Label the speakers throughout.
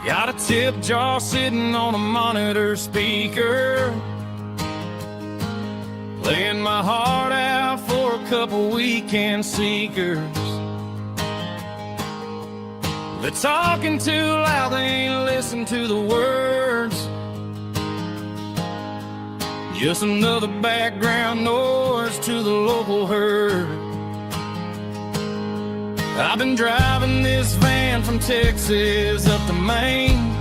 Speaker 1: Got a tip jar sitting on a monitor speaker, playing my heart out for a couple weekend seekers. They're talking too loud, they ain't listen to the words. Just another background noise to the local herd. I've been driving this van from Texas up to Maine,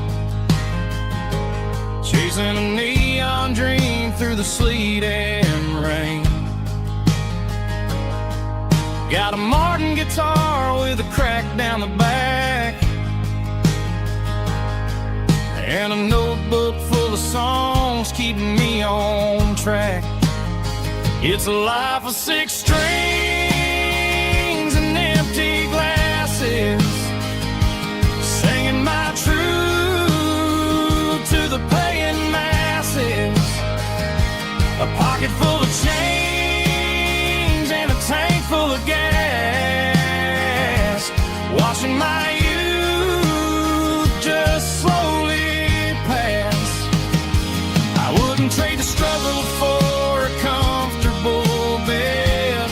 Speaker 1: chasing a neon dream through the sleet and rain. Got a Martin guitar with a crack down the back, and a notebook full of songs keeping me on track. It's a life of 6 strings and empty glasses, singing my truth to the paying masses. A pocket full of change and a tank full of gas, watching my youth just slowly pass. I wouldn't trade the struggle for a comfortable bed,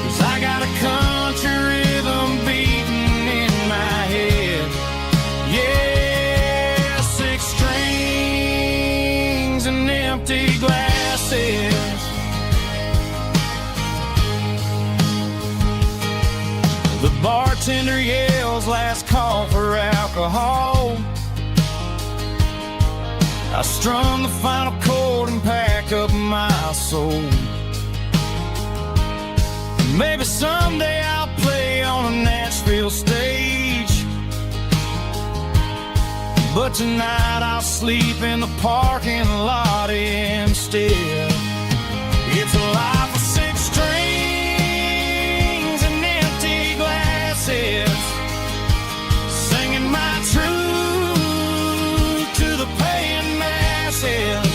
Speaker 1: 'cause I got a country rhythm beating in my head. Yeah, 6 strings and empty glasses. The bartender yells last call for alcohol. I strum the final chord and pack up my soul. Maybe someday I'll play on a Nashville stage, but tonight I'll sleep in the parking lot instead. It's a life of 6 strings and empty glasses, singing my truth to the paying masses.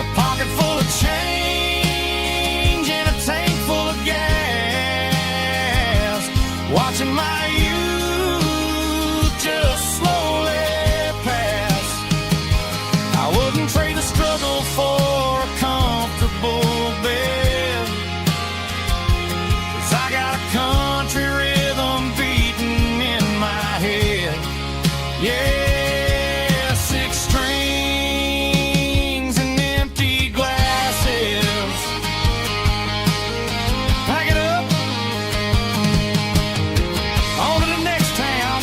Speaker 1: A pocket full of change and a tank full of gas, watching my youth just slowly pass. I wouldn't trade the struggle for a comfortable bed, 'cause I got a country rhythm beating in my head. Yeah, 6 strings and empty glasses. Pack it up, on to the next town.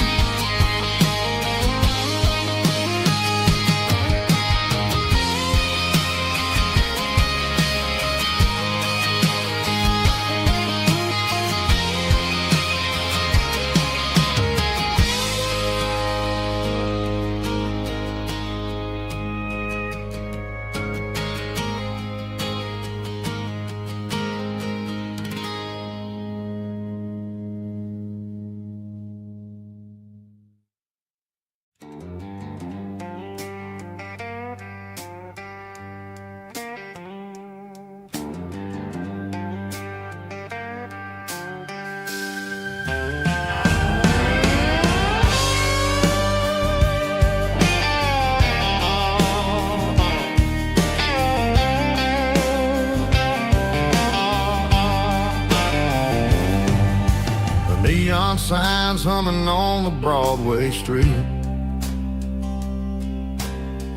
Speaker 2: Neon signs humming on the Broadway street,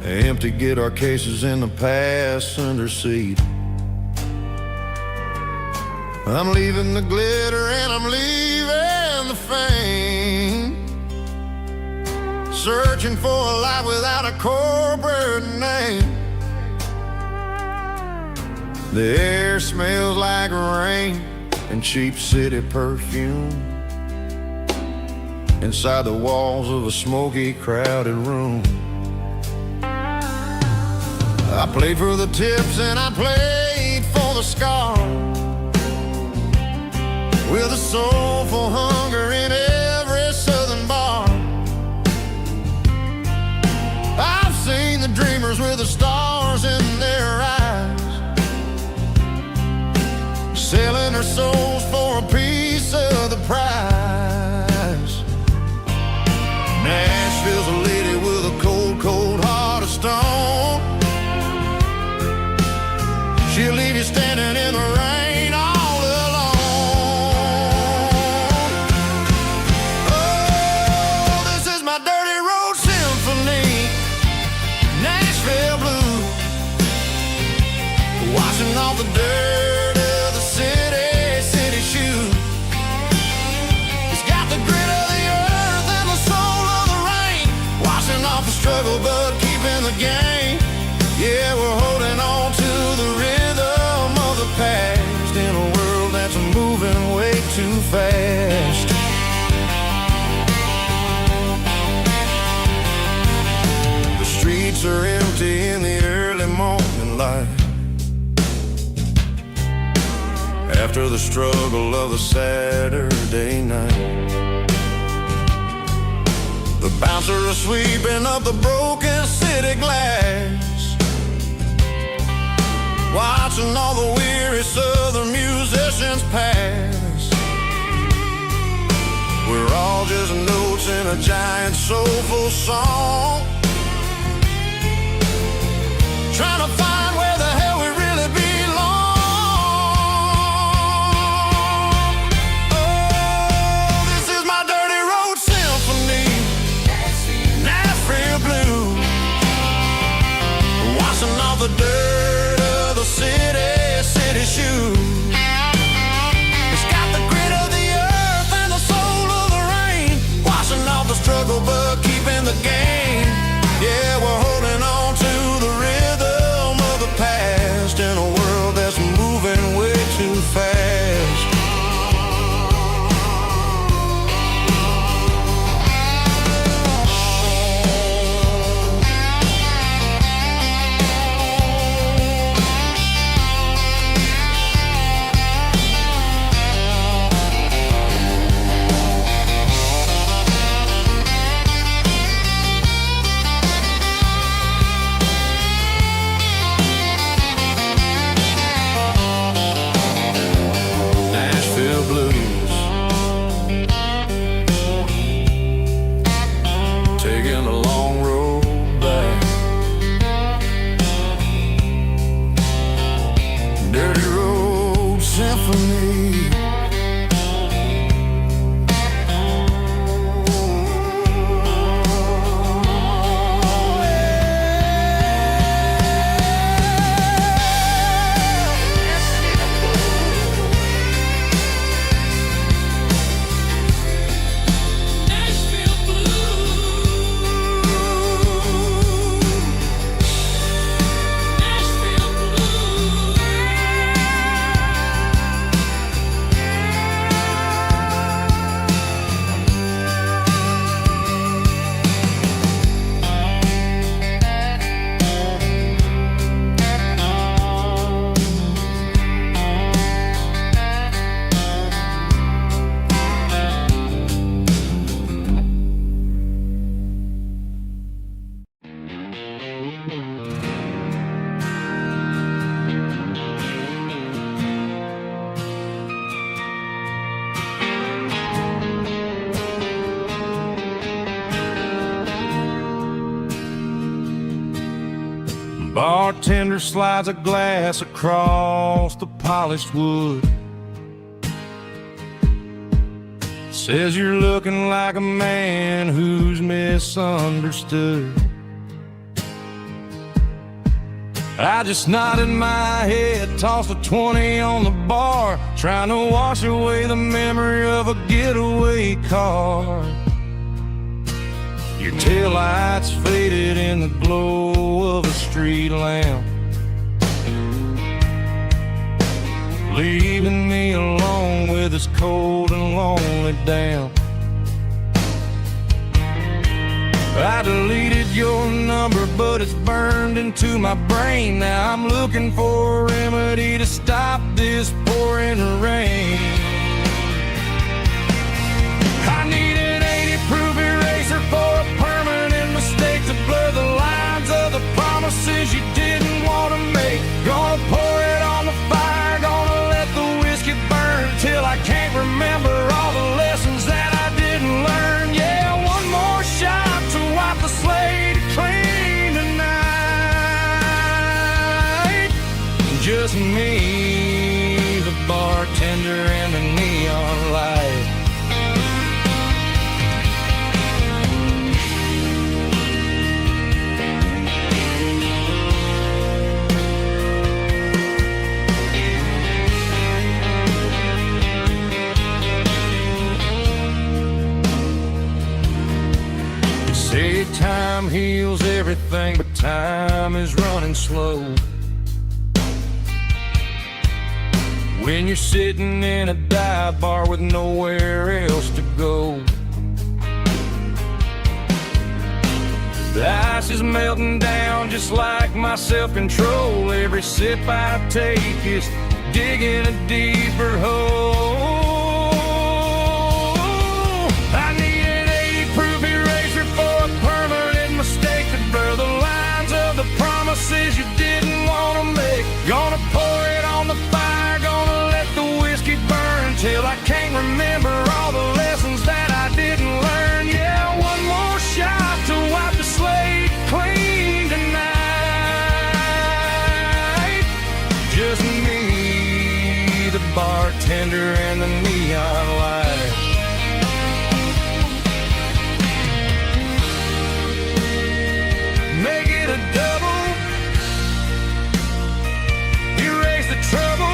Speaker 2: empty guitar cases in the passenger seat. I'm leaving the glitter and I'm leaving the fame, searching for a life without a corporate name. The air smells like rain and cheap city perfume inside the walls of a smoky, crowded room. I played for the tips and I played for the scar, with a soulful hunger in every southern bar. I've seen the dreamers with the stars in their eyes, selling their souls for a piece of the prize. after the struggle of a Saturday night. The bouncer is sweeping up the broken city glass, watching all the weary southern musicians pass. We're all just notes in a giant soulful song, trying to find where the hell we really belong. Oh, this is my dirty road symphony, Nashville blues, washing off the dirt of the city shoes. It's got the grit of the earth and the soul of the rain, washing off the struggle but keeping the game. Yeah, we're holding on to the rhythm of the past in a world that's moving way too fast.
Speaker 1: Bartender slides a glass across the polished wood, says you're looking like a man who's misunderstood. I just nodded my head, tossed a 20 on the bar, trying to wash away the memory of a getaway car. Your taillights faded in the glow of a street lamp, leaving me alone with this cold and lonely damp. I deleted your number, but it's burned into my brain. Now I'm looking for a remedy to stop this pouring rain. I need an 80-proof eraser for a permanent mistake to blur the lines of the promises you didn't want to make. Gonna pour it on the fire, gonna let the whiskey burn till I can't remember all the lessons that I didn't learn. Yeah, one more shot to wipe the slate clean tonight. Just me, the bartender, and the neon light. Say time heals everything, but time is running slow. When you're sitting in a dive bar with nowhere else to go, the ice is melting down just like my self-control. Every sip I take is digging a deeper hole. I need an 80-proof eraser for a permanent mistake to blur the lines of the promises you didn't want to make. Gonna pour it on the fire, gonna let the whiskey burn till I can't remember all the lessons that I didn't learn. Yeah, one more shot to wipe the slate clean tonight. Just me, the bartender, and the neon light. Make it a double, erase the trouble.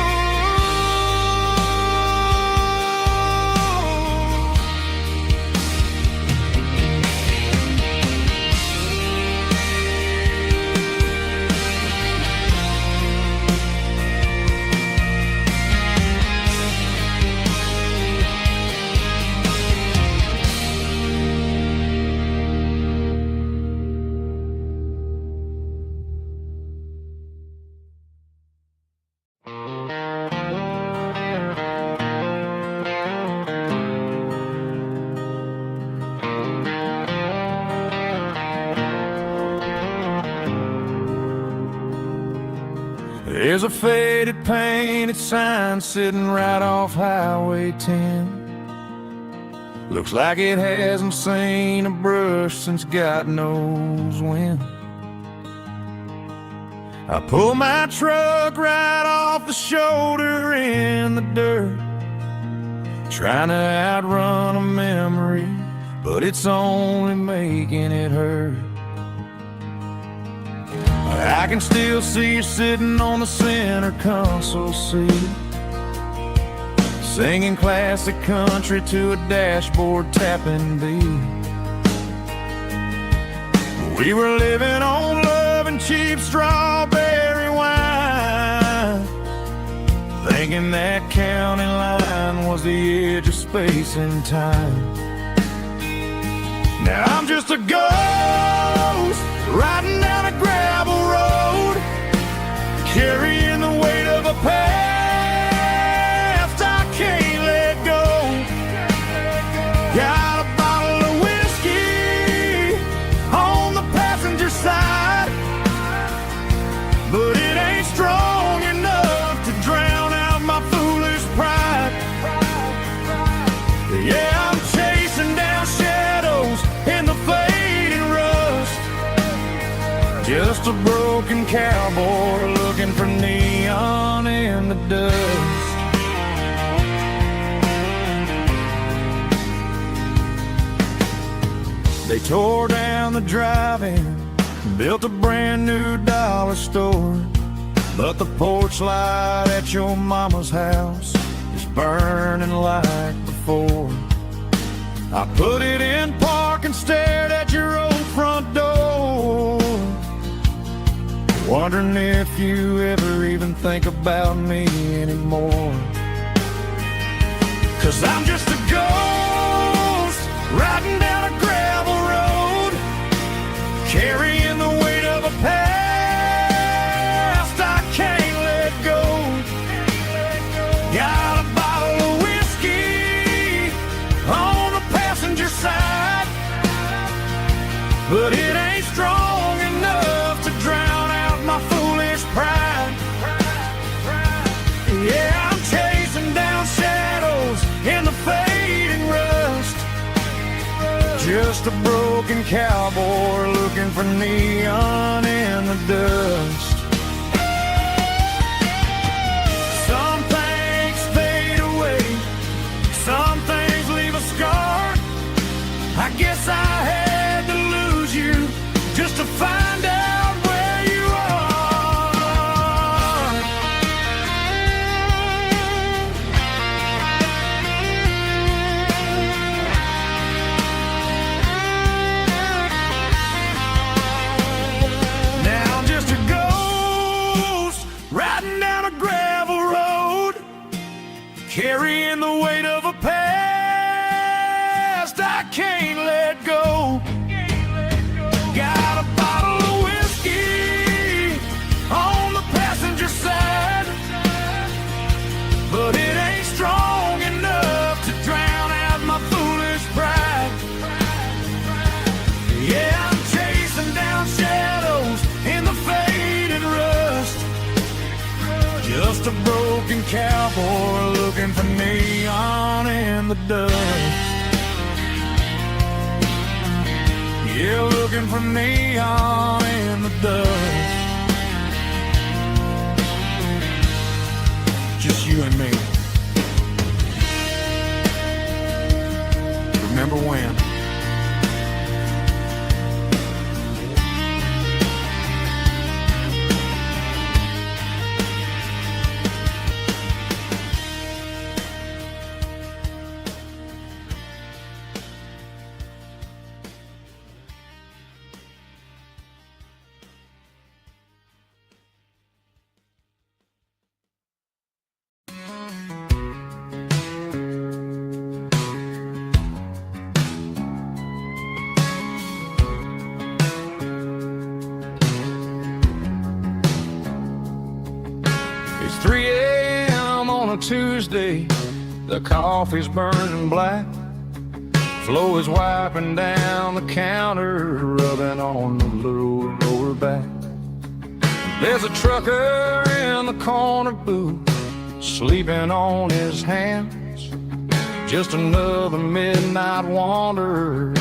Speaker 1: There's a faded painted sign sitting right off Highway 10. Looks like it hasn't seen a brush since God knows when. I pull my truck right off the shoulder in the dirt, trying to outrun a memory, but it's only making it hurt. I can still see you sitting on the center console seat, singing classic country to a dashboard tapping beat. We were living on love and cheap strawberry wine, thinking that county line was the edge of space and time. Now I'm just a ghost riding down a gravel road, carrying the weight of a past I can't let go. Got a bottle of whiskey on the passenger side, but it ain't strong enough to drown out my foolish pride. Yeah, I'm chasing down shadows in the fading rust, just a broken cowboy looking for neon in the dust. They tore down the drive-in, built a brand new dollar store, but the porch light at your mama's house is burning like before. I put it in park and stared at your old front door, wondering if you ever even think about me anymore. 'Cause I'm just a ghost riding down a gravel road, carrying the weight of a past I can't let go. Got a bottle of whiskey on the passenger side, but it ain't strong enough to drown out my foolish pride. Yeah, I'm chasing down shadows in the fading rust, just a broken cowboy looking for neon in the dust. Some things fade away, some things leave a scar. I guess I had to lose you just to find out where you are. Now I'm just a ghost riding down a gravel road, carrying the weight of a past I can't let go. Got a bottle of whiskey on the passenger side, cowboy looking for neon in the dust. Yeah, looking for neon in the dust. Just you and me. Remember when? It's 3 a.m. on a Tuesday. The coffee's burning black. Flo is wiping down the counter, rubbing on the little lower back. There's a trucker in the corner booth, sleeping on his hands. Just another midnight wanderer,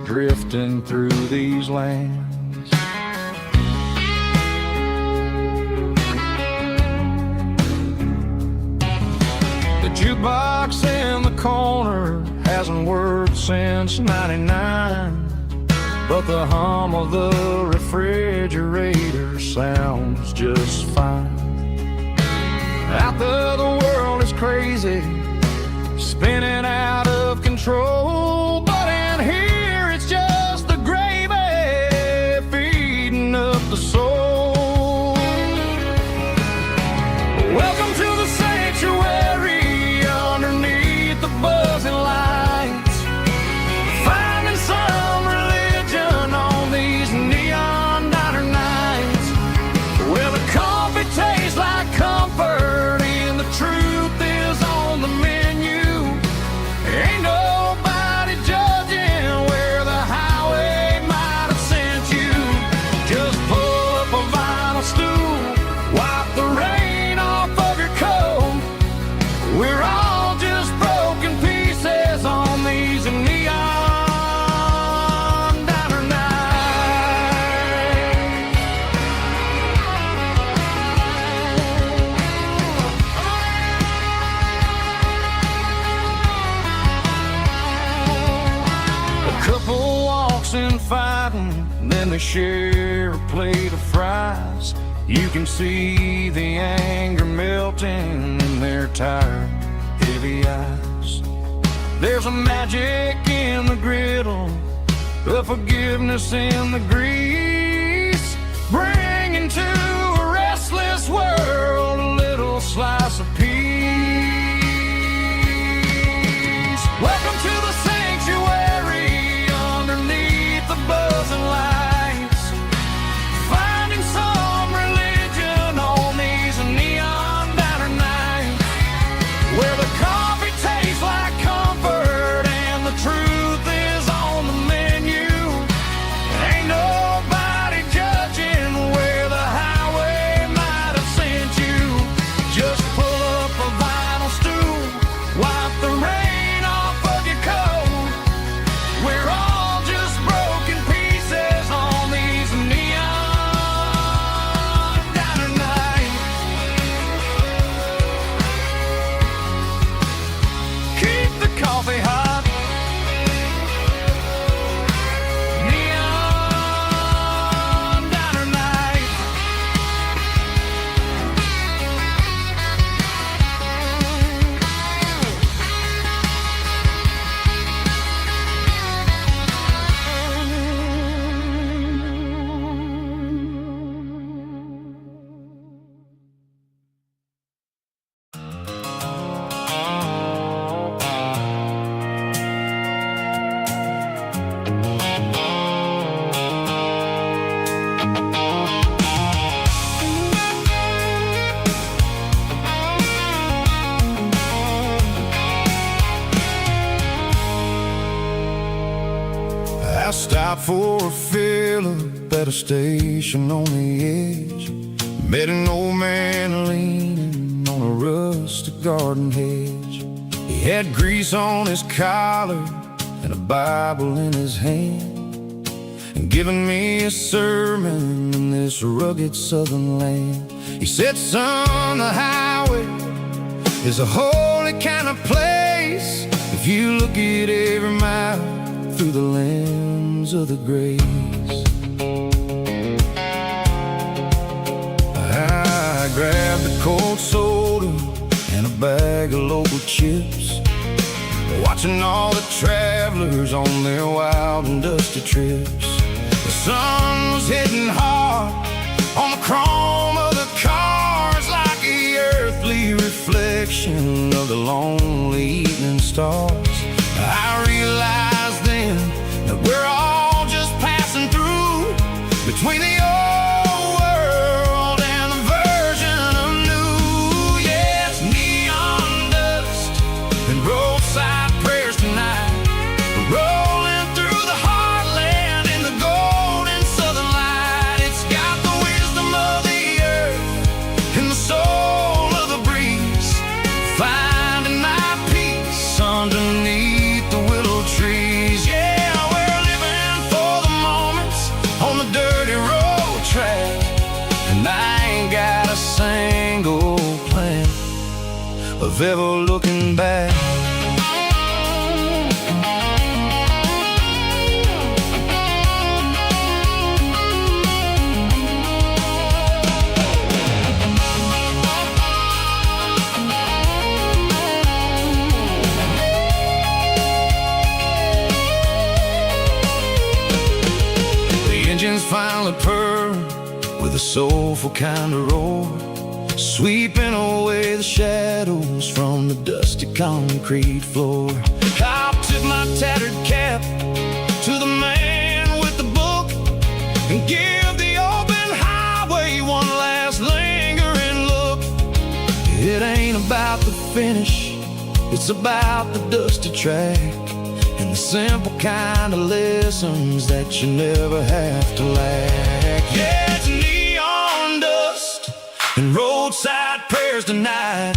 Speaker 1: drifting through these lands. The jukebox in the corner hasn't worked since '99, but the hum of the refrigerator sounds just fine. Out there the world is crazy, spinning out of control, but in here it's just the gravy feeding up the soul. Welcome to the sanctuary underneath the buzzing lights, finding some religion on these neon diner nights, where the coffee tastes like comfort and the truth is on the menu. Ain't nobody judging where the highway might have sent you. Just pull up a vinyl stool, wipe the rain off of your coat. We're all just broken pieces on these neon diner nights. A couple walks in fighting, then they share a plate of fries. You can see the anger melting in their tired, heavy eyes. There's a magic in the griddle, a forgiveness in the grease, bringing to a restless world a little slice of peace. Welcome to the sanctuary underneath the buzzing lights, finding some religion on these neon diner nights, where the coffee tastes like comfort and the truth is on the menu. Ain't nobody judging where the highway might have sent you. Just pull up a vinyl stool, wipe the rain off of your coat. We're all just broken pieces on these neon diner nights. Keep the coffee hot. Neon diner nights.
Speaker 2: I stopped for a fill-up at a station on the edge. Met an old man leaning on
Speaker 1: on a rustic garden hedge. He had grease on his collar and a Bible in his hand, and giving me a sermon in this rugged southern land. He said, son, the highway is a holy kind of place if you look at every mile through the lens of the grace. I grabbed a cold soda and a bag of local chips, watching all the travelers on their wild and dusty trips. The sun was hitting hard on the chrome of the cars, like the earthly reflection of the lonely evening stars. I realized then that we're all just passing through between the old world and the version of new. Yeah, it's neon dust and roadside prayers tonight, rolling through the heartland in the golden southern light. It's got the wisdom of the earth and the soul of the breeze, finding my peace underneath the willow trees. Yeah, we're living for the moments on the dirty road track, and I ain't got a single plan of ever looking back. Engines finally purr with a soulful kind of roar, sweeping away the shadows from the dusty concrete floor. I'll tip my tattered cap to the man with the book and give the open highway one last lingering look. It ain't about the finish, it's about the dusty track, and the simple kind of lessons that you never have to lack. Yeah, it's neon dust and roadside prayers tonight,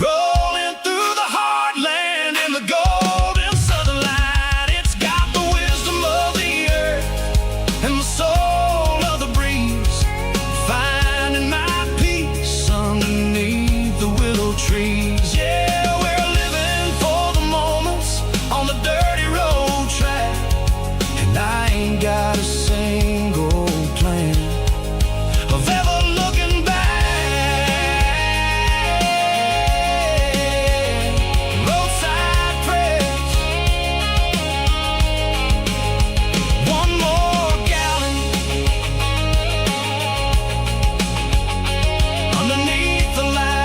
Speaker 1: rolling through the heartland in the golden southern light. It's got the wisdom of the earth and the soul of the breeze, finding my peace underneath the willow trees. Yeah, we're living for the moments on the dirty road track, and I ain't got a single plan of ever looking back. Roadside prayers, one more gallon underneath the light.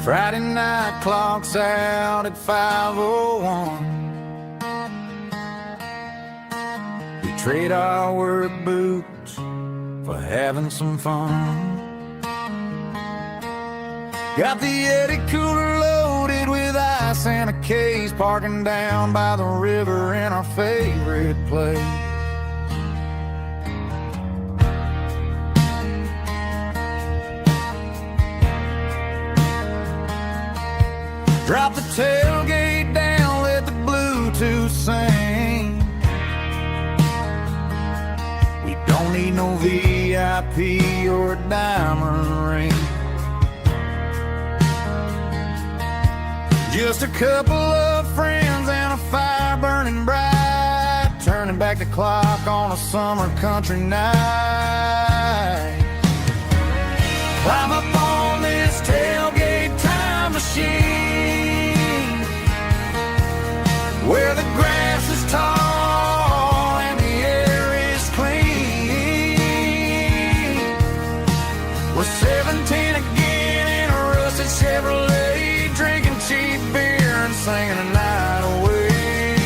Speaker 1: Friday night clock's out at 5:01. We trade our work boots for having some fun. Got the Yeti cooler loaded with ice and a case, parking down by the river in our favorite place. Drop the tailgate down, let the Bluetooth sing. We don't need no VIP or a diamond ring. Just a couple of friends and a fire burning bright, turning back the clock on a summer country night. Climb up on this tailgate time machine, where the grass is tall and the air is clean. We're 17 again in a rusted Chevrolet, drinking cheap beer and singing the night away.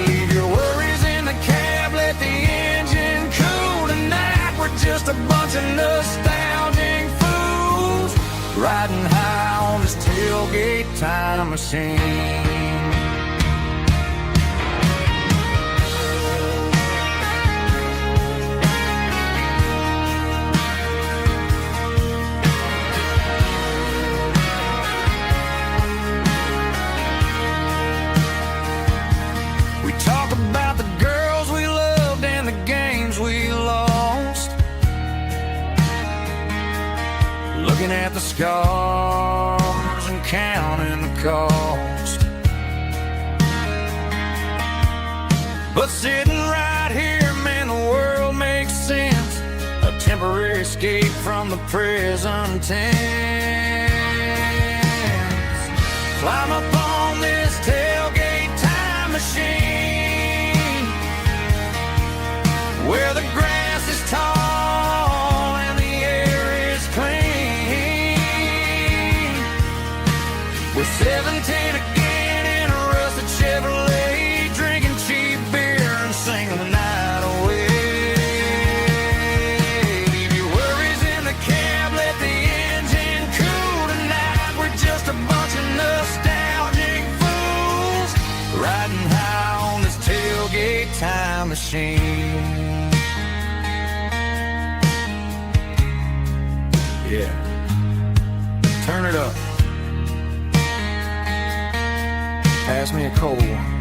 Speaker 1: Leave your worries in the cab, let the engine cool tonight. We're just a bunch of nostalgic fools riding high on this tailgate time machine. We talk about the girls we loved and the games we lost, looking at the scars and counting the cost. But sitting right here, man, the world makes sense. A temporary escape from the present tense. Climb up on this tailgate time machine, where the grass is tall and the air is clean. We're 17 again in a rusted Chevrolet, drinking cheap beer and singing the night away. Leave your worries in the cab, let the engine cool tonight. We're just a bunch of nostalgic fools riding high on this tailgate time machine. Yeah, turn it up. Pass me a cold one.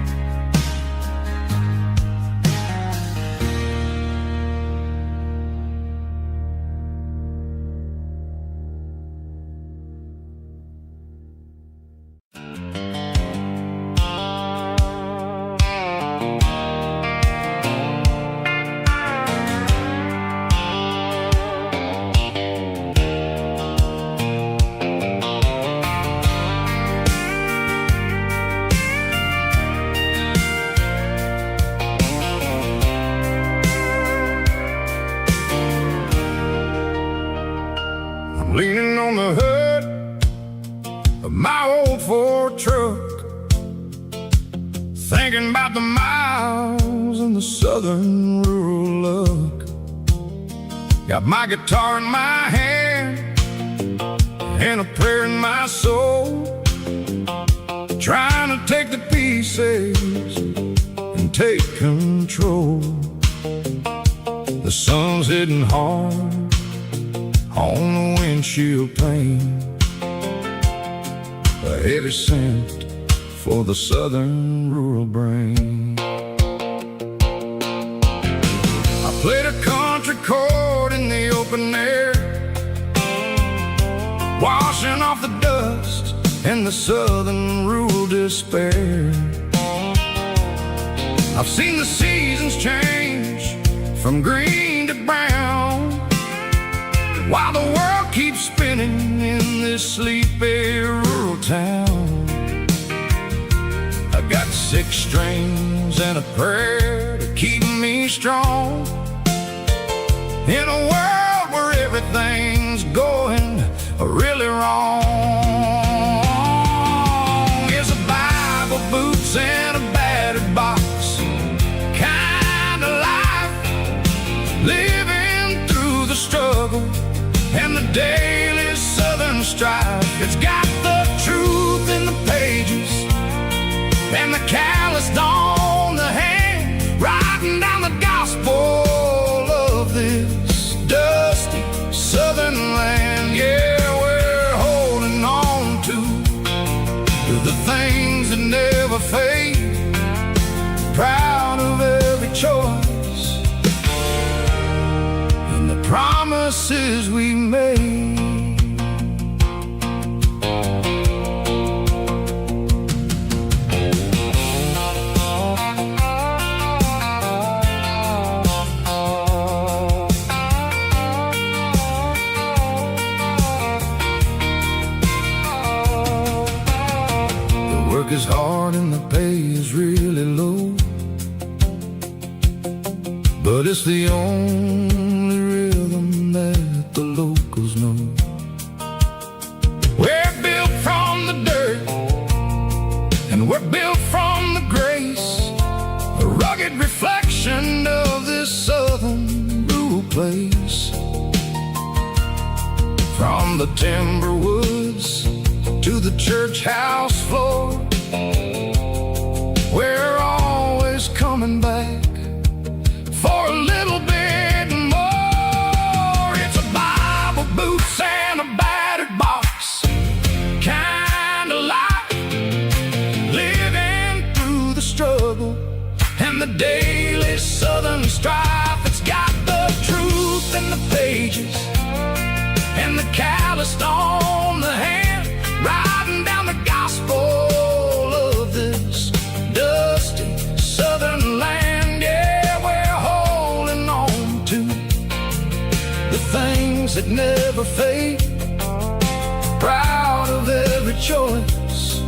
Speaker 1: Leaning on the hood of my old Ford truck, thinking about the miles and the southern rural look. Got my guitar in my hand and a prayer in my soul, trying to take the pieces and take control. The sun's hitting hard on the windshield pane, a heavy scent for the southern rural brain. I played a country chord in the open air, washing off the dust and the southern rural despair. I've seen the seasons change from green to brown, while the world keeps spinning in this sleepy rural town. I got 6 strings and a prayer to keep me strong, in a world where everything's going really wrong. It's a Bible, boots, and a battered box kind of life, living through the struggle and the daily southern strife. It's got the truth in the pages and the calloused on the hand, writing down the gospel of this dusty southern land. Yeah, we're holding on to the things that never fade, proud of every choice and the promises we made. is hard and the pay is really low, but it's the only rhythm that the locals know. We're built from the dirt, and we're built from the grace, a rugged reflection of this southern rural place. From the timber woods to the church house floor, we're always coming back for a little bit more. It's a Bible, boots, and a battered box kind of life, living through the struggle and the daily southern strife. It's got the truth in the pages and the calloused on the hand, riding down the gospel of this dusty southern land. Yeah, we're holding on to the things that never fade, proud of every choice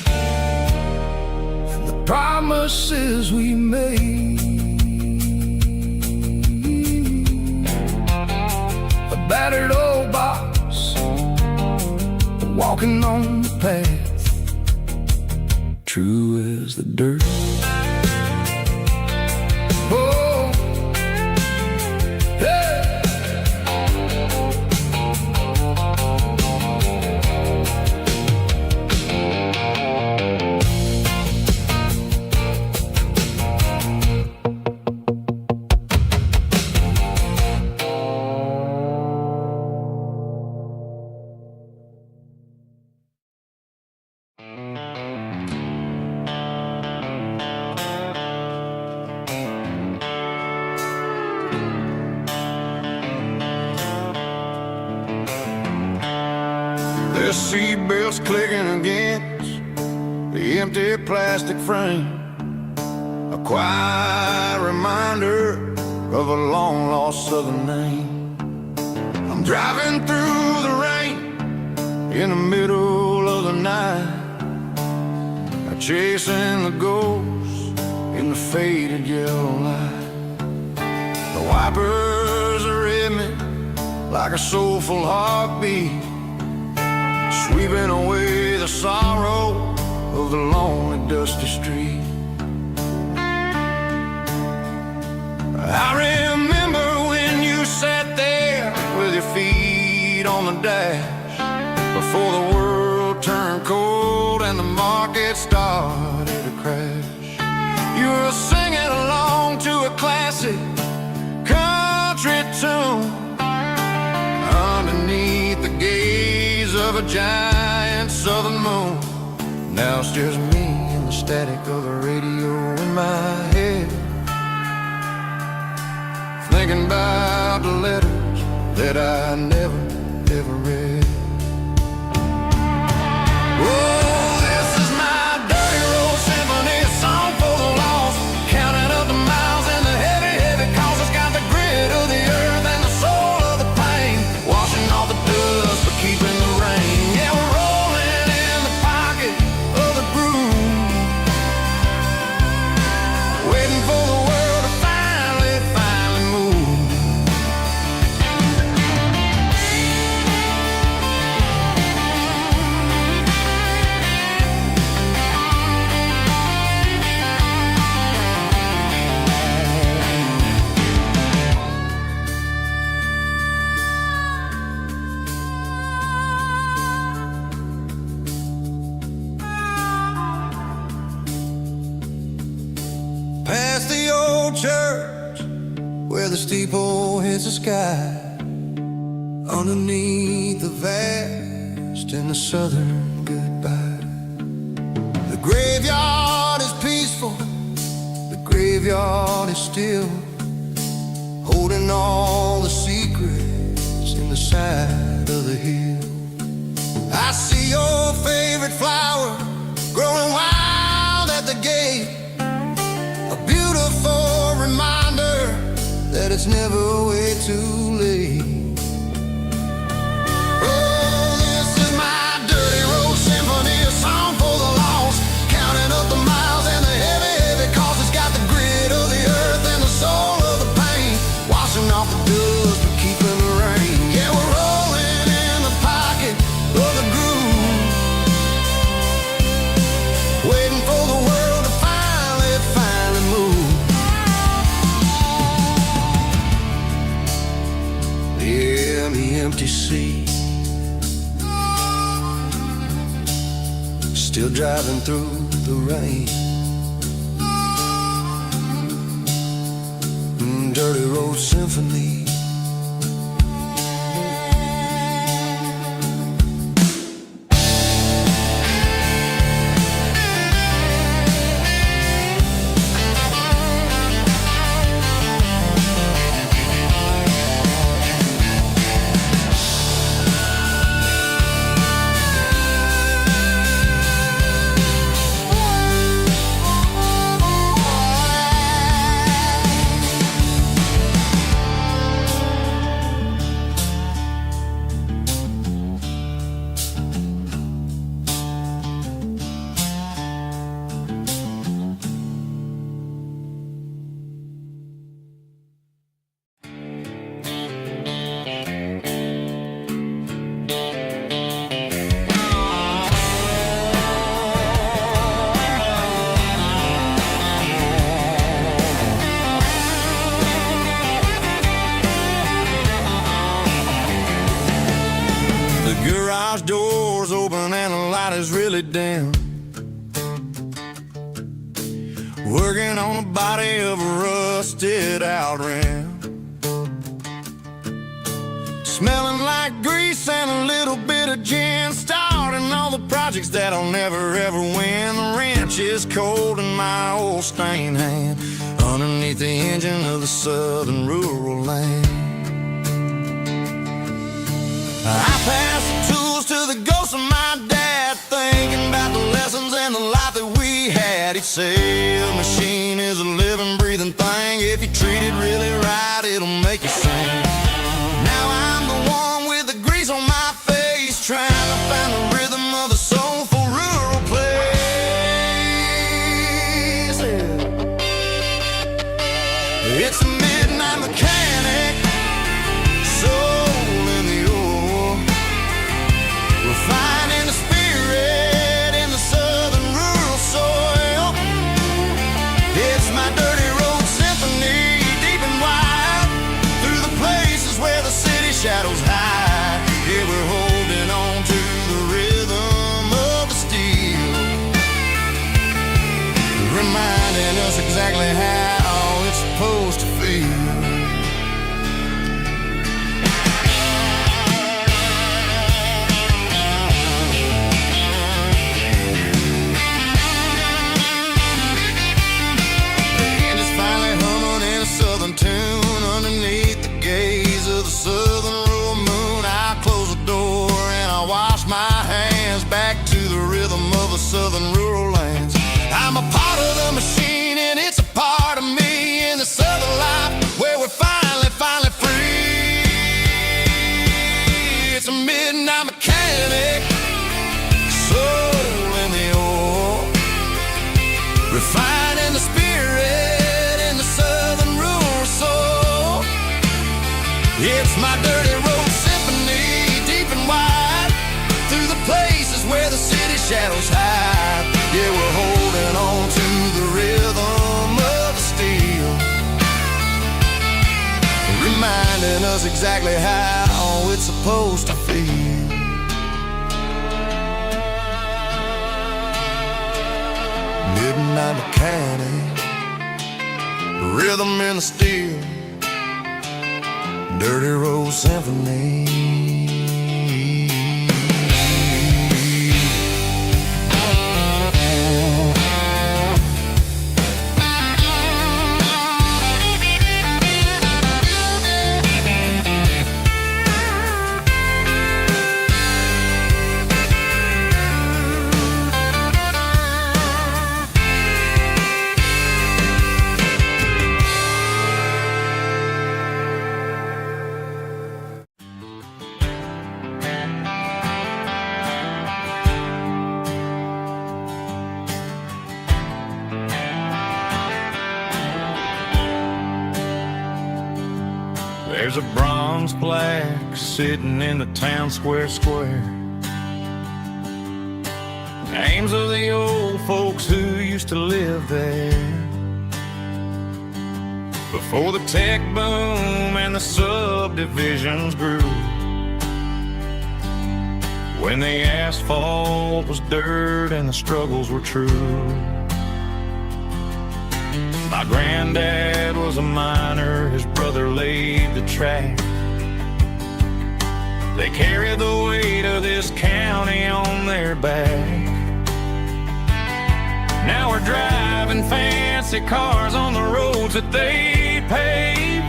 Speaker 1: and the promises we made. A battered old box, walking on the path, true as the dirt. Oh, hey.
Speaker 2: The seatbelts clicking against the empty plastic frame, a quiet reminder of a long-lost southern name. I'm driving through the rain in the middle of the night, chasing the ghosts in the faded yellow light. The wipers are in me like a soulful heartbeat, sweeping away the sorrow of the lonely dusty street. I remember when you sat there with your feet on the dash, before the world turned cold and the market started to crash. You were singing along to a classic country tune underneath the gaze of a giant southern moon. Now it's just me and the static of the radio in my head, thinking about the letters that I never, ever read. Oh, this is my dirty road symphony, a song for the lost, counting up the miles and the heavy, heavy calls. It's got the grit of the earth and the soul of the pain, washing off the dust but keeping the rain. Yeah, we're rolling in the pocket of the groove, waiting for the world to finally move. Past the old church where the steeple hits the sky, underneath the vast and the southern goodbye. The graveyard is peaceful, the graveyard is still, holding all the secrets in the side of the hill. I see your favorite flower growing wild at the gate, a beautiful reminder that it's never way too late. Oh, this is my dirty road symphony, a song for the lost, counting empty seat. Still driving through the rain. Dirty Road Symphony.
Speaker 1: Garage doors open and the light is really dim. Working on the body of a rusted out rim. Smelling like grease and a little bit of gin. Starting all the projects that'll never ever win. The wrench is cold in my old stained hand underneath the engine of the southern rural land. I pass the tools to the ghost of my dad, thinking about the lessons and the life that we had. He'd say a machine is a living, breathing thing. If you treat it really right, it'll make you sing. Now I'm the one with the grease on my face, trying to find the rhythm of the soulful rural place. It's a midnight mechanic, finding the spirit in the southern rural soil. It's my dirty road symphony, deep and wide, through the places where the city shadows hide. Yeah, we're holding on to the rhythm of the steel, reminding us exactly how it's supposed to feel. Tune underneath the gaze of the southern rural moon. I close the door and I wash my hands back to the rhythm of the southern rural lands. I'm a part of the machine and it's a part of me in the southern life where we're finally free. It's a midnight mechanic, soul in the ore, refining the spirit in the southern rural soul. It's my dirty road symphony, deep and wide, through the places where the city shadows hide. Yeah, we're holding on to the rhythm of the steel, reminding us exactly how it's supposed to feel. Midnight mechanic, rhythm in the steel, dirty road symphony. There's a bronze plaque sitting in the town square. Names of the old folks who used to live there before the tech boom and the subdivisions grew. when the asphalt was dirt and the struggles were true. My granddad was a miner, his brother laid the track. They carried the weight of this county on their back. Now we're driving fancy cars on the roads that they paved,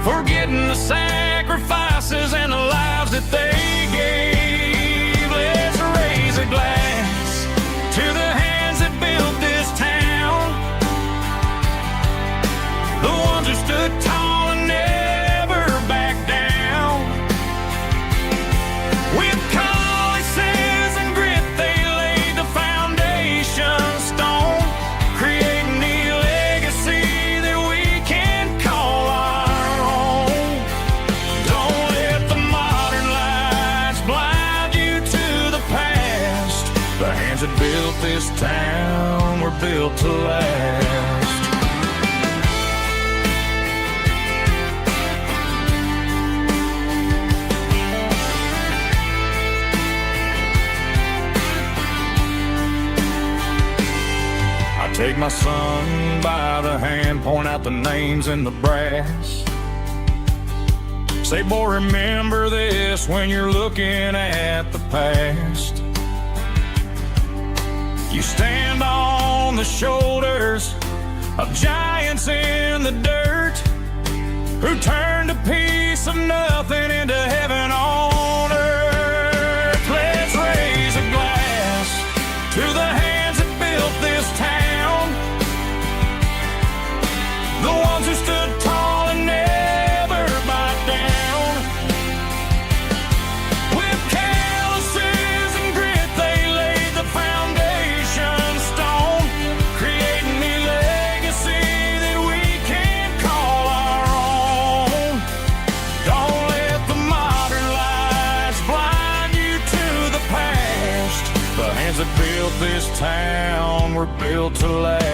Speaker 1: forgetting the sacrifices and the lives that they gave. Let's raise a glass to the hands that built this town, the ones who stood tall and never backed down. With calluses and grit they laid the foundation stone, creating the legacy that we can call our own. Don't let the modern lights blind you to the past. The hands that built this town were built to last. Take my son by the hand, point out the names in the brass. Say, boy, remember this when you're looking at the past. You stand on the shoulders of giants in the dirt, who turned a piece of nothing into heaven on earth. Let's raise a glass to the hands that built this town, the ones who stood tall and never backed down. With calluses and grit they laid the foundation stone, creating the legacy that we can call our own. Don't let the modern lights blind you to the past. The hands that built this town were built to last.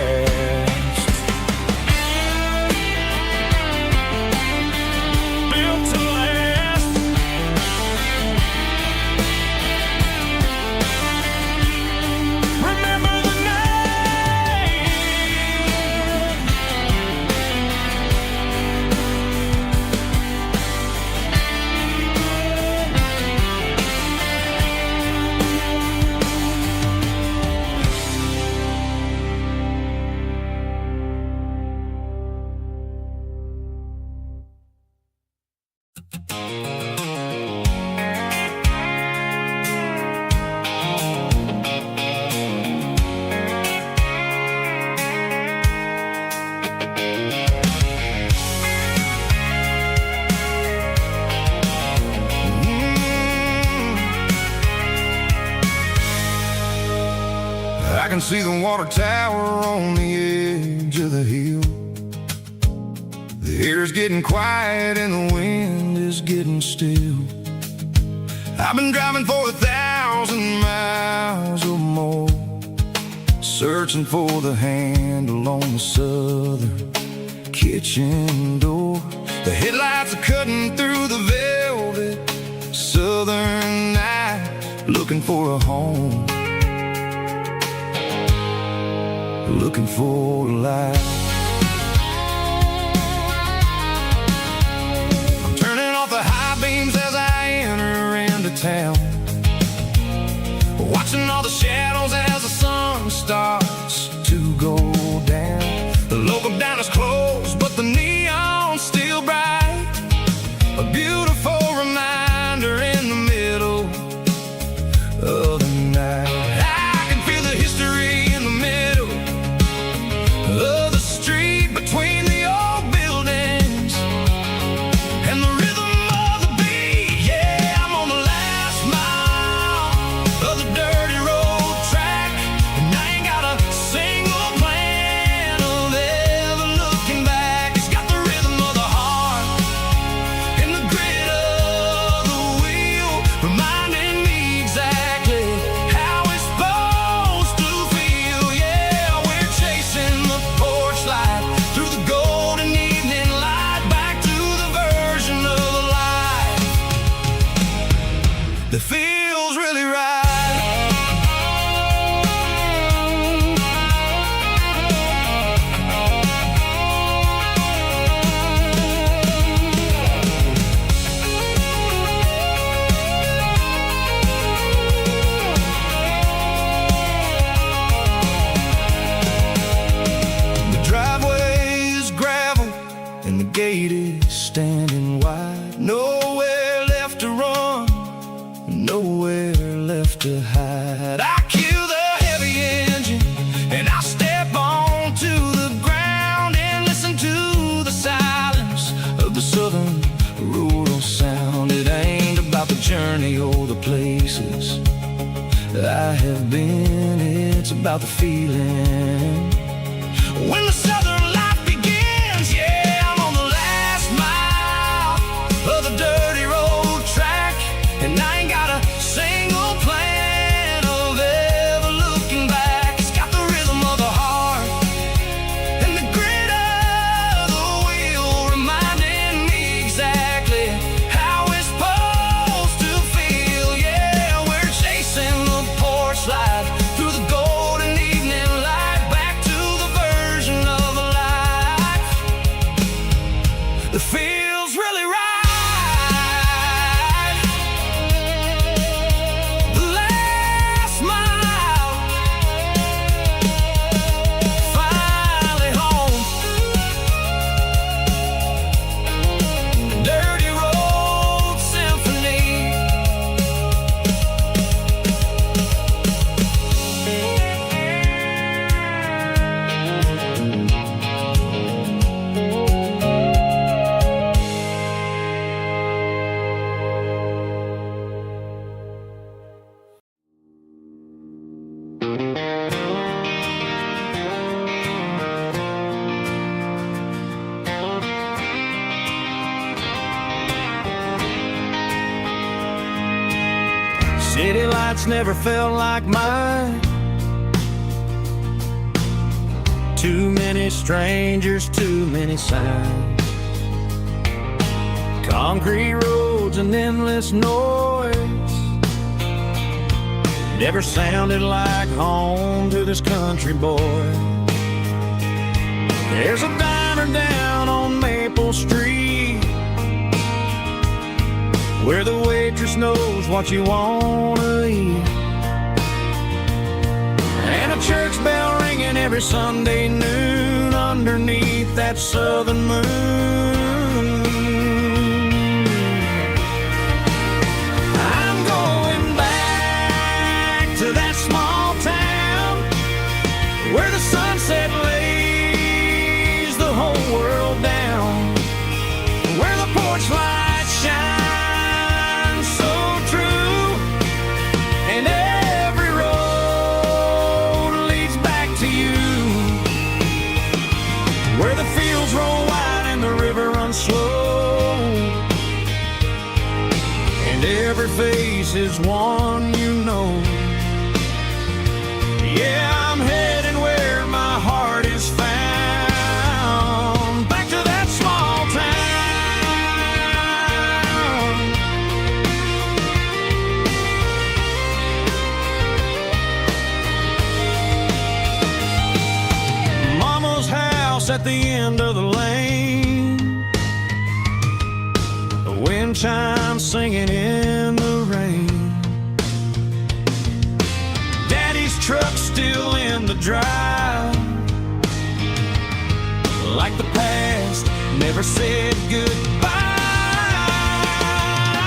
Speaker 2: I can see the water tower on the edge of the hill. The air's getting quiet and the wind is getting still. I've been driving for 1,000 miles or more, searching for the handle on the southern kitchen door. The headlights are cutting through the velvet southern night, looking for a home, looking for a life. I'm turning off the high beams as I enter into town, watching all the shadows as the sun starts to go down. The local diner's closed, but the neon's still bright, a beautiful reminder in the middle of the night. I can feel the history in the middle of the street.
Speaker 1: that I have been. It's about the feeling when the southern life begins. Yeah, I'm on the last mile of the dirty road track, and I ain't got a single plan of ever looking back. It's got the rhythm of the heart and the grit of the wheel, reminding me exactly how it's supposed to feel. Yeah, we're chasing the porch light through the golden evening light, back to the version of a life that feels really right. The last mile, finally home. Dirty road symphony. City lights never felt like mine. Too many strangers, too many signs. Concrete roads and endless noise never sounded like home to this country boy. There's a diner down on Maple Street where the waitress knows what you wanna eat, and a church bell ringing every Sunday noon underneath that southern moon. I'm going back to that small town where the sunset lays the whole world down, where the porch lights shine slow, and every face is one you know. Yeah, I'm heading where my heart is found, back to that small town. Mama's house at the end of the lane, wind chimes singing in the rain. Daddy's truck still in the drive, like the past never said goodbye.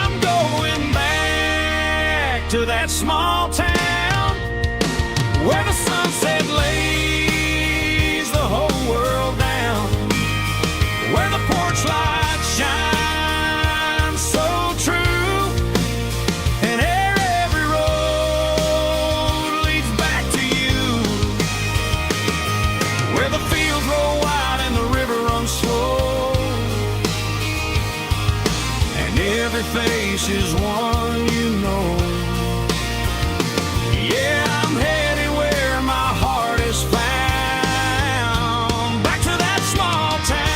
Speaker 1: I'm going back to that small town where the sunset lays the whole world down, where the porch lights shine face is one you know. Yeah, I'm headed where my heart is found, back to that small town.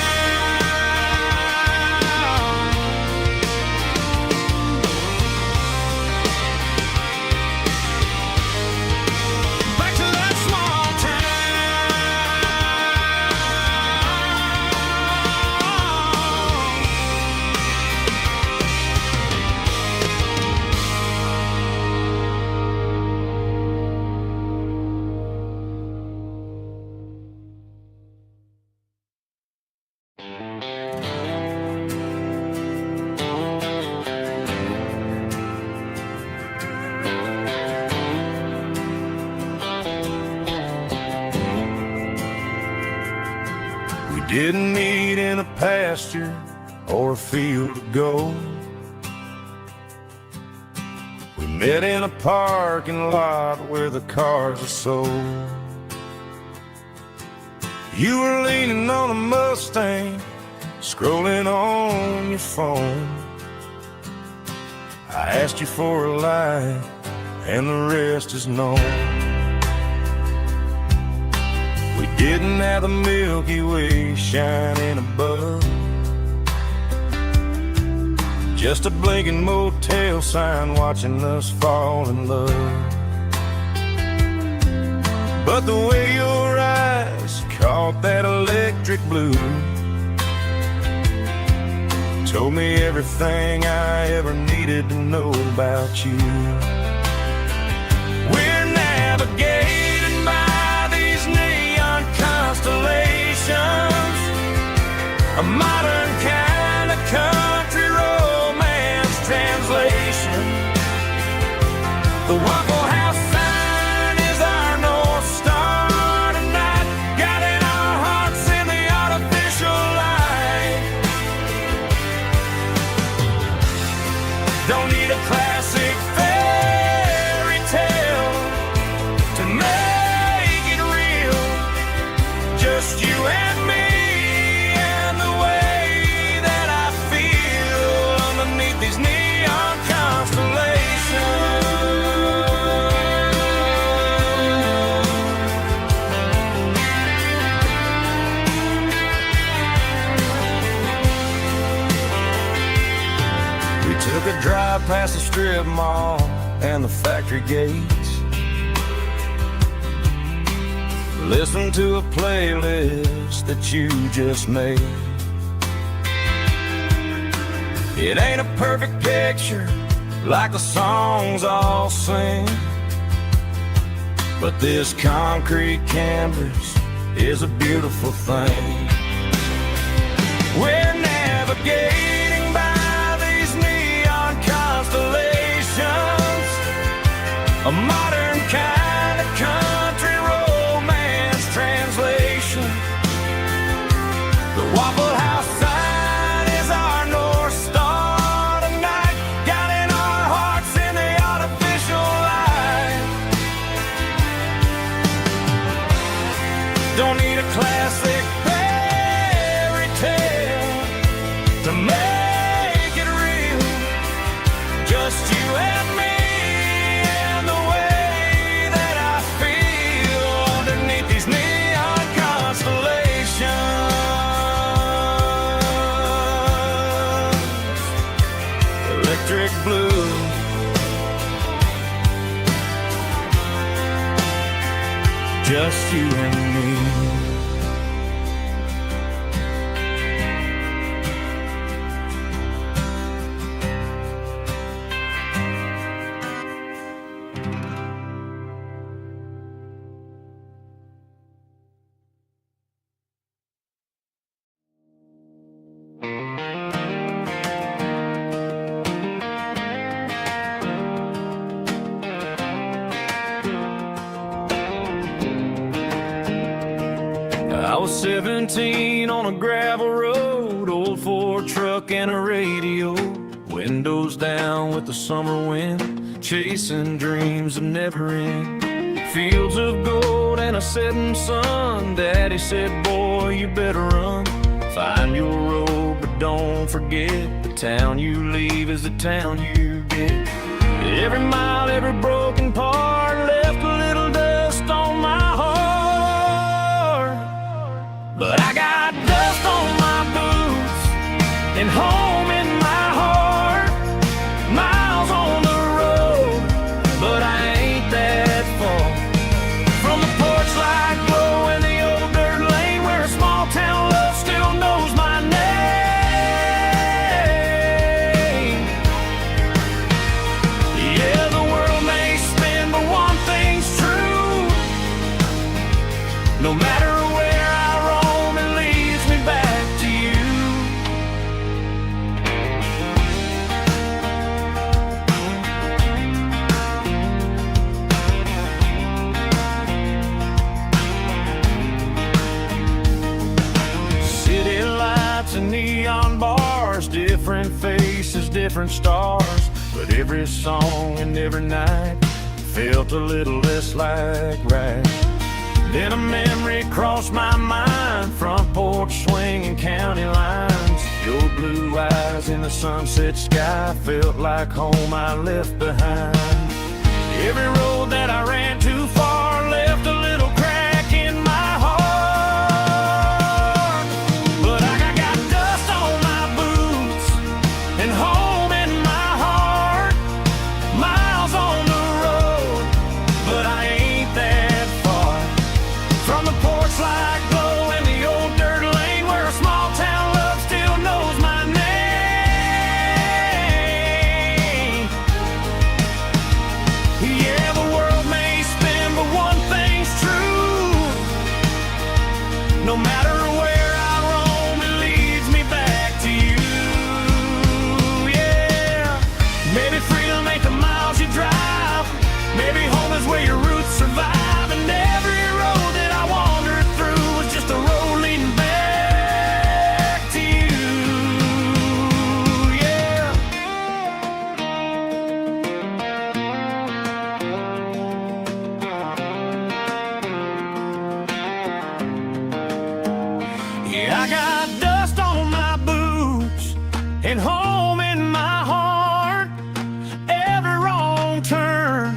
Speaker 1: Back to that small Didn't meet in a pasture or a field of gold. We Met in a parking lot where the cars are sold. You were leaning on a Mustang, scrolling on your phone. I asked you for a light, and the rest is known. We didn't have the Milky Way shining above, just a blinking motel sign watching us fall in love. But the way your eyes caught that electric blue told me everything I ever needed to know about you. We're navigated by these neon constellations, a modern kind of country romance translation. The Waffle House sign is our North Star tonight, guiding our hearts in the artificial light. Don't need a classic fairy tale to make it real, just you and me and the way that I feel underneath these neon constellations. We took a drive past the strip mall and the factory gates, listened to a playlist that you just made. It ain't a perfect picture like the songs all sing, but this concrete canvas is a beautiful thing. We're navigating by these neon constellations, a modern kind of country romance translation. The Waffle House sign is our North Star tonight, guiding our hearts in the artificial light. Don't need a classic fairy tale to make it real, just you and me and the way that I feel underneath these neon constellations. Electric blue, just you and me. I was 17 on a gravel road, old Ford truck and a radio, windows down with the summer wind, chasing dreams of never end. Fields of gold and a setting sun, Daddy said, boy, you better run. Find your road, but don't forget, the town you leave is the town you get. Every mile, every broken part left a little dust on my heart, but I got dust on my boots and home in my heart. Miles on the road, but I ain't that far from the porch light glow in the old dirt lane where a small town love still knows my name. Yeah, the world may spin, but one thing's true. No matter where I roam, it leads me back to you. City lights and neon bars, different faces, different stars. but every song and every night felt a little less like right. Then a memory crossed my mind, front porch swinging county lines. Your blue eyes in the sunset sky felt like home I left behind. Every road that I ran too far left a little crack in my heart. But I got dust on my boots and home in my heart. Miles on the road, but I ain't that far from the porch light glow and the old dirt lane where a small town love still knows my name. Yeah, the world may spin, but one thing's true. No matter where I roam, it leads me back to you. Yeah, maybe freedom ain't the miles you drive. Maybe home is where your roots survive. And every road that I wandered through was just a road leading back to you. Yeah. Yeah, I got dust on my boots and home in my heart. Every wrong turn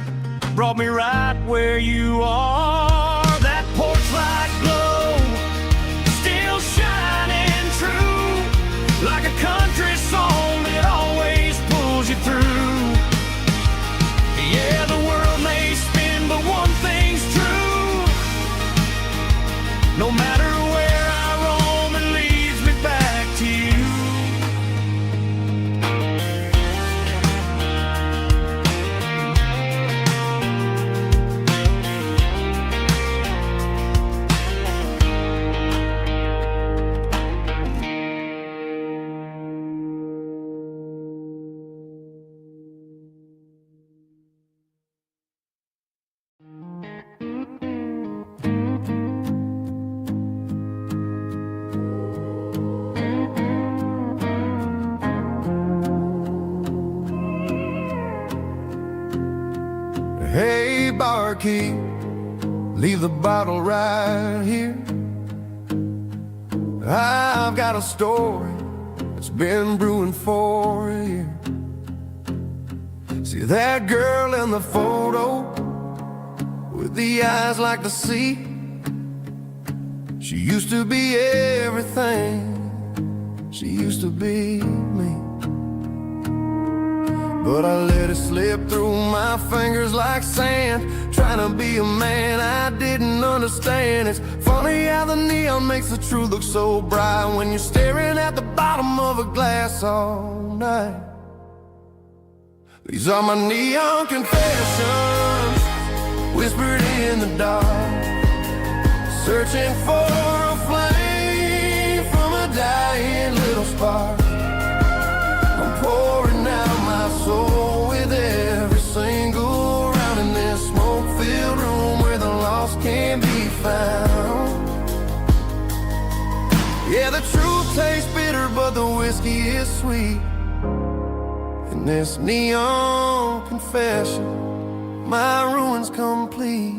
Speaker 1: brought me right where you are. That porch light glow still shining true, like a country song that always pulls you through. Yeah, the world may spin, but one thing's true. No matter where I roam, it leads me back to you.
Speaker 2: Hey, barkeep, leave the bottle right here. I've got a story that's been brewing for a year. See that girl in the photo with the eyes like the sea? She used to be everything. She used to be me. But I let it slip through my fingers like sand, trying to be a man I didn't understand. It's funny how the neon makes the truth look so bright when you're staring at the bottom of a glass all night. These are my neon confessions, whispered in the dark, searching for a flame from a dying little spark. I'm pouring out my soul with every single round in this smoke-filled room where the lost can be found. Yeah, the truth tastes bitter, but the whiskey is sweet. In this neon confession, my ruin's complete.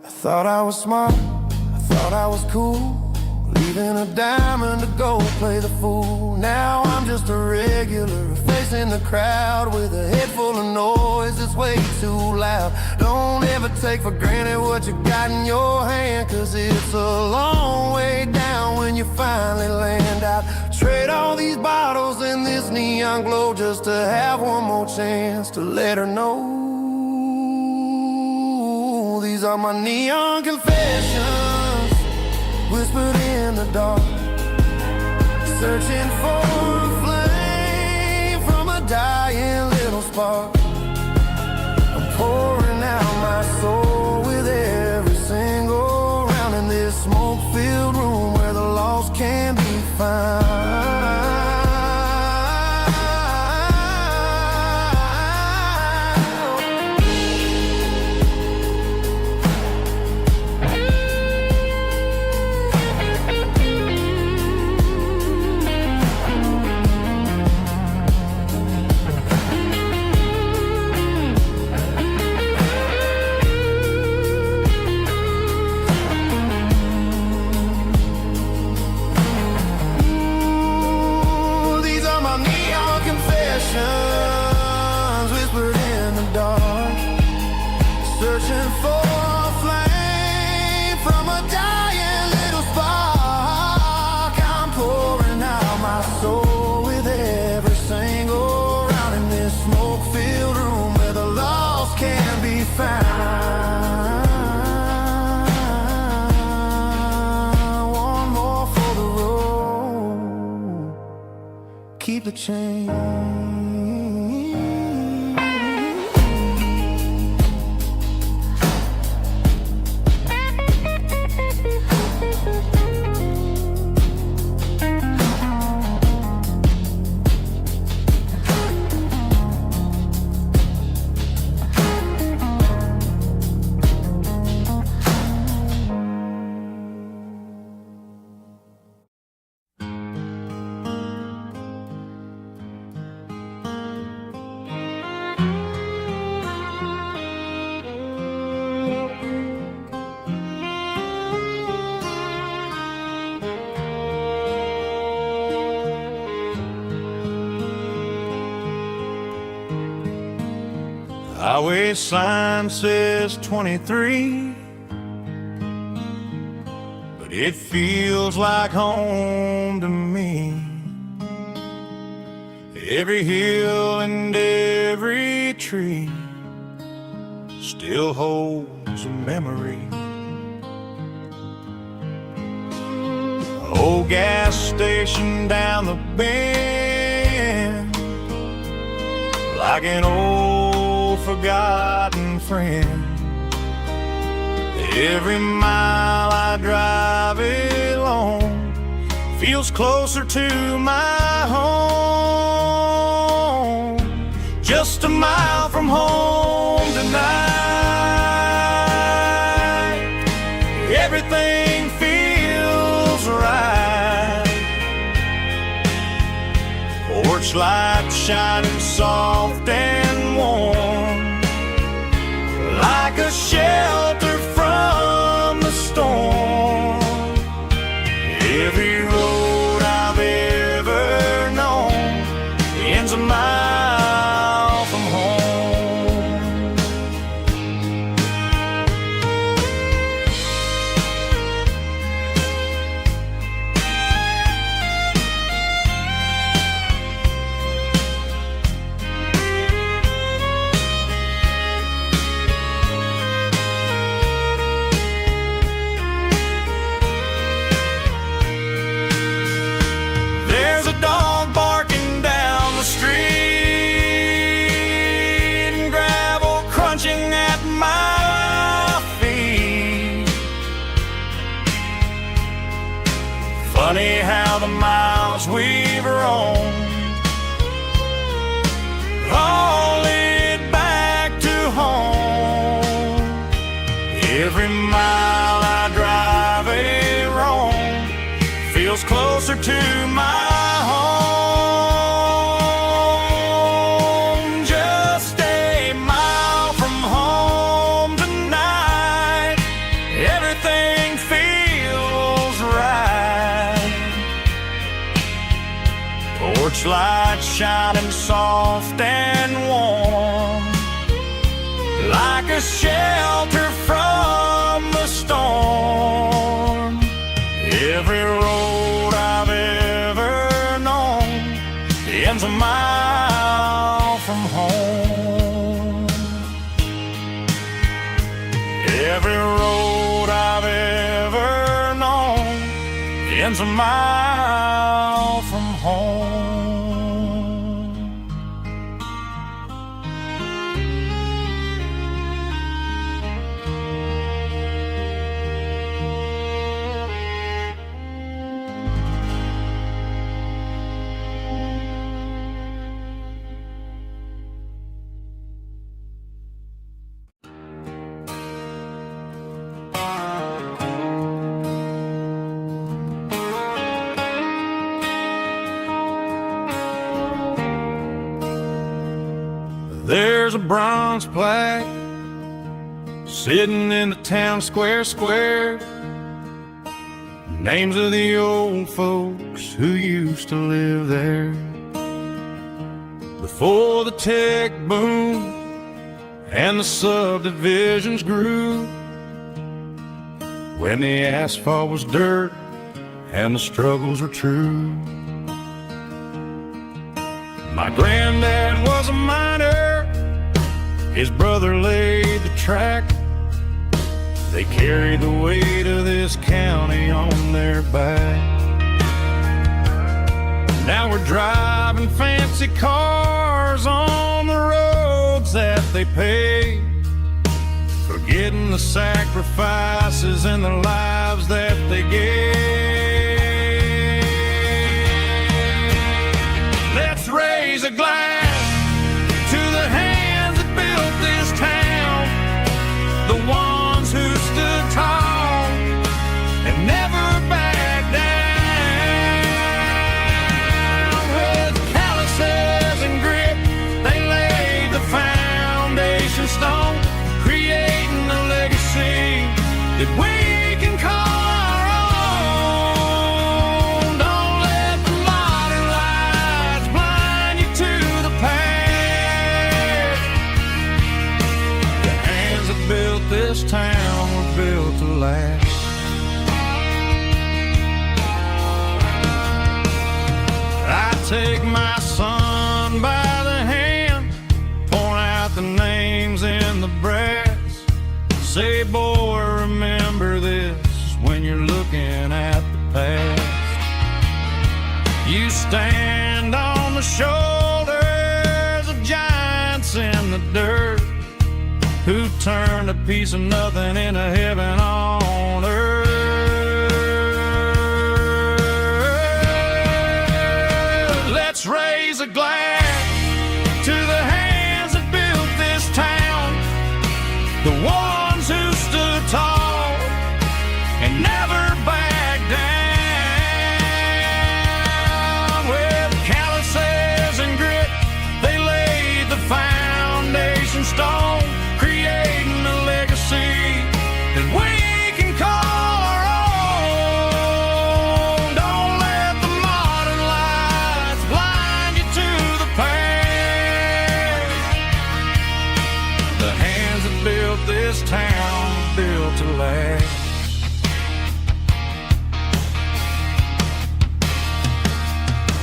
Speaker 2: I thought I was smart, I thought I was cool, leaving a diamond to go play the fool. Now I'm just a regular, facing the crowd with a head full of noise that's way too loud. Don't ever take for granted what you got in your hand, cause it's a long way down when you finally land out. Trade all these bottles and this neon glow just to have one more chance to let her know. These are my neon confessions, whispered in the dark, searching for a flame from a dying little spark. I'm pouring out my soul with every single round in this smoke-filled room where the lost can be found. the change.
Speaker 1: Highway sign says 23, but it feels like home to me. Every hill and every tree still holds a memory. Old gas station down the bend, like an old forgotten friend. Every mile I drive it along feels closer to my home. Just a mile from home tonight, everything feels right. Porch light shining soft and warm, like a shelter from the storm. Every road I've ever known ends a mile from home. There's a dog barking down the street, and gravel crunching at my feet. Funny how the miles we've roamed all lead back to home. Every mile I drive a roam feels closer to my home. Just a mile from home tonight, everything feels right. Porch light shining soft and warm, like a shelter from the storm. Every road I've ever known ends a mile from home. Every road I've ever known ends a mile from home. There's a bronze plaque sitting in the town square. Names of the old folks who used to live there before the tech boom and the subdivisions grew, when the asphalt was dirt and the struggles were true. My granddad was a miner, his brother laid the track. They carried the weight of this county on their back. Now we're driving fancy cars on the roads that they paved, forgetting the sacrifices and the lives that they gave. Let's raise a glass to the hands that built this town, the ones who stood tall and never backed down. With calluses and grit, they laid the foundation stone, creating a legacy that we can call our own. Don't let the modern lights blind you to the past. The hands that built this town were built to last. I take my son by the hand, point out the names in the brass. Say, boy, remember this when you're looking at the past. You stand on the shoulders of giants in the dirt, who turned a piece of nothing into heaven on earth. Let's raise a glass to the hands that built this town, the ones who stood tall and never backed down. With calluses and grit, they laid the foundation stone, creating a legacy that we can call our own. Don't let the modern lights blind you to the past. The hands that built this town built to last.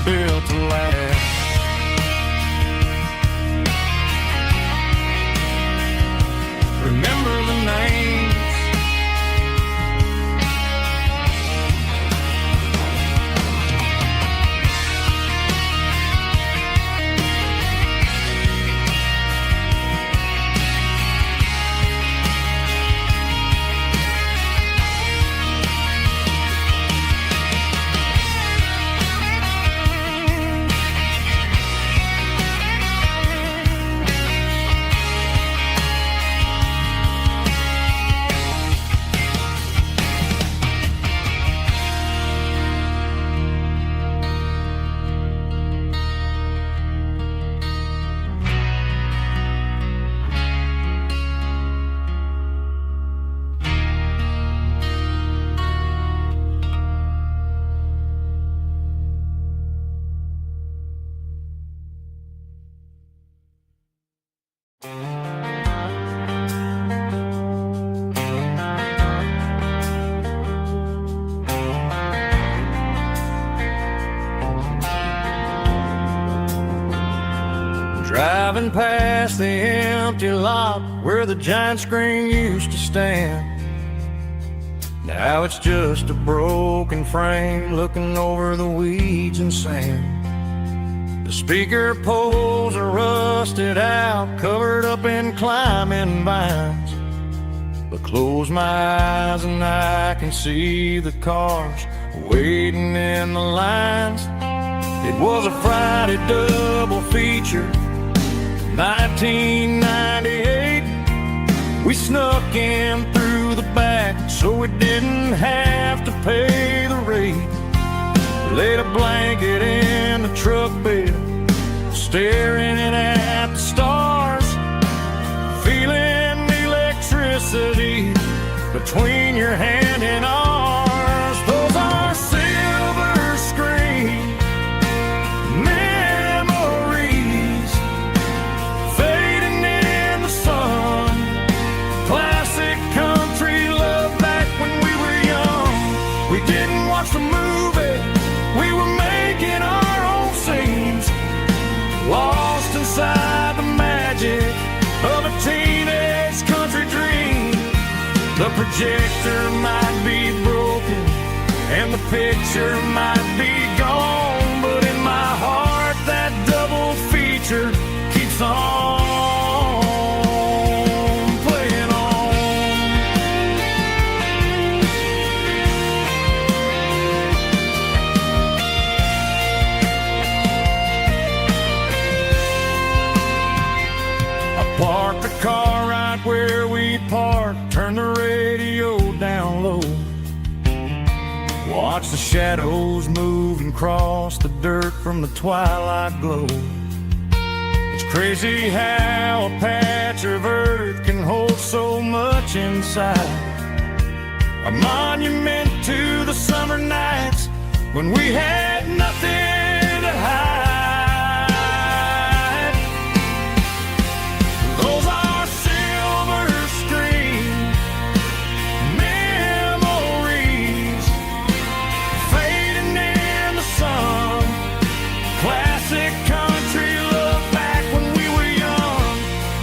Speaker 1: Built to last. Remember the names. Driving past the empty lot where the giant screen used to stand. Now it's just a broken frame looking over the weeds and sand. The speaker poles are rusted out, covered up in climbing vines. But close my eyes and I can see the cars waiting in the lines. It was a Friday double feature, 1998. We snuck in through the back so we didn't have to pay the rate. Laid a blanket in the truck bed, staring at the stars, feeling the electricity between your hand and ours. Those are silver screen memories fading in the sun. Classic country love back when we were young. We didn't watch the movie, we were making our own scenes, lost inside the magic of a teenage country dream. The projector might be broken and the picture might be gone, but in my watch the shadows move and cross the dirt from the twilight glow. It's crazy how a patch of earth can hold so much inside. A monument to the summer nights when we had nothing to hide. Those are silver screen memories fading in the sun. Classic country look back when we were young.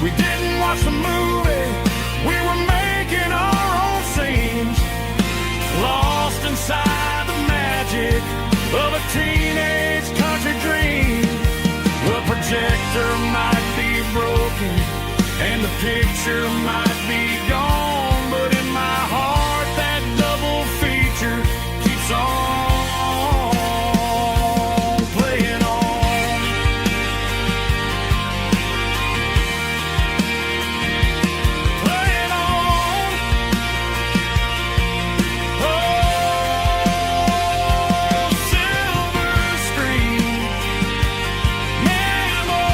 Speaker 1: We didn't watch the movie, we were making our own scenes, lost inside the magic of a teenage country dream. The projector might be broken and the picture might be gone, but in my heart that double feature keeps on playing on. Playing on. Oh, silver screen memories.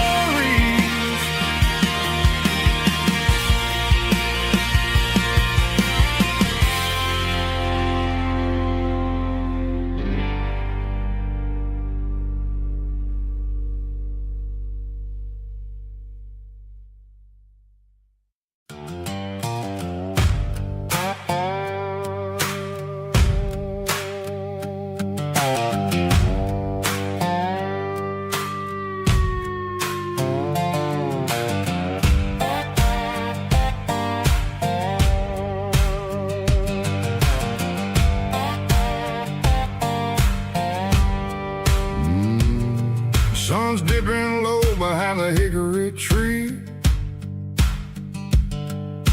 Speaker 2: Sun's dipping low behind the hickory tree.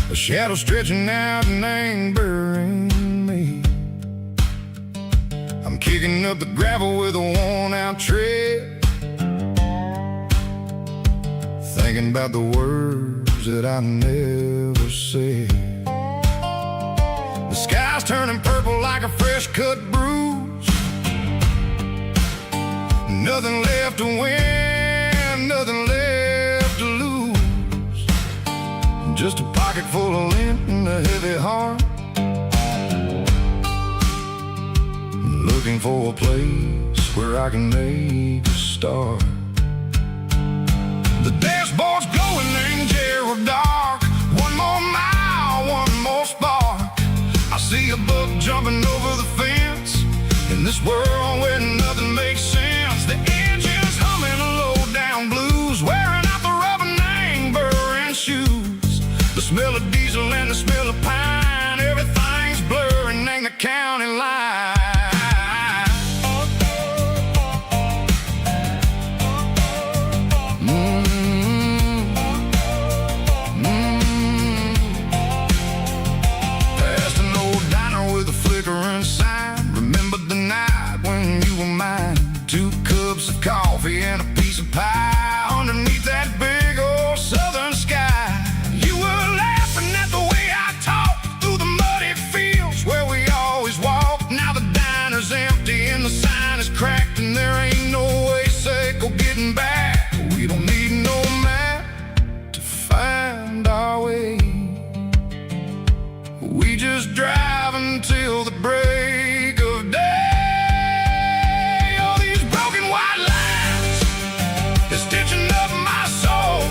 Speaker 2: A shadow stretching out and angering me. I'm kicking up the gravel with a worn-out tread, thinking about the words that I never said. The sky's turning purple like a fresh-cut bruise. Nothing left to win, nothing left to lose. Just a pocket full of lint and a heavy heart, looking for a place where I can make a start. The dashboard's glowing in Gerald dark. One more mile, one more spark. I see a buck jumping over the fence in this world where nothing makes sense. The engine's humming a low-down blues, wearing out the rubber name, burring shoes. The smell of diesel and the smell of pine, everything's blurring, ain't the county line. Past an old diner with a flickering sign. Remember the night when you were mine. 2 cups of coffee and a piece of pie underneath that big old southern sky. You were laughing at the way I talked through the muddy fields where we always walked. Now the diner's empty and the sign is cracked, and there ain't no way safe of getting back. We don't need no map to find our way. We just drive until the break of day. Stitching up my soul,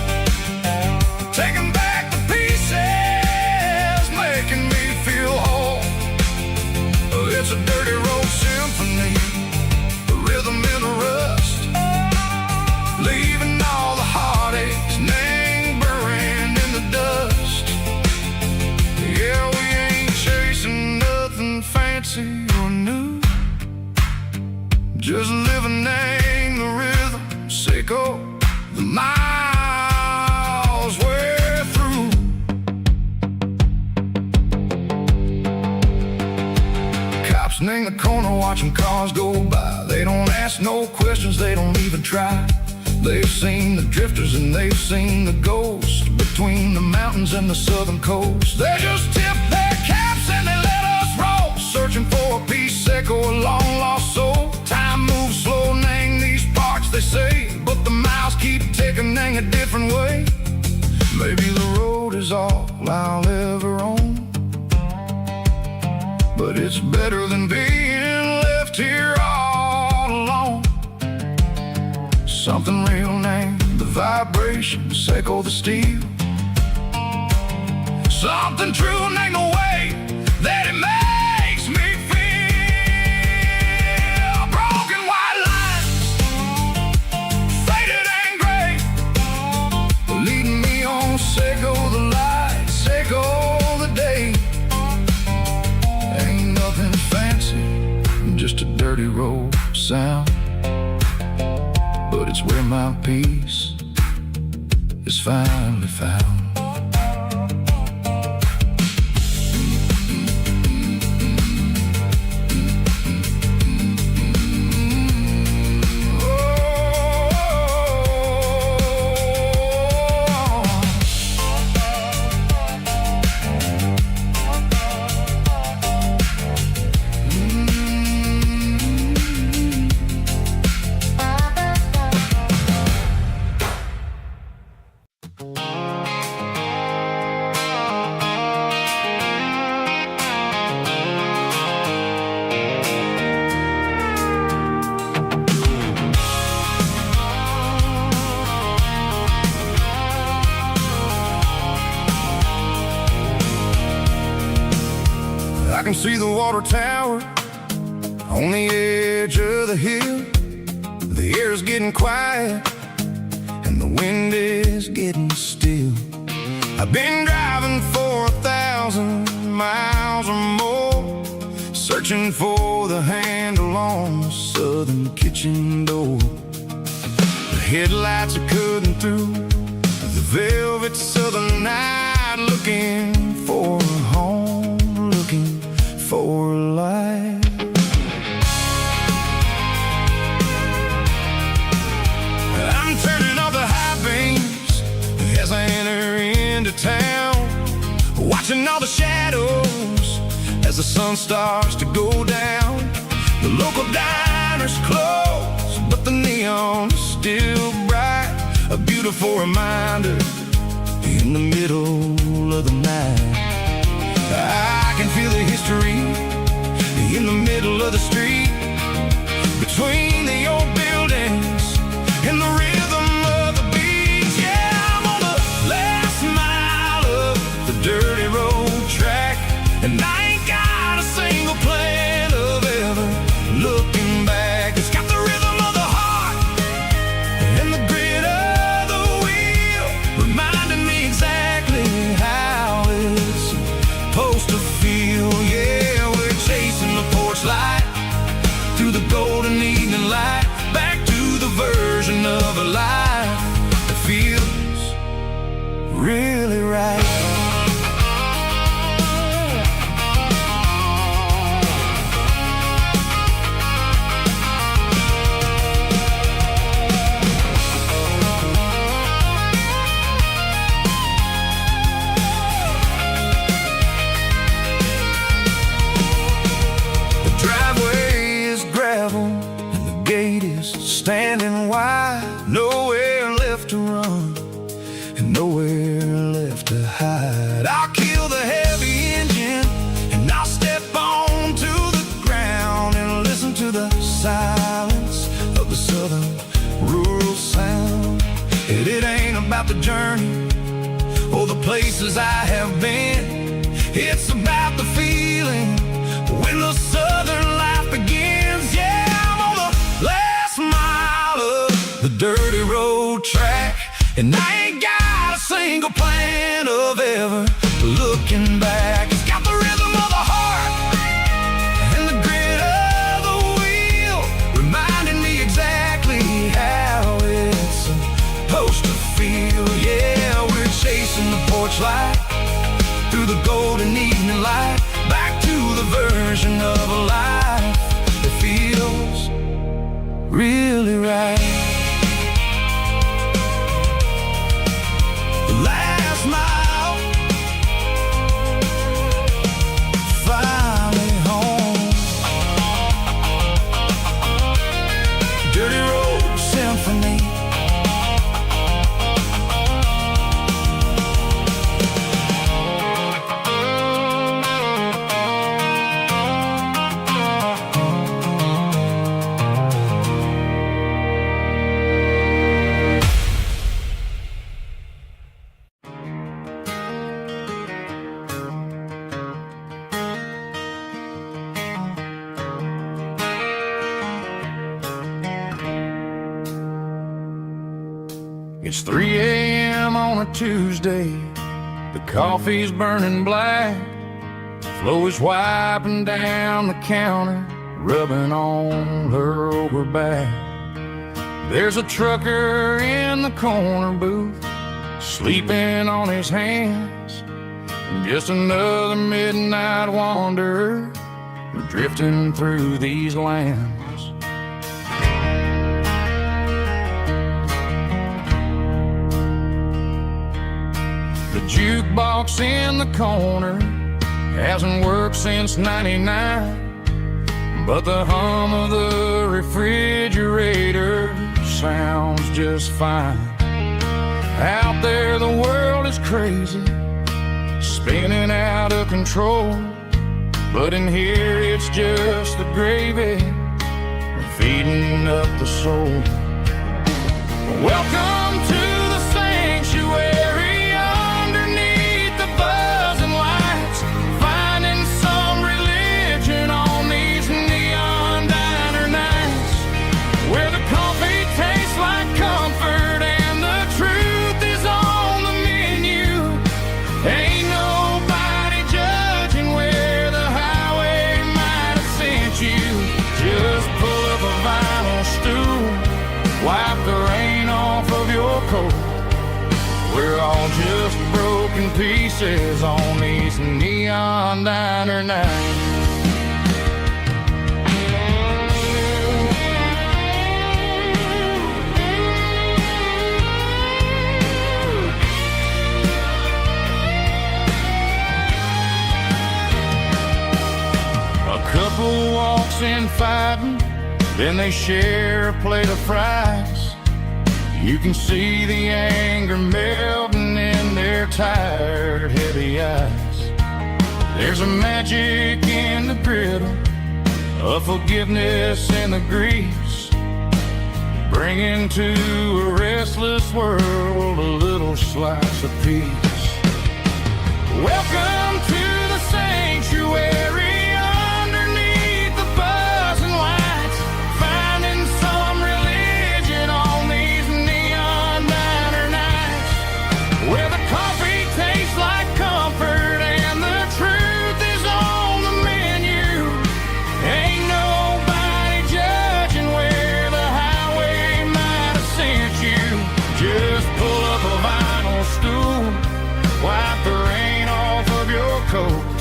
Speaker 2: taking back the pieces, making me feel whole. It's a dirty road symphony, a rhythm in the rust, leaving all the heartaches lingering in the dust. Yeah, we ain't chasing nothing fancy or new, just living in the rhythm, sicko. The miles we're through. Cops in the corner watching cars go by. They don't ask no questions, they don't even try. They've seen the drifters and they've seen the ghosts between the mountains and the southern coast. They just tip their caps and they let us roll, searching for a piece echo along
Speaker 1: awakening a different way. Maybe the road is all I'll ever own, but it's better than being left here all alone. Something real named the vibrations echo the steel. Something true named the way that it makes me feel. Broken white lines, faded and gray, leading me on. Echo the lights, echo the day. Ain't nothing fancy, just a dirty road sound, but it's where my peace is finally found. I can see the water tower on the edge of the hill. The air is getting quiet and the wind is getting still. I've been driving for 1,000 miles or more, searching for the handle on the southern kitchen door. The headlights are cutting through the velvet southern night, looking for a home, looking for life. I'm turning off the high beams as I enter into town, watching all the shadows as the sun starts to go down. The local diner's closed, but the neon's still bright, a beautiful reminder in the middle of the night. I can feel the history in the middle of the street, between the old buildings and the rhythm of the beats. Yeah, I'm on the last mile of the dirty road track, and I ain't got a single plan of ever looking back. It's got the rhythm of the heart and the grit of the wheel, reminding me exactly how it's supposed to feel. Yeah, we're chasing the porch light through the golden evening light, back to the version of a life that feels really right. Standing wide, nowhere left to run and nowhere left to hide. I'll kill the heavy engine and I'll step onto the ground and listen to the silence of the southern rural sound. And it ain't about the journey or the places I have been, it's about the feeling when the southern life begins. Yeah, I'm on the last mile of the dirty road track, and I ain't got a single plan of ever looking back. It's got the rhythm of the heart and the grit of the wheel, reminding me exactly how it's supposed to feel. Yeah, we're chasing the porch light through the golden evening light, back to the version of a life that feels really right. The last mile, It's 3 a.m. on a Tuesday. The coffee's burning black. Flo is wiping down the counter, rubbing on her over back. There's a trucker in the corner booth, sleeping on his hands. Just another midnight wanderer, drifting through these lands. The jukebox in the corner hasn't worked since '99, but the hum of the refrigerator sounds just fine. Out there the world is crazy, spinning out of control, but in here it's just the gravy feeding up the soul. Welcome to the sanctuary underneath the buzzing lights, finding some religion on these neon diner nights, where the coffee tastes like comfort and the truth is on the menu. Ain't nobody judging where the highway might have sent you. Just pull up a vinyl stool, wipe the rain off of your coat. We're all just broken pieces on these neon diner nights. A couple walks in fighting, then they share a plate of fries. You can see the anger melting in their tired, heavy eyes. There's a magic in the griddle, a forgiveness in the grease, bringing to a restless world a little slice of peace. Welcome to the sanctuary underneath the buzzing lights, finding some religion on these neon diner nights, where the coffee tastes like comfort and the truth is on the menu. Ain't nobody judging where the highway might have sent you. Just pull up a vinyl stool, wipe the rain off of your coat.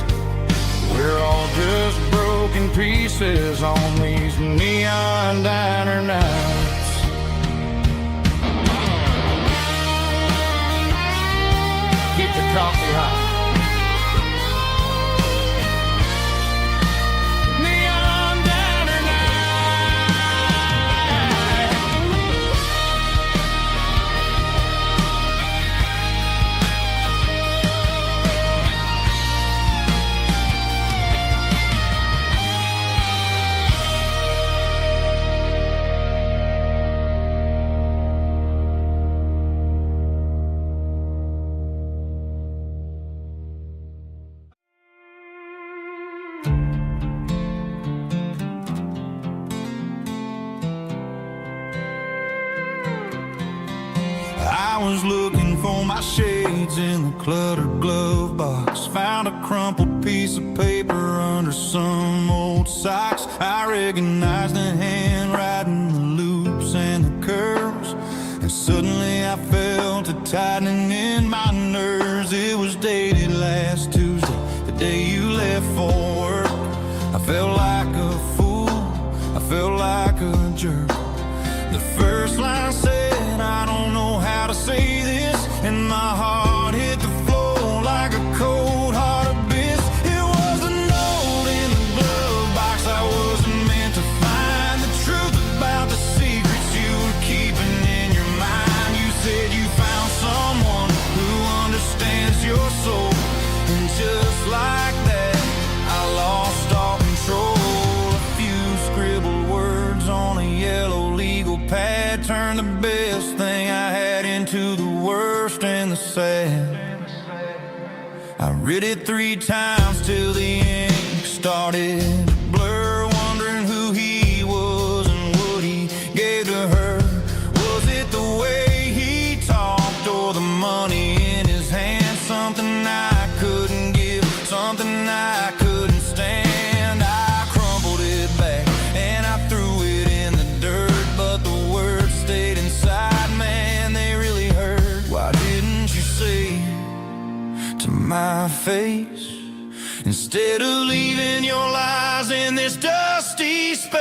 Speaker 1: We're all just broken pieces on these neon diner nights. Keep the coffee hot. Neon diner night.
Speaker 2: I was looking for my shades in the cluttered glove box, found a crumpled piece of paper under some old socks. I recognized the handwriting, the loops and the curves, and suddenly I felt a tightening in my nerves. It was dated last Tuesday, the day you left for work. I felt like a fool, I felt like a jerk. The first line said, I don't know how to say this, and my heart hit the floor like a cold heart abyss. It was a note in the glove box I wasn't meant to find, the truth about the secrets you were keeping in your mind. You said you found someone who understands your soul, and just like that I lost all control. A few scribbled words on a yellow legal pad turned the best thing I had into the worst and the sad. I read it 3 times till the ink started to blur, wondering who he was and what he gave to her. Was it the way he talked? instead of leaving your lies in this dusty space.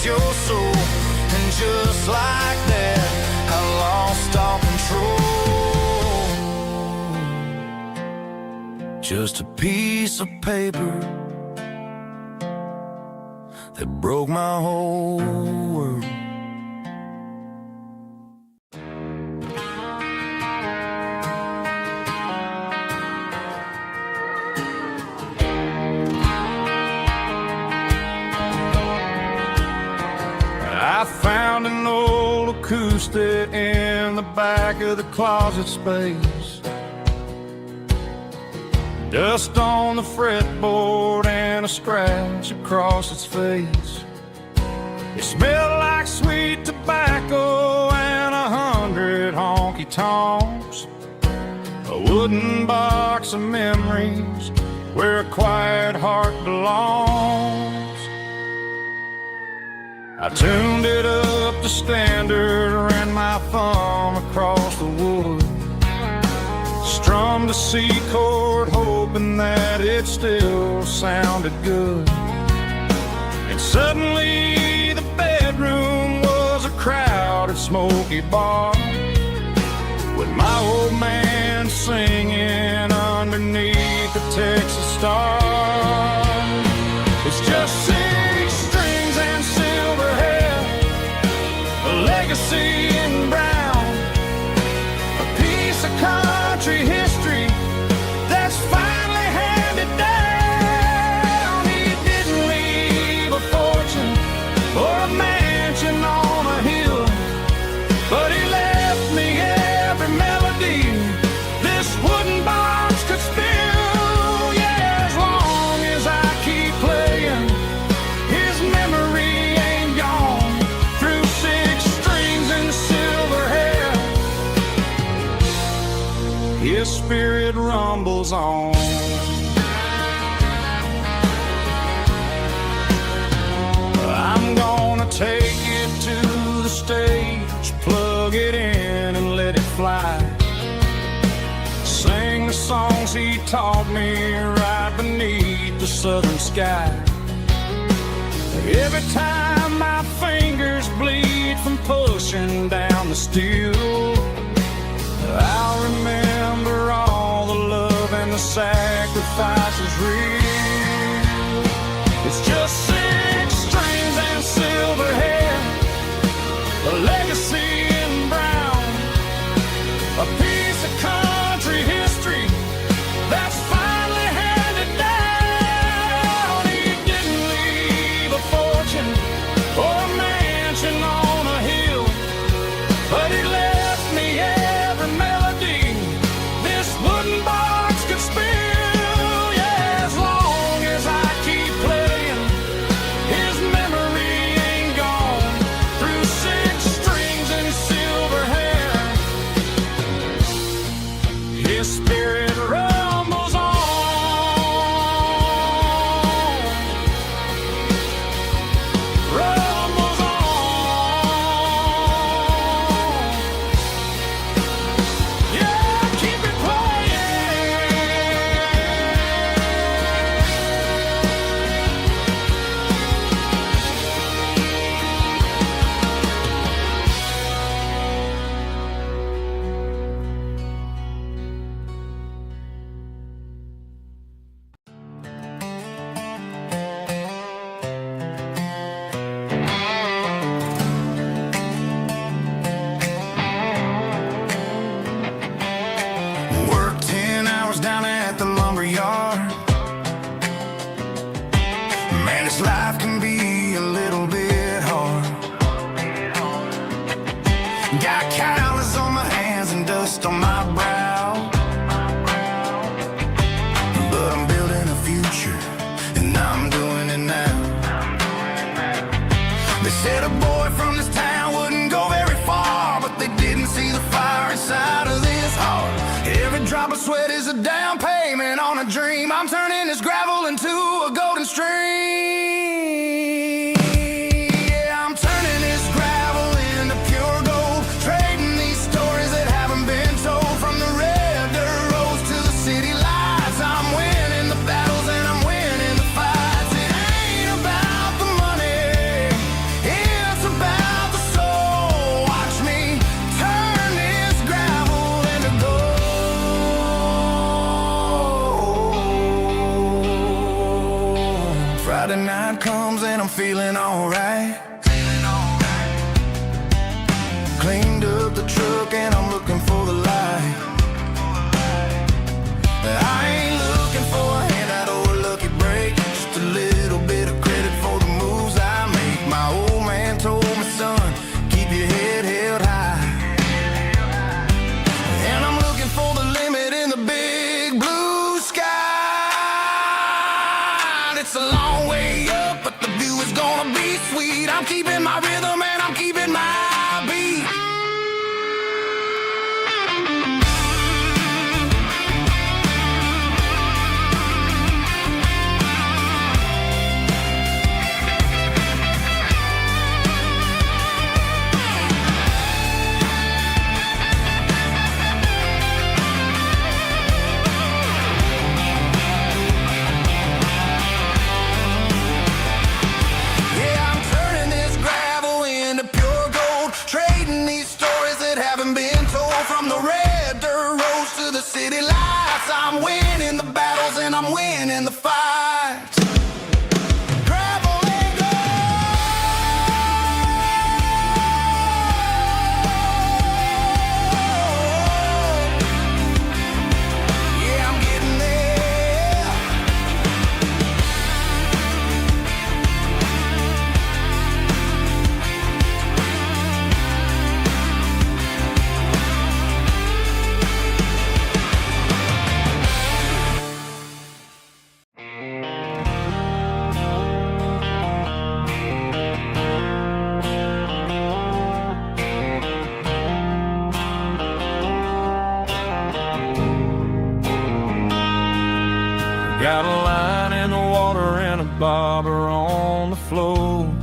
Speaker 2: Your soul, and just like that, I lost all control. Just a piece of paper that broke my whole world.
Speaker 1: I found an old acoustic in the back of the closet space. Dust on the fretboard and a scratch across its face. It smelled like sweet tobacco and 100 honky-tonks. A wooden box of memories where a quiet heart belongs. I tuned it up to standard, ran my thumb across the wood, strummed a C chord, hoping that it still sounded good. And suddenly the bedroom was a crowded, smoky bar, with my old man singing underneath the Texas stars. It's just six strings and silver hair, a legacy in brown, a piece of country history that's finally handed down. He didn't leave a fortune or a mansion on a hill, but he left me every melody this wooden box could spill. Yeah, as long as I keep playing, his memory ain't gone. Through six strings and silver hair, his spirit rumbles on. I'm gonna take it to the stage, plug it in and let it fly. Sing the songs he taught me right beneath the southern sky. Every time my fingers bleed from pushing down the steel, I'll remember all the love and the sacrifices real. It's just six strings and silver hair, a legacy in brown, a piece of country history that's finally handed down. He didn't leave a fortune or a mansion on a hill, but he left me every melody this wooden box could spill. Yeah, as long as I keep playing, his memory ain't gone. Through six strings and silver hair, his spirit rumbles on. Rumbles on. Yeah, keep it
Speaker 2: Worked 10 hours down at the lumber yard. Man, this life can be a little bit hard. Got calluses on my hands and dust on my brow. dream. I'm turning this gravel into a golden stream. Yeah, I'm turning this gravel into pure gold, trading these stories that haven't been told. From the red dirt roads to the city lights, I'm winning the battles and I'm winning the fights. It ain't about the money, it's about the soul. Watch me turn this gravel into gold. Friday night comes and I'm feeling alright. Cleaned up the truck and I'm looking for the light. I ain't looking for a handout or a lucky break, just a little bit of credit for the moves I make. My old man told me, son, keep your head held high. And I'm looking for the limit in the big blue sky. It's a long way up, but the view is gonna be sweet. I'm keeping my rhythm and I'm keeping my beat. Yeah, I'm turning this gravel into pure gold, trading these stories that haven't been told. From the red dirt roads to the city lights, I'm winning the battles and I'm winning the fights. Gravel and gold. Yeah, I'm getting there.
Speaker 1: Got a line in the water and a bobber on the floor,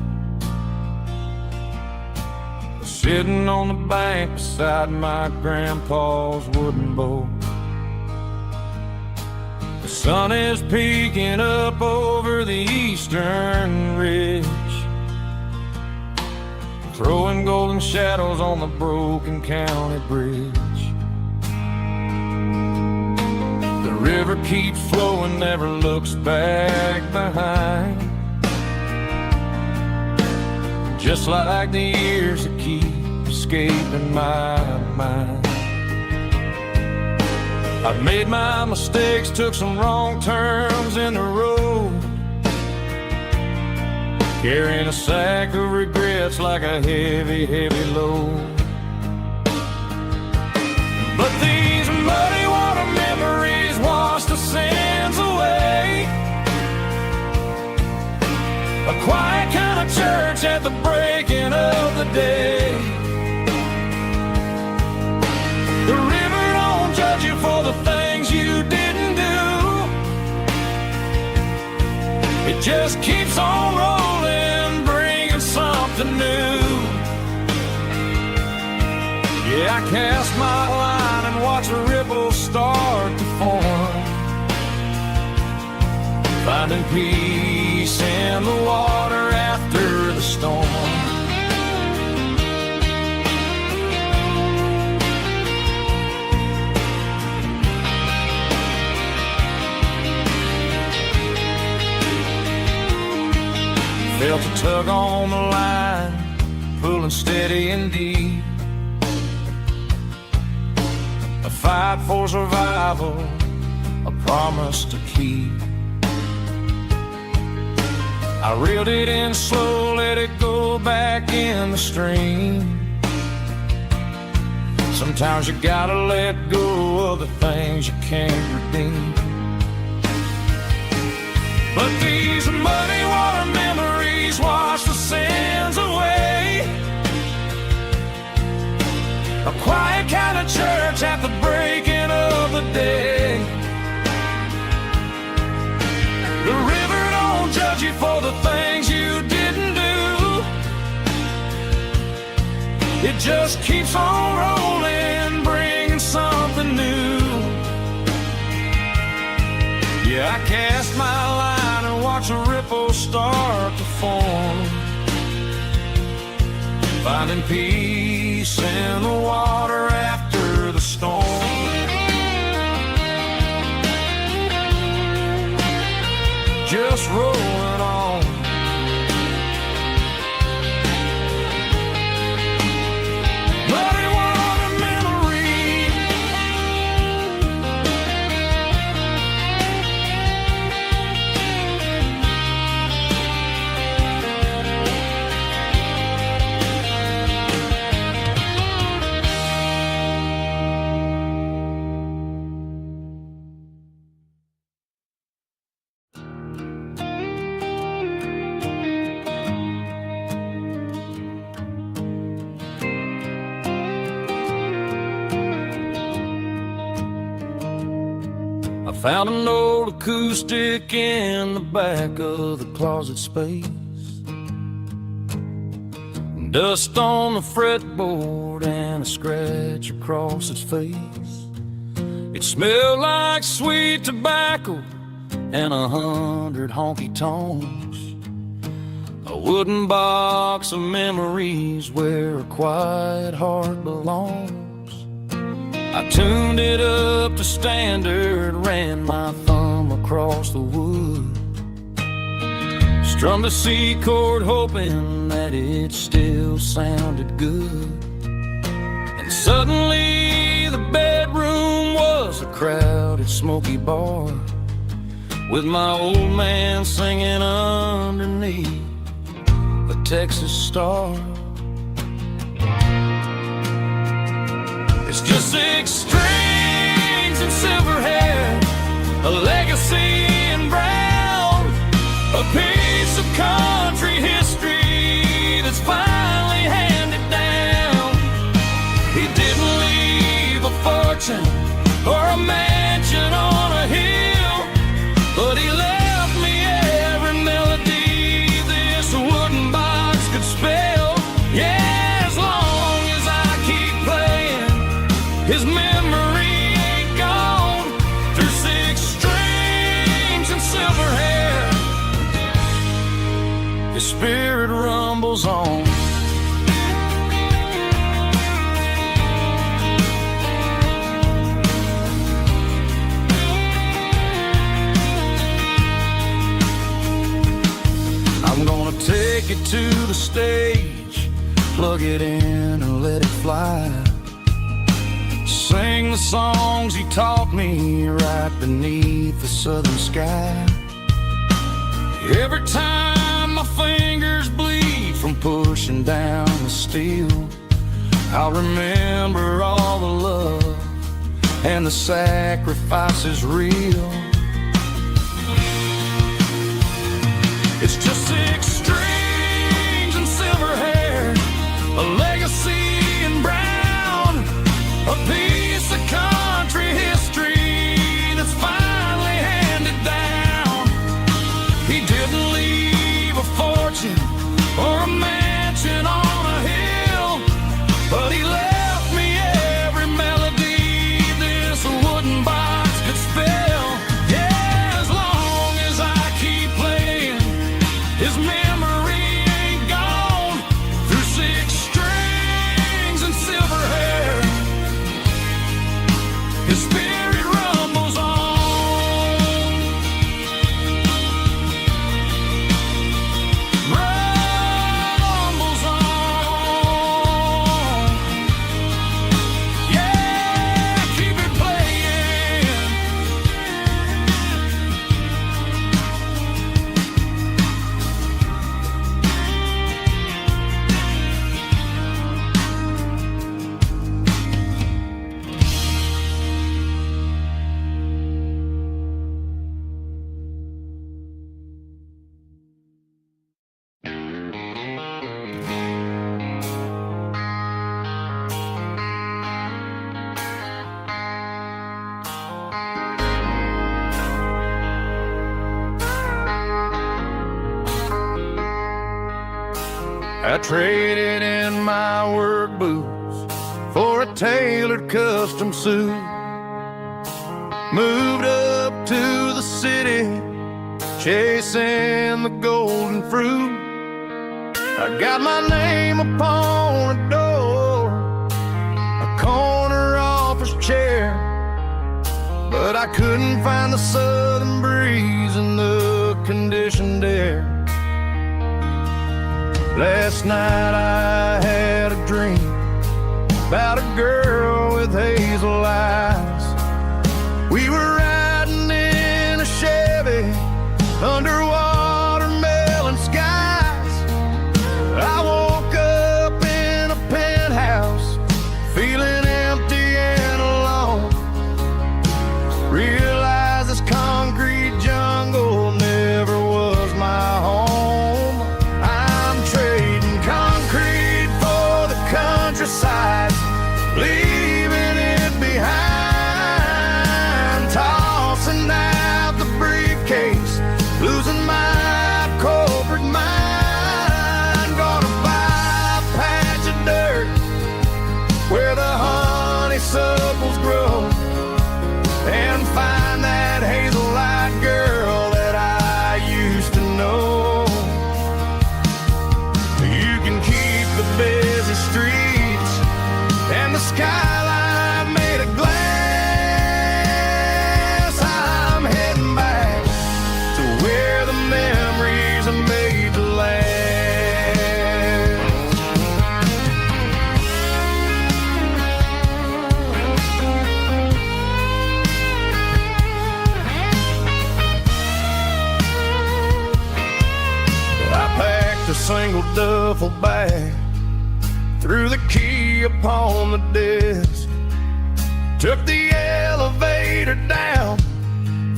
Speaker 1: sitting on the bank beside my grandpa's wooden boat. The sun is peeking up over the eastern ridge, throwing golden shadows on the broken county bridge. The river keeps flowing, never looks back behind, just like the years that keep escaping my mind. I've made my mistakes, took some wrong turns in the road, carrying a sack of regrets like a heavy, heavy load. But these muddy water memories wash the sins away. A quiet kind of church at the breaking of the day. The river don't judge you for the things you didn't do. It just keeps on rolling, bringing something new. Yeah, I cast my line and watch the ripples start to form, finding peace in the water after the storm. Felt a tug on the line, pulling steady and deep. A fight for survival, a promise to keep. I reeled it in slow, let it go back in the stream. Sometimes you gotta let go of the things you can't redeem. But these muddy water memories wash the sins away. A quiet kind of church at the breaking of the day. judge you for the things you didn't do. It just keeps on rolling, bringing something new. Yeah, I cast my line and watch a ripple start to form, finding peace in the water after the storm. Just rolling on. Muddy water memory. I found an old acoustic in the back of the closet space. Dust on the fretboard and a scratch across its face. It smelled like sweet tobacco and 100 honky-tonks. A wooden box of memories where a quiet heart belongs. I tuned it up to standard, ran my thumb across the wood, strummed a C chord hoping that it still sounded good. And suddenly the bedroom was a crowded smoky bar, with my old man singing underneath a Texas star. It's just 6 strings and silver hair, a legacy in brown, a piece of country history that's finally handed down. He didn't leave a fortune or a mansion on a hill, but he left me every melody this wooden box could spell. Yeah, as long as I keep playing, his memory ain't gone. Through 6 strings and silver hair, his spirit rumbles on. I'm gonna take it to the stage, plug it in and let it fly. Sing the songs he taught me right beneath the southern sky. Every time my fingers bleed from pushing down the steel, I'll remember all the love and the sacrifices real. It's just 6 strings and silver hair, a legacy in brown, a piece of country history that's finally handed down. He didn't leave a fortune or a mansion on a hill, but he left me every melody this wooden box could spell. I traded in my work boots for a tailored custom suit. Moved up to the city, chasing the golden fruit. I got my name upon a door, a corner office chair, but I couldn't find the southern breeze in the conditioned air. Last night I had a dream about a girl with hazel eyes. We were riding in a Chevy under watermelon skies. I woke up in a penthouse feeling empty and alone. Realized this concrete jungle never was my home. I'm trading concrete for the countryside, leaving it behind, tossing out the briefcase, losing my corporate mind. Gonna buy a patch of dirt where the honeysuckles grow, and find that hazel-eyed girl that I used to know. You can keep the busy streets and the skyline made of glass. I'm heading back to where the memories are made to last. I packed a single duffel bag, threw the key upon the desk, took the elevator down,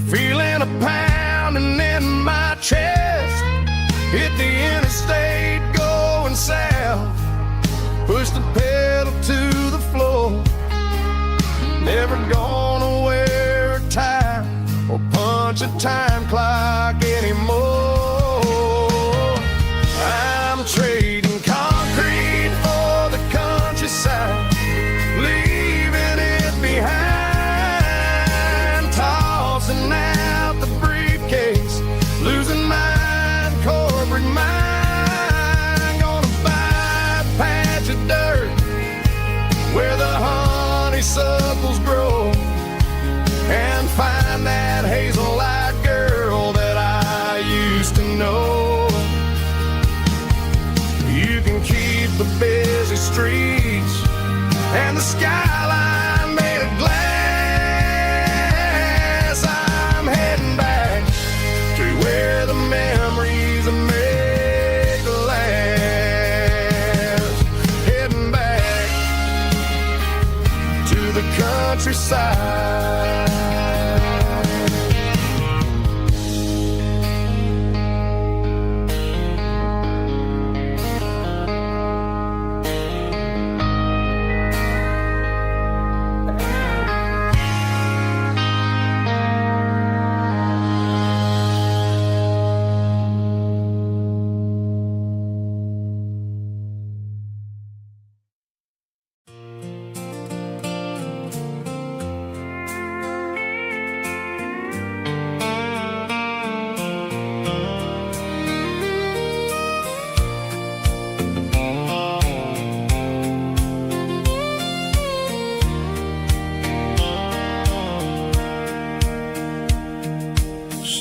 Speaker 1: feeling a pounding in my chest. Hit the interstate going south, pushed the pedal to the floor. Never gonna wear a tie or punch a time clock anymore. I'm trading concrete for the countryside, leaving it behind, tossing out the briefcase, losing my corporate mind. Gonna buy a patch of dirt where the honeysuckles grow, and find that hazel-eyed girl that I used to know. You can keep the busy streets and the skyline made of glass. I'm heading back to where the memories are made to last. Heading back to the countryside.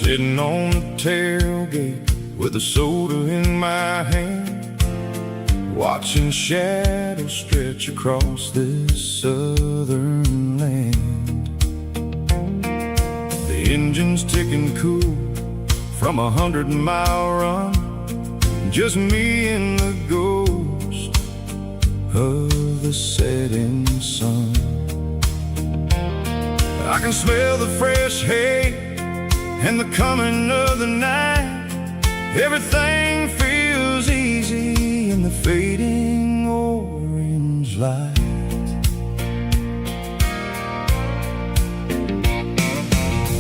Speaker 1: Sitting on the tailgate with a soda in my hand, watching shadows stretch across this southern land. The engine's ticking cool from 100-mile run, just me and the ghost of the setting sun. I can smell the fresh hay and the coming of the night. Everything feels easy in the fading orange light.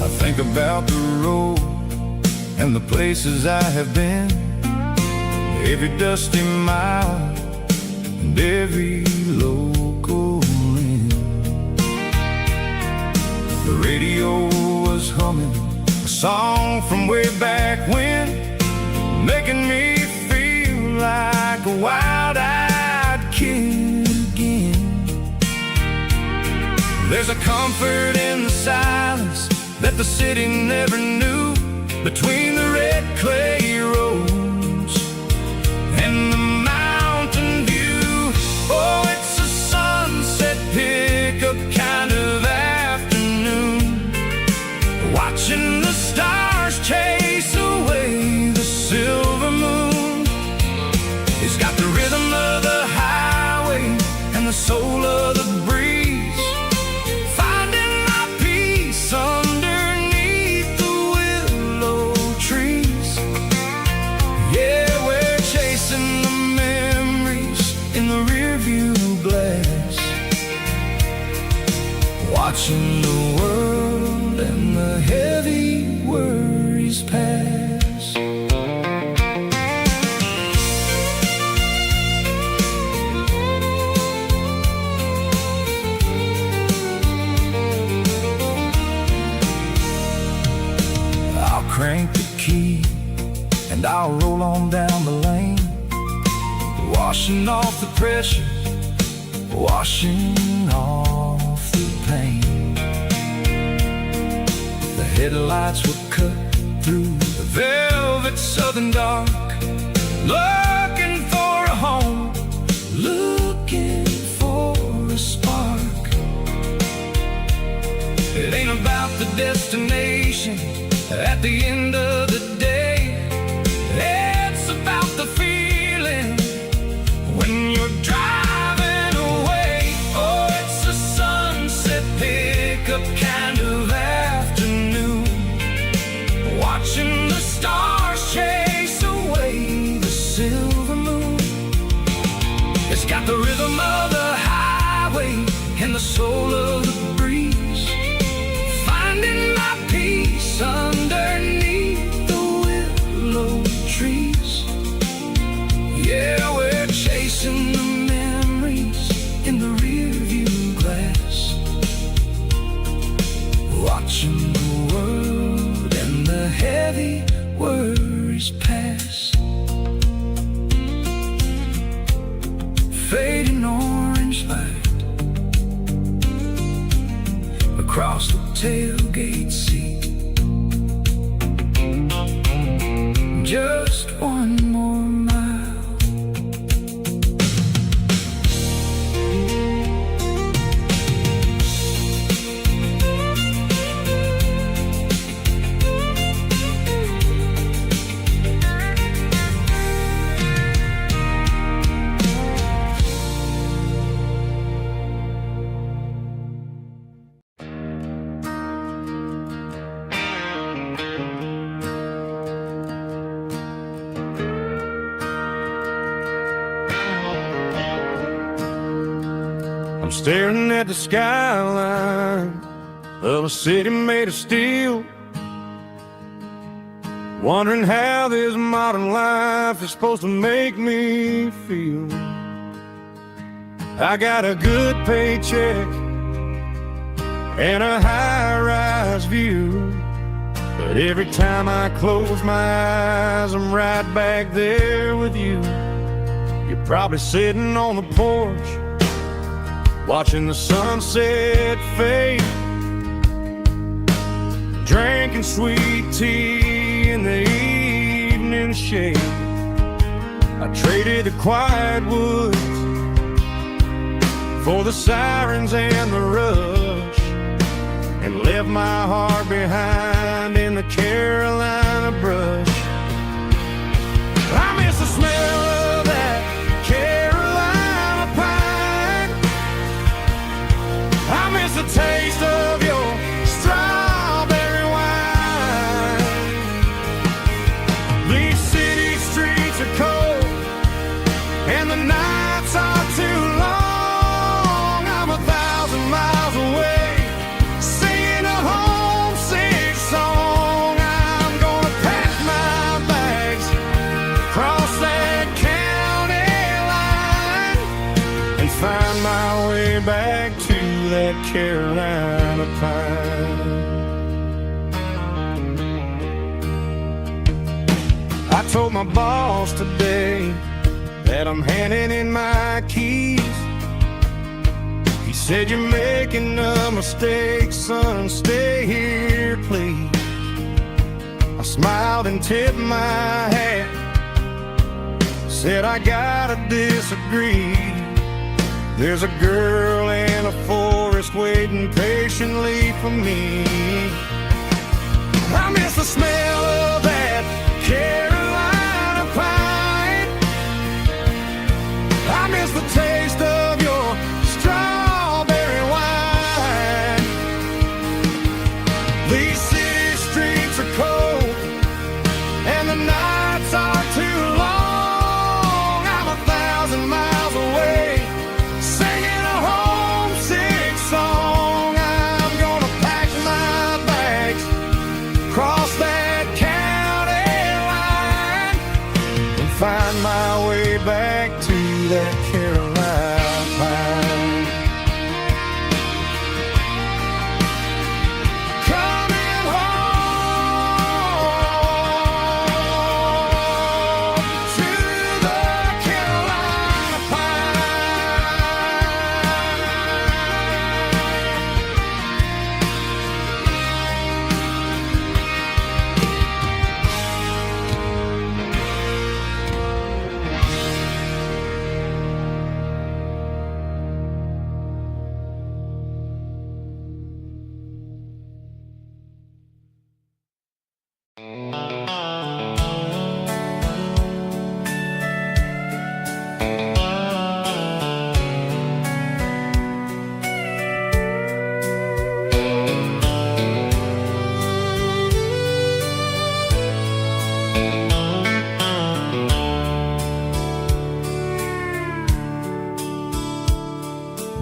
Speaker 1: I think about the road and the places I have been, every dusty mile and every local inn. The radio was humming a song from way back when, making me feel like a wild-eyed kid again. There's a comfort in the silence that the city never knew, between the red clay roads and the mountain view. Oh, it's a sunset pickup kind of afternoon, watching the stars chase away the silver moon. It's got the rhythm of the highway and the soul of the breeze, finding my peace underneath the willow trees. Yeah, we're chasing the memories in the rearview glass, watching the world and the heavy worries pass. I'll crank the key and I'll roll on down the lane, washing off the pressure, washing off the pain. The headlights were cut through the velvet southern dark, looking for a home, looking for a spark. It ain't about the destination at the end of the day, it's about the feeling when you're driving away. Oh, it's a sunset pickup kind of afternoon, watching the stars chase away the silver moon. It's got the rhythm of the highway and the soul of the breeze, finding my peace underneath the willow trees. Yeah, we're chasing the memories in the rearview glass, watching the world and the heavy worries pass. Fading orange light across the tailgate seat, just one more mile. I'm staring at the skyline of a city made of steel, wondering how this modern life is supposed to make me feel. I got a good paycheck and a high-rise view, but every time I close my eyes, I'm right back there with you. You're probably sitting on the porch, watching the sunset fade, drinking sweet tea in the evening shade. I traded the quiet woods for the sirens and the rush, and left my heart behind in the Carolina brush. I miss the smell of that Carolina pine, I miss the taste of your strawberry wine. These city streets are cold and the nights are too long. I'm 1,000 miles away, singing a homesick song. I'm gonna pack my told my boss today that I'm handing in my keys. He said, "You're making a mistake, son, stay here, please." I smiled and tipped my hat, said, "I gotta disagree. There's a girl in a forest waiting patiently for me." I miss the smell of that Carolina pine. I miss the taste of your strawberry wine. These city streets are cold and the nights are too long. I'm 1,000 miles away, singing a homesick song. I'm gonna pack my bags, cross that county line, and find my way back to that Carolina pine. Coming home to the Carolina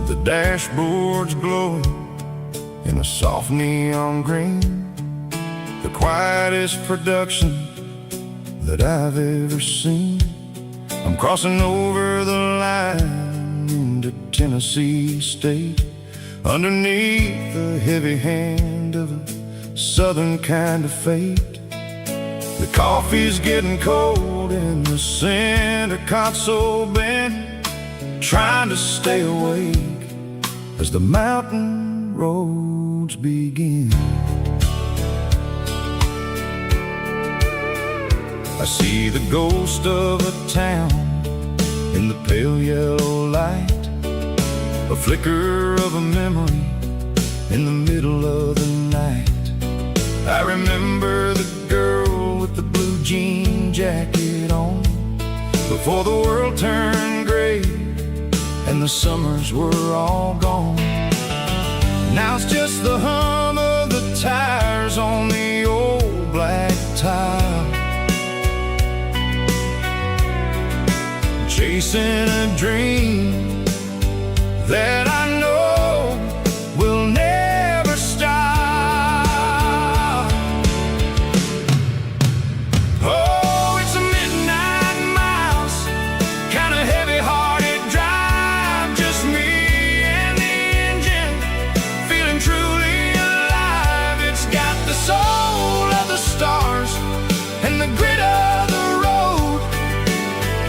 Speaker 1: The dashboard's glowing in a soft neon green, the quietest production that I've ever seen. I'm crossing over the line into Tennessee State, underneath the heavy hand of a southern kind of fate. The coffee's getting cold in the center console bin, trying to stay awake as the mountain roads begin. I see the ghost of a town in the pale yellow light, a flicker of a memory in the middle of the night. I remember the girl with the blue jean jacket on, before the world turned gray and the summers were all gone. Now it's just the hum of the tires on the old black tile, chasing a dream that I know will never stop. Oh, it's a midnight miles, kind of heavy-hearted drive, just me and the engine, feeling truly alive. It's got the soul of the stars and the grit of the road,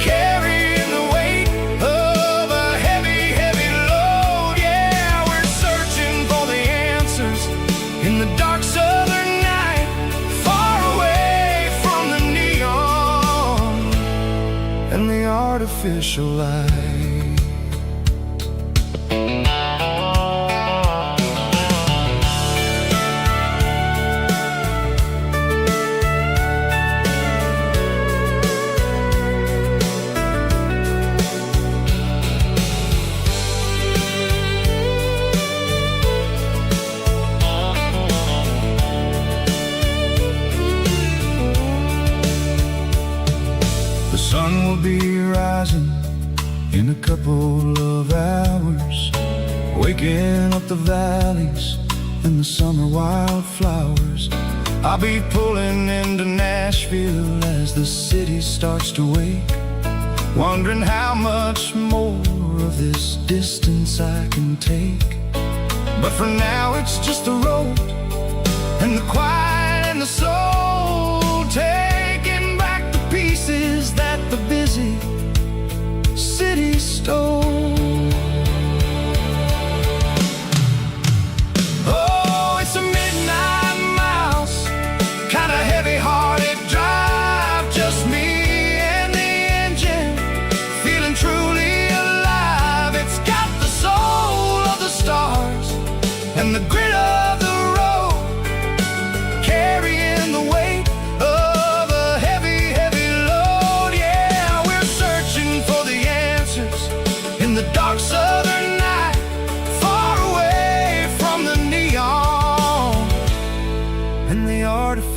Speaker 1: carrying the weight of a heavy, heavy load. Yeah, we're searching for the answers in the dark southern night, far away from the neon and the artificial light. The sun will be rising in a couple of hours, waking up the valleys and the summer wildflowers. I'll be pulling into Nashville as the city starts to wake, wondering how much more of this distance I can take. But for now it's just the road and the quiet and the soul, taking back the peace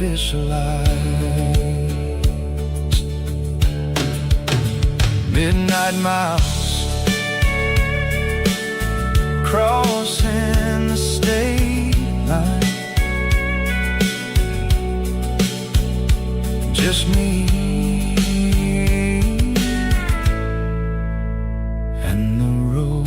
Speaker 2: crystallized. Midnight miles crossing the state line. Just me and the road.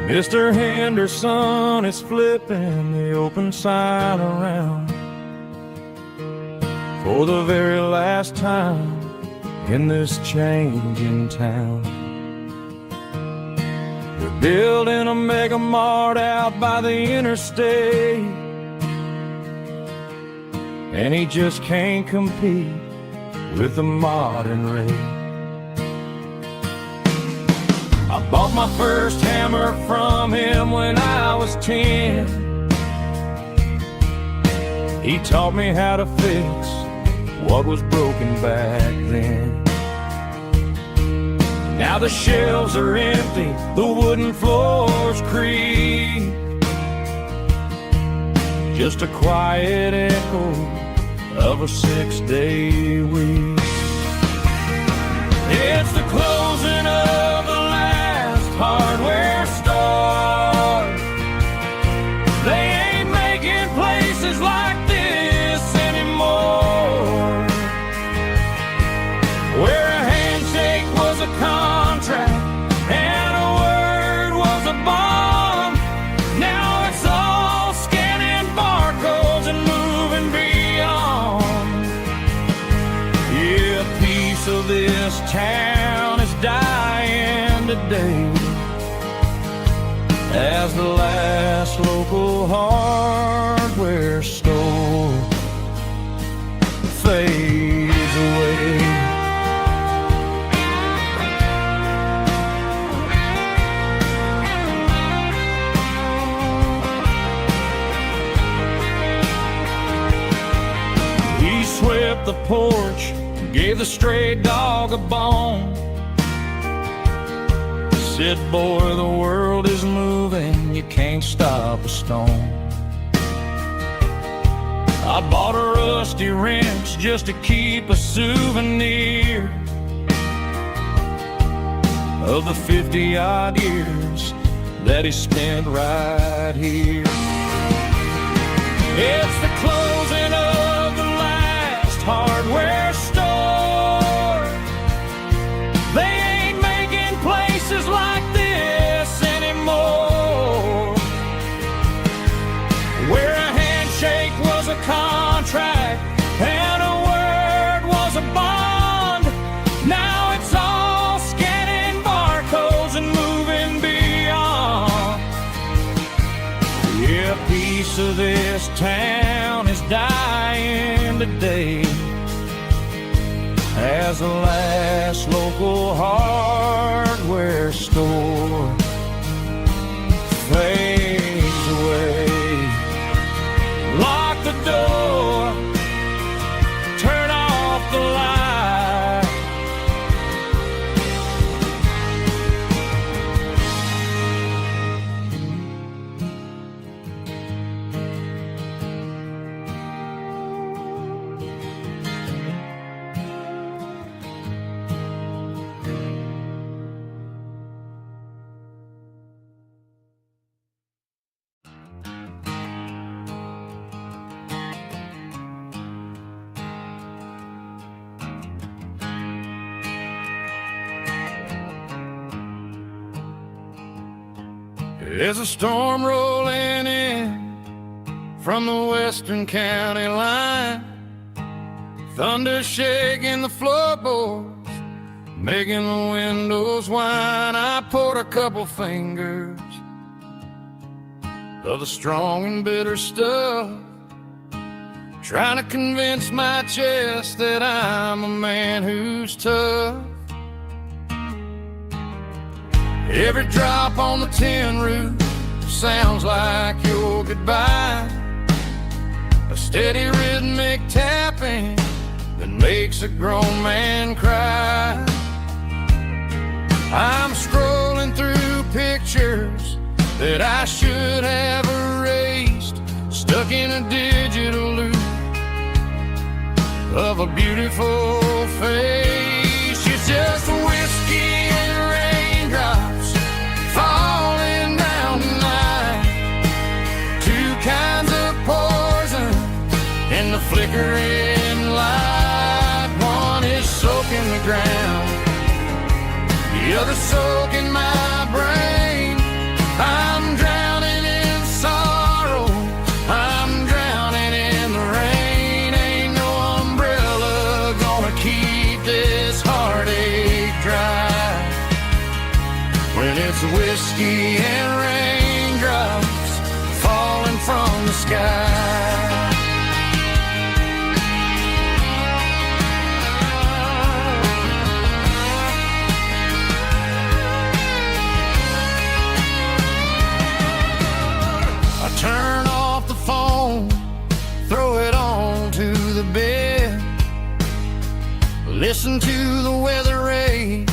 Speaker 1: Mr. Henderson is flipping the open sign around for the very last time in this changing town. They're building a mega mart out by the interstate, and he just can't compete with the modern rate. I bought my first hammer from him when I was 10. He taught me how to fix what was broken back then. Now the shelves are empty, the wooden floors creak, just a quiet echo of a 6-day week. It's the closing of the hardware store. They ain't making places like this anymore, where a handshake was a contract and a word was a bond. Now it's all scanning barcodes and moving beyond. Yeah, a piece of this town is dying today as the last local hardware store fades away. He swept the porch, gave the stray dog a bone, said, boy, the world is moving, you can't stop a stone. I bought a rusty wrench just to keep a souvenir of the 50-odd years that he spent right here. It's the closing of the last hardware store. They ain't making places like this anymore, where a handshake was a contract and a word was a bond. Now it's all scanning barcodes and moving beyond. Yeah, a piece of this town is dying today as the last local hardware store fades away. Lock the door, turn off the light. There's a storm rolling in from the western county line. Thunder shaking the floorboards, making the windows whine. I poured a couple fingers of the strong and bitter stuff, trying to convince my chest that I'm a man who's tough. Every drop on the tin roof sounds like your goodbye, a steady rhythmic tapping that makes a grown man cry. I'm scrolling through pictures that I should have erased, stuck in a digital loop of a beautiful face. It's just whiskey and raindrops falling down tonight, two kinds of poison in the flickering light. One is soaking the ground, the other soaking my brain. I'm drowning in sorrow, I'm drowning in the rain. Ain't no umbrella gonna keep this heartache dry when it's whiskey and raindrops falling from the sky. Turn off the phone, throw it on to the bed, listen to the weather rage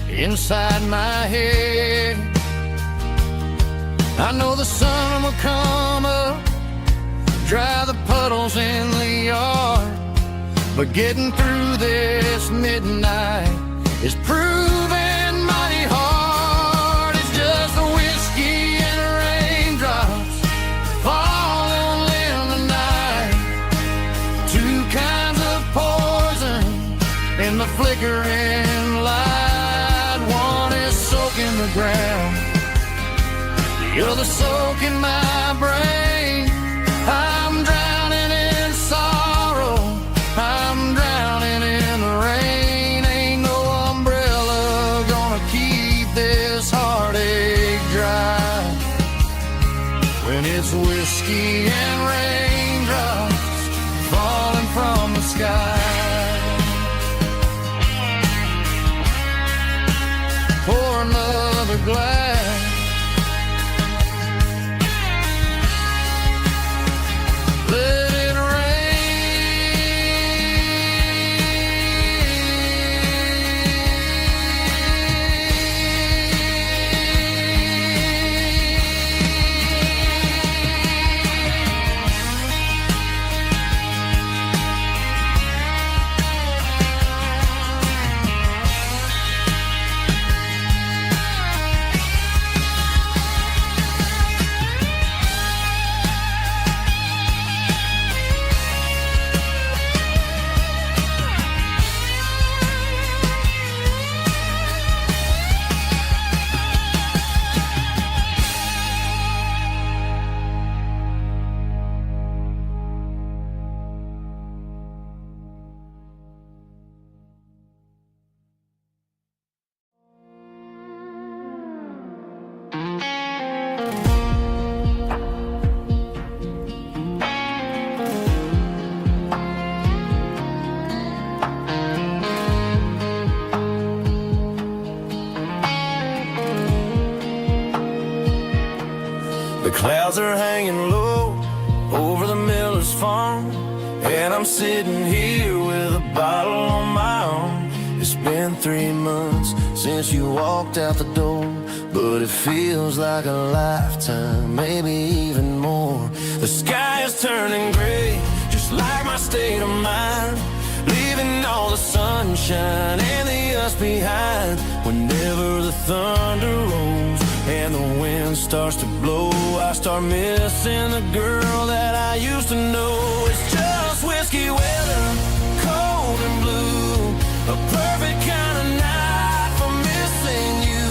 Speaker 1: inside my head. I know the sun will come up, dry the puddles in the yard, but getting through this midnight is proving mighty hard. It's just the whiskey and raindrops falling in the night, two kinds of poison in the flickering light. One is soaking the ground, the other soaking my brain. I'm drowning in sorrow, I'm drowning in the rain. Ain't no umbrella gonna keep this heartache dry when it's whiskey and raindrops falling from the sky. Pour another glass, let it
Speaker 2: The clouds are hanging low over the miller's farm, and I'm sitting here with a bottle on my arm. It's been 3 months since you walked out the door, but it feels like a lifetime, maybe even more. The sky is turning gray, just like my state of mind, leaving all the sunshine and the dust behind. Whenever the thunder rolls and the wind starts to blow, I start missing the girl that I used to know. It's just whiskey weather, cold and blue, a perfect kind of night for missing you.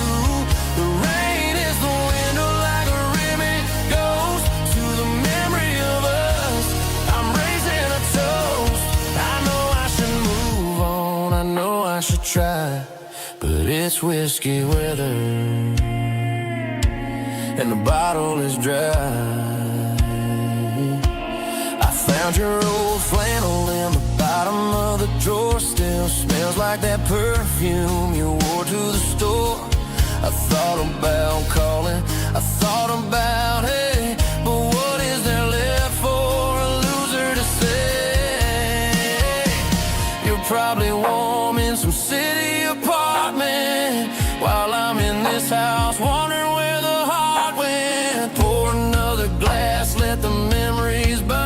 Speaker 2: The rain is the window like a ribbon goes to the memory of us. I'm raising a toast, I know I should try, but it's whiskey weather, and the bottle is dry. I found your old flannel in the bottom of the drawer. Still smells like that perfume you wore to the store. I thought about calling, I thought about, hey, but what is there left for a loser to say? You're probably warm in some city apartment, while I'm in this house wondering where the heart went. Pour another glass, let the memories burn.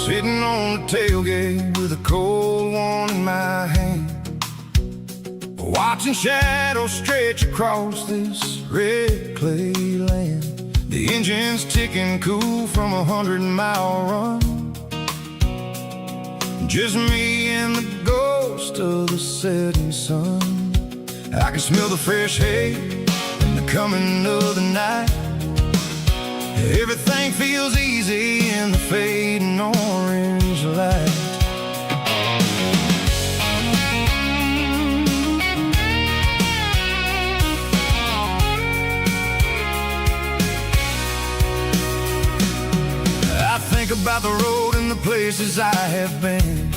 Speaker 1: Sitting on the tailgate with a cold one in my hand, watching shadows stretch across this red clay land. The engine's ticking cool from a 100-mile run. Just me and the ghost of the setting sun. I can smell the fresh hay and the coming of the night. Everything feels easy in the fading orange light. I think about the road and the places I have been,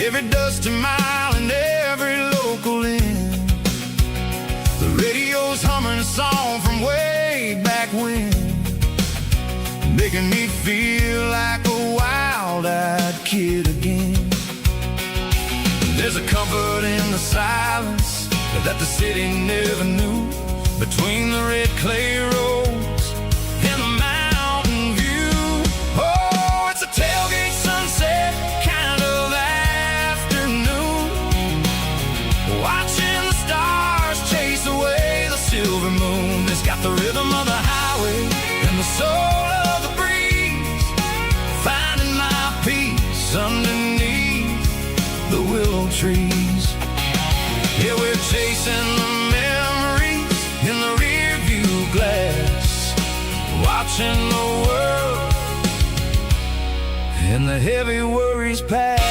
Speaker 1: every dusty mile and every local inn. The radio's humming a song from way back when, making me feel like a wild-eyed kid again. There's a comfort in the silence that the city never knew, between the red clay roads and the mountain view. Oh, it's a tailgate sunset kind of afternoon, watching the stars chase away the silver moon. It's got the rhythm of the highway and the soul of the breeze, finding my peace underneath the willow trees. Yeah, we're chasing the memories in the rear view glass, watching the world and the heavy worries pass.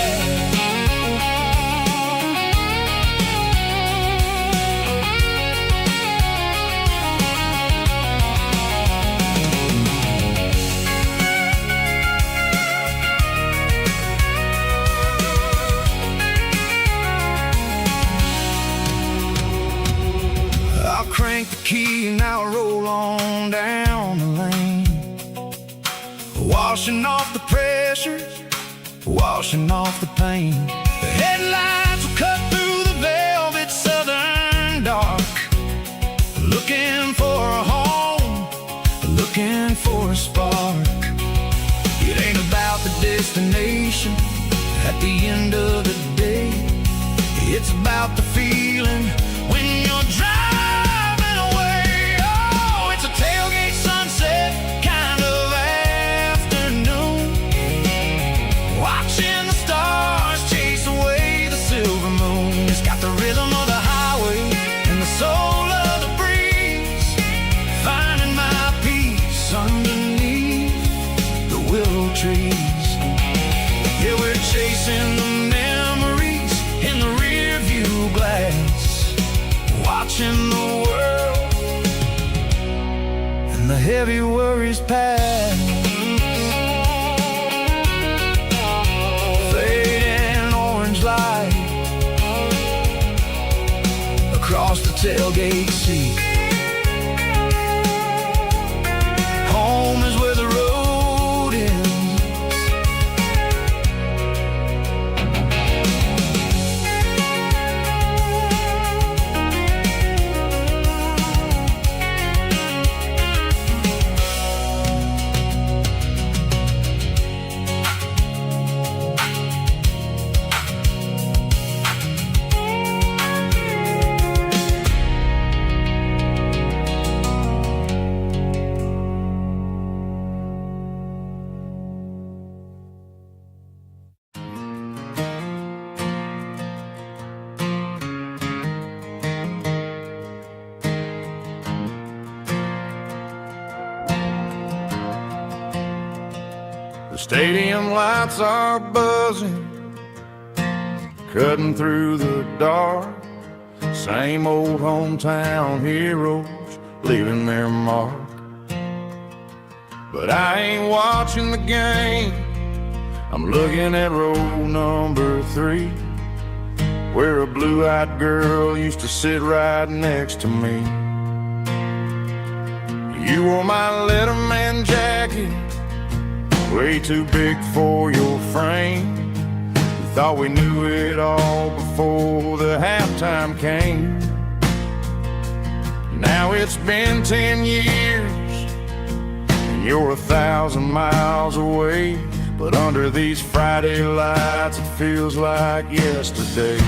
Speaker 1: Crank the key and I'll roll on down the lane, washing off the pressure, washing off the pain. The headlights will cut through the velvet southern dark, looking for a home, looking for a spark. It ain't about the destination at the end of the day, it's about the feeling when you're driving. Tailgate sunset kind of afternoon,
Speaker 2: trees. Yeah, we're chasing the memories in the rearview glass, watching the world and the heavy worries pass. Fading orange light across the tailgate seat. Home is where the road ends. The stadium lights are buzzing, cutting through the dark. Same old hometown heroes leaving their mark. But I ain't watching the game, I'm looking at row number 3, where a blue-eyed girl used to sit right next to me. You wore my Letterman jacket, way too big for your frame. We thought we knew it all before the halftime came. Now it's been 10 years and you're 1,000 miles away, but under these Friday lights it feels like yesterday.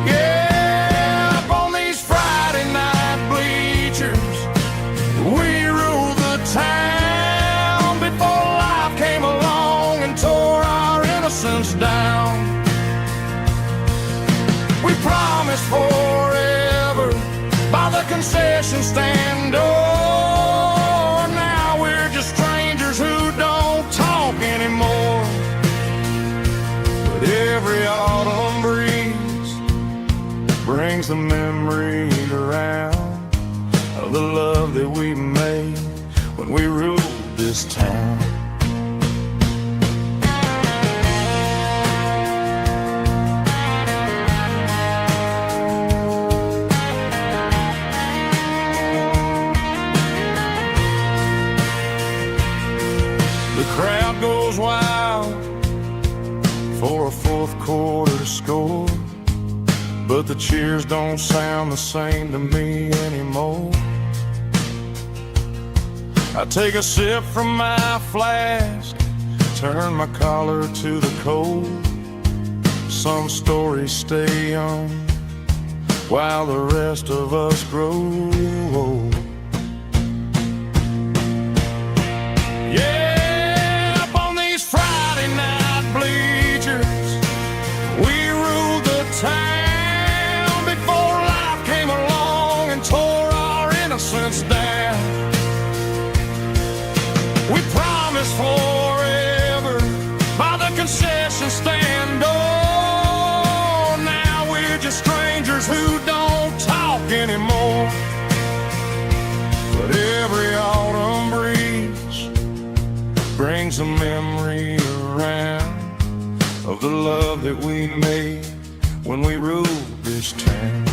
Speaker 2: Yeah, up on these Friday night bleachers, we ruled the town before life came along and tore our innocence down. We promised forever by the concession stand door. Now we're just strangers who don't talk anymore. But every autumn breeze brings the memories around of the love that we made when we ruled this town. The crowd goes wild for a fourth quarter score, but the cheers don't sound the same to me anymore. I take a sip from my flask, turn my collar to the cold. Some stories stay young while the rest of us grow old. Yeah, up on these Friday night bleachers, we ruled the town before life came along and tore our innocence down. We promised forever by the concession stand door. Now we're just strangers who don't talk anymore. But every autumn breeze brings a memory around of the love that we made when we ruled this town.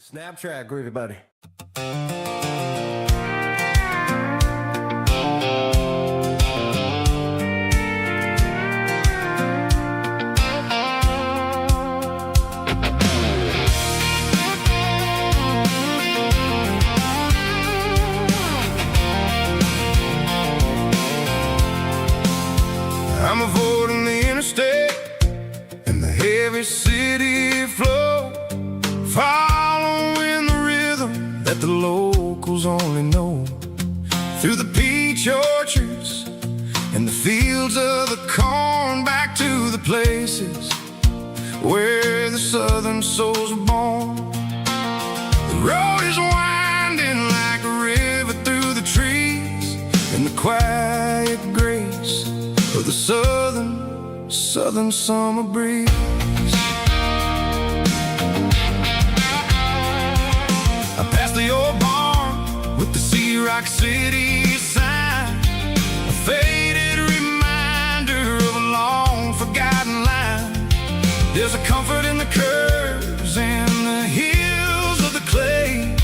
Speaker 3: Snap track, groovy buddy.
Speaker 2: I'm avoiding the interstate and the heavy city flow, following the rhythm that the locals only know. Through the peach orchards and the fields of the corn, back to the places where the southern souls are born. The road is winding like a river through the trees, and the quiet grace of the southern summer breeze. I passed the old barn with the Sea Rock City sign, a faded reminder of a long forgotten line. There's a comfort in the curves and the hills of the clay,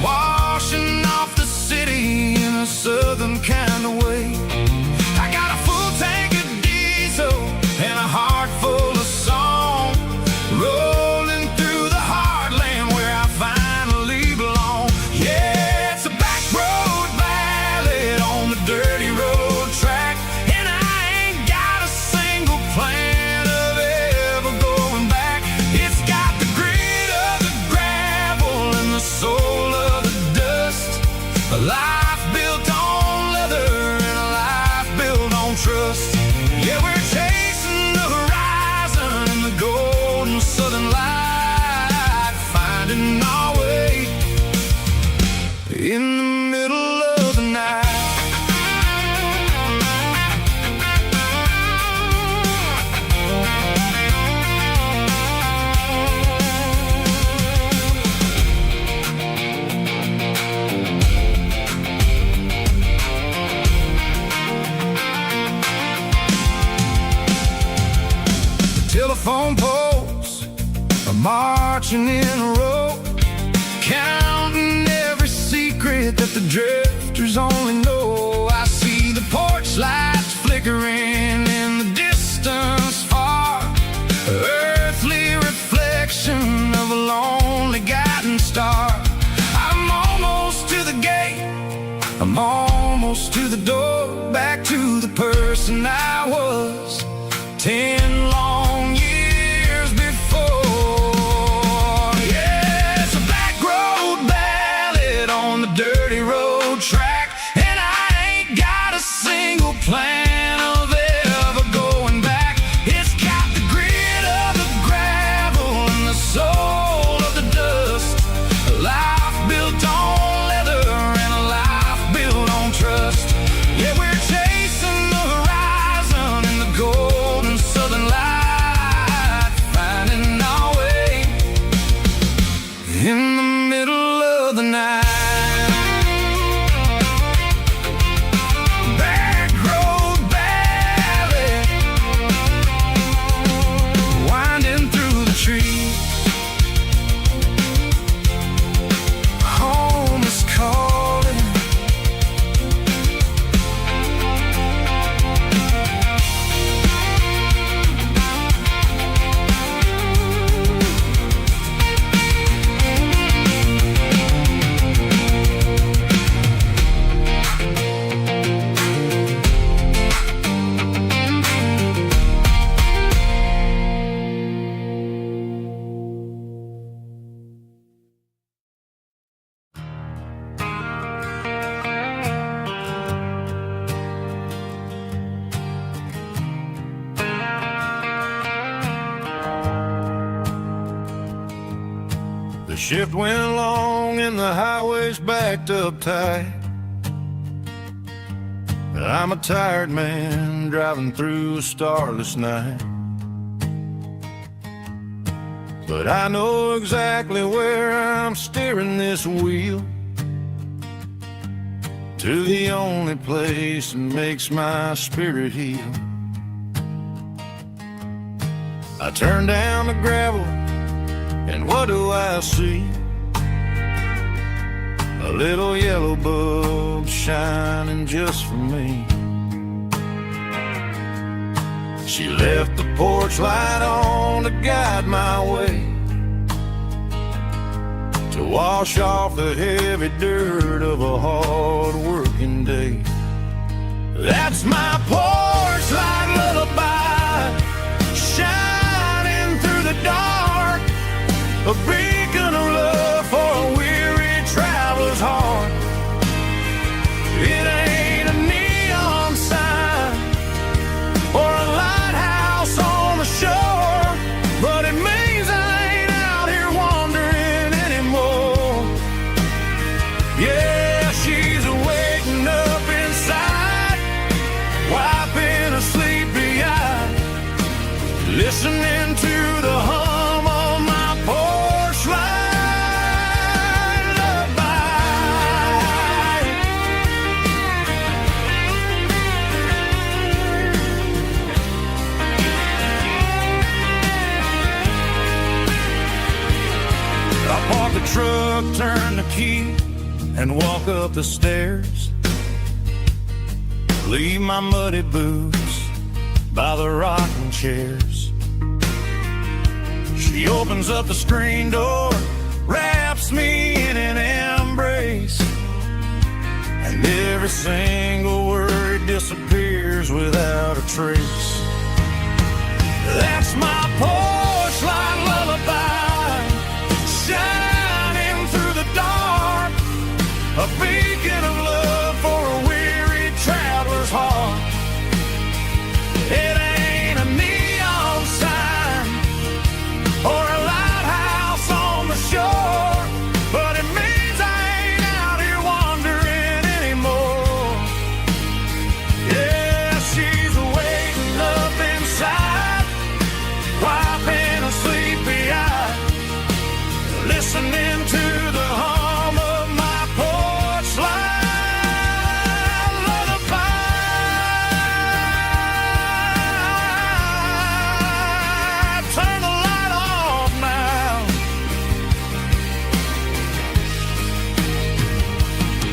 Speaker 2: washing off the city in a southern kind of way. I got a full tank of diesel and a heart full of song, rolling through the heartland where I finally belong. Yeah, it's a back road ballad on the dirty road track, and I ain't got a single plan of ever going back. It's got the grit of the gravel and the soul of the dust, a life built on leather and a life built on trust. Yeah, we're chasing the horizon in the golden southern light, finding our way in the middle of the night. Telephone poles are marching in a row, counting every secret that the drifters only know. I see the porch lights flickering in the distance far, earthly reflection of a lonely guiding star. I'm almost to the gate, I'm almost to the door, back to the person I was 10 long years before. Yeah, it's a back road ballad on the dirty road track, and I ain't got a single plan of ever going back. It's got the grit of the gravel and the soul of the dust, a life built on leather and a life built on trust. Yeah, we're chasing the horizon in the golden southern light, finding our way in the middle of the night. Back road ballad, winding through the trees. Home is calling. The shift went long and the highway's backed up tight. I'm a tired man driving through a starless night, but I know exactly where I'm steering this wheel, to the only place that makes my spirit heal. I turn down the gravel, and what do I see? a little yellow bulb shining just for me. She left the porch light on to guide my way, to wash off the heavy dirt of a hard-working day. That's my porch light lullaby, shining through the dark, a beacon of love for a weary traveler's heart. It ain't a neon sign or a lighthouse on the shore, but it means I ain't out here wandering anymore. Yeah, she's waking up inside, wiping a sleepy eye, listening to the hum of my porch light lullaby. I park the truck, turn the key, and walk up the stairs. Leave my muddy boots by the rocking chairs. She opens up the screen door, wraps me in an embrace, and every single word disappears without a trace. That's my porch light lullaby, shining through the dark, a beacon of love for a weary traveler's heart. It ain't a neon sign or a lighthouse on the shore, but it means I ain't out here wandering anymore. Yeah, she's waiting up inside, wiping a sleepy eye, listening to the hum of my porch light lullaby. Turn the light off now.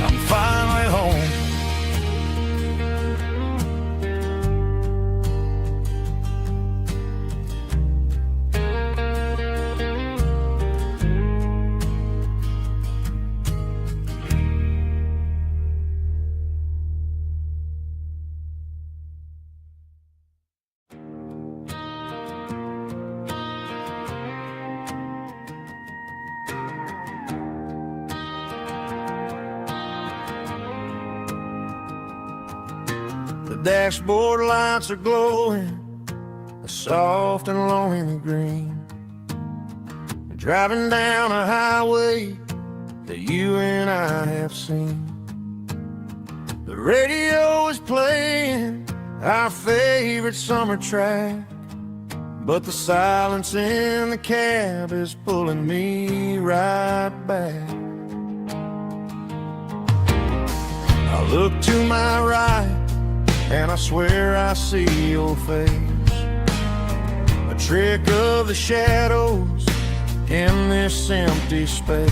Speaker 2: I'm finally home. The dashboard lights are glowing, a soft and lonely green. Driving down a highway that you and I have seen. The radio is playing our favorite summer track, but the silence in the cab is pulling me right back. I look to my right and I swear I see your face, a trick of the shadows in this empty space.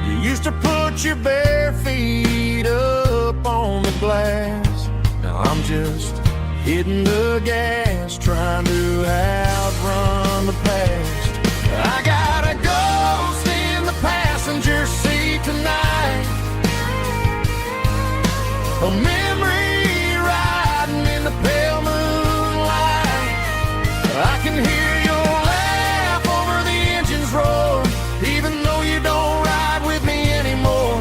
Speaker 2: You used to put your bare feet up on the glass. Now I'm just hitting the gas, trying to outrun the past. I got a ghost in the passenger seat tonight, a memory riding in the pale moonlight. I can hear your laugh over the engine's roar, even though you don't ride with me anymore.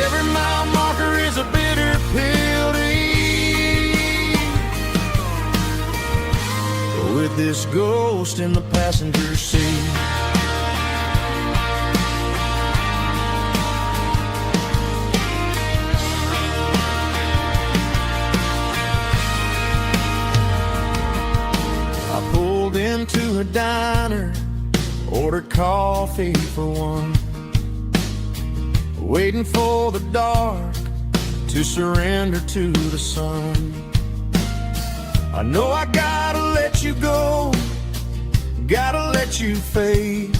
Speaker 2: Every mile marker is a bitter pill to eat, with this ghost in the passenger seat. Into a diner, ordered coffee for one, waiting for the dark to surrender to the sun. I know I gotta let you go, gotta let you fade,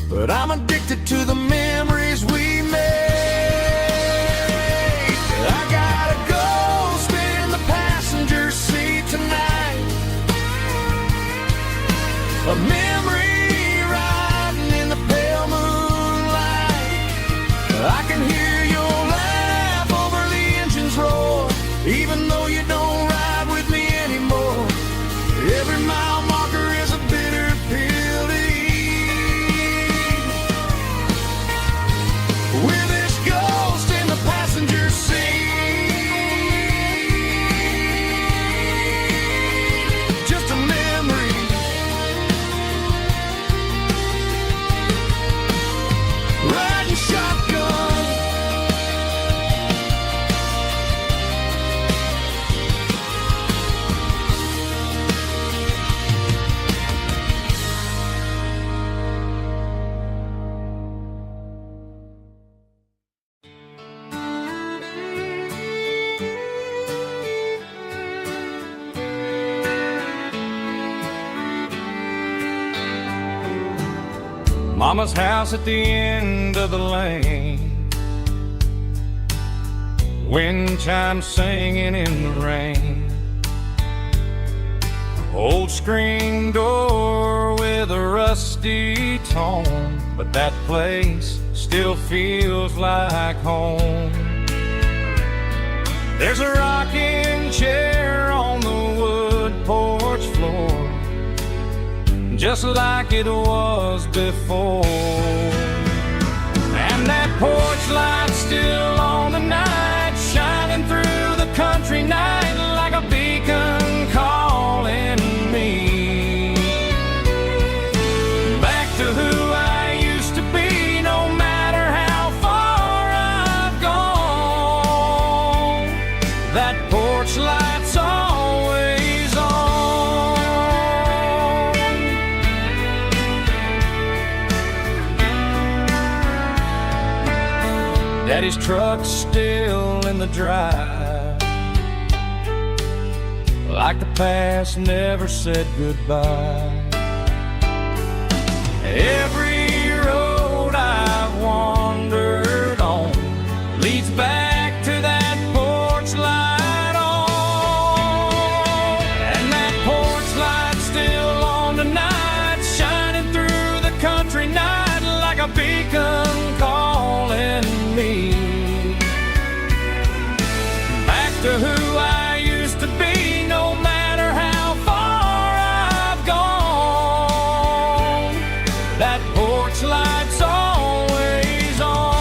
Speaker 2: but I'm addicted to the memories we made. I got a ghost in the passenger seat tonight, a memory riding in the pale moonlight. I can hear your laugh over the engine's roar, even though you don't ride with me anymore. Every mile marker is a bitter pill to eat. With this ghost in the passenger seat, just a memory. Riding shotgun.
Speaker 1: Mama's house at the end of the lane, wind chimes singing in the rain. Old screen door with a rusty tone, but that place still feels like home. There's a rocking chair on the wood porch floor, just like it was before. And that porch light's still on the night, shining through the country night like a beacon calling me back to who I used to be. No matter how far I've gone, that porch light's always on. Daddy's truck's still in the drive, like the past never said goodbye. Every road I've wandered on leads back to that porch light on. And that porch light's still on tonight, shining through the country night like a beacon calling me back to who I used to be. No matter how far I've gone, that porch light's always on.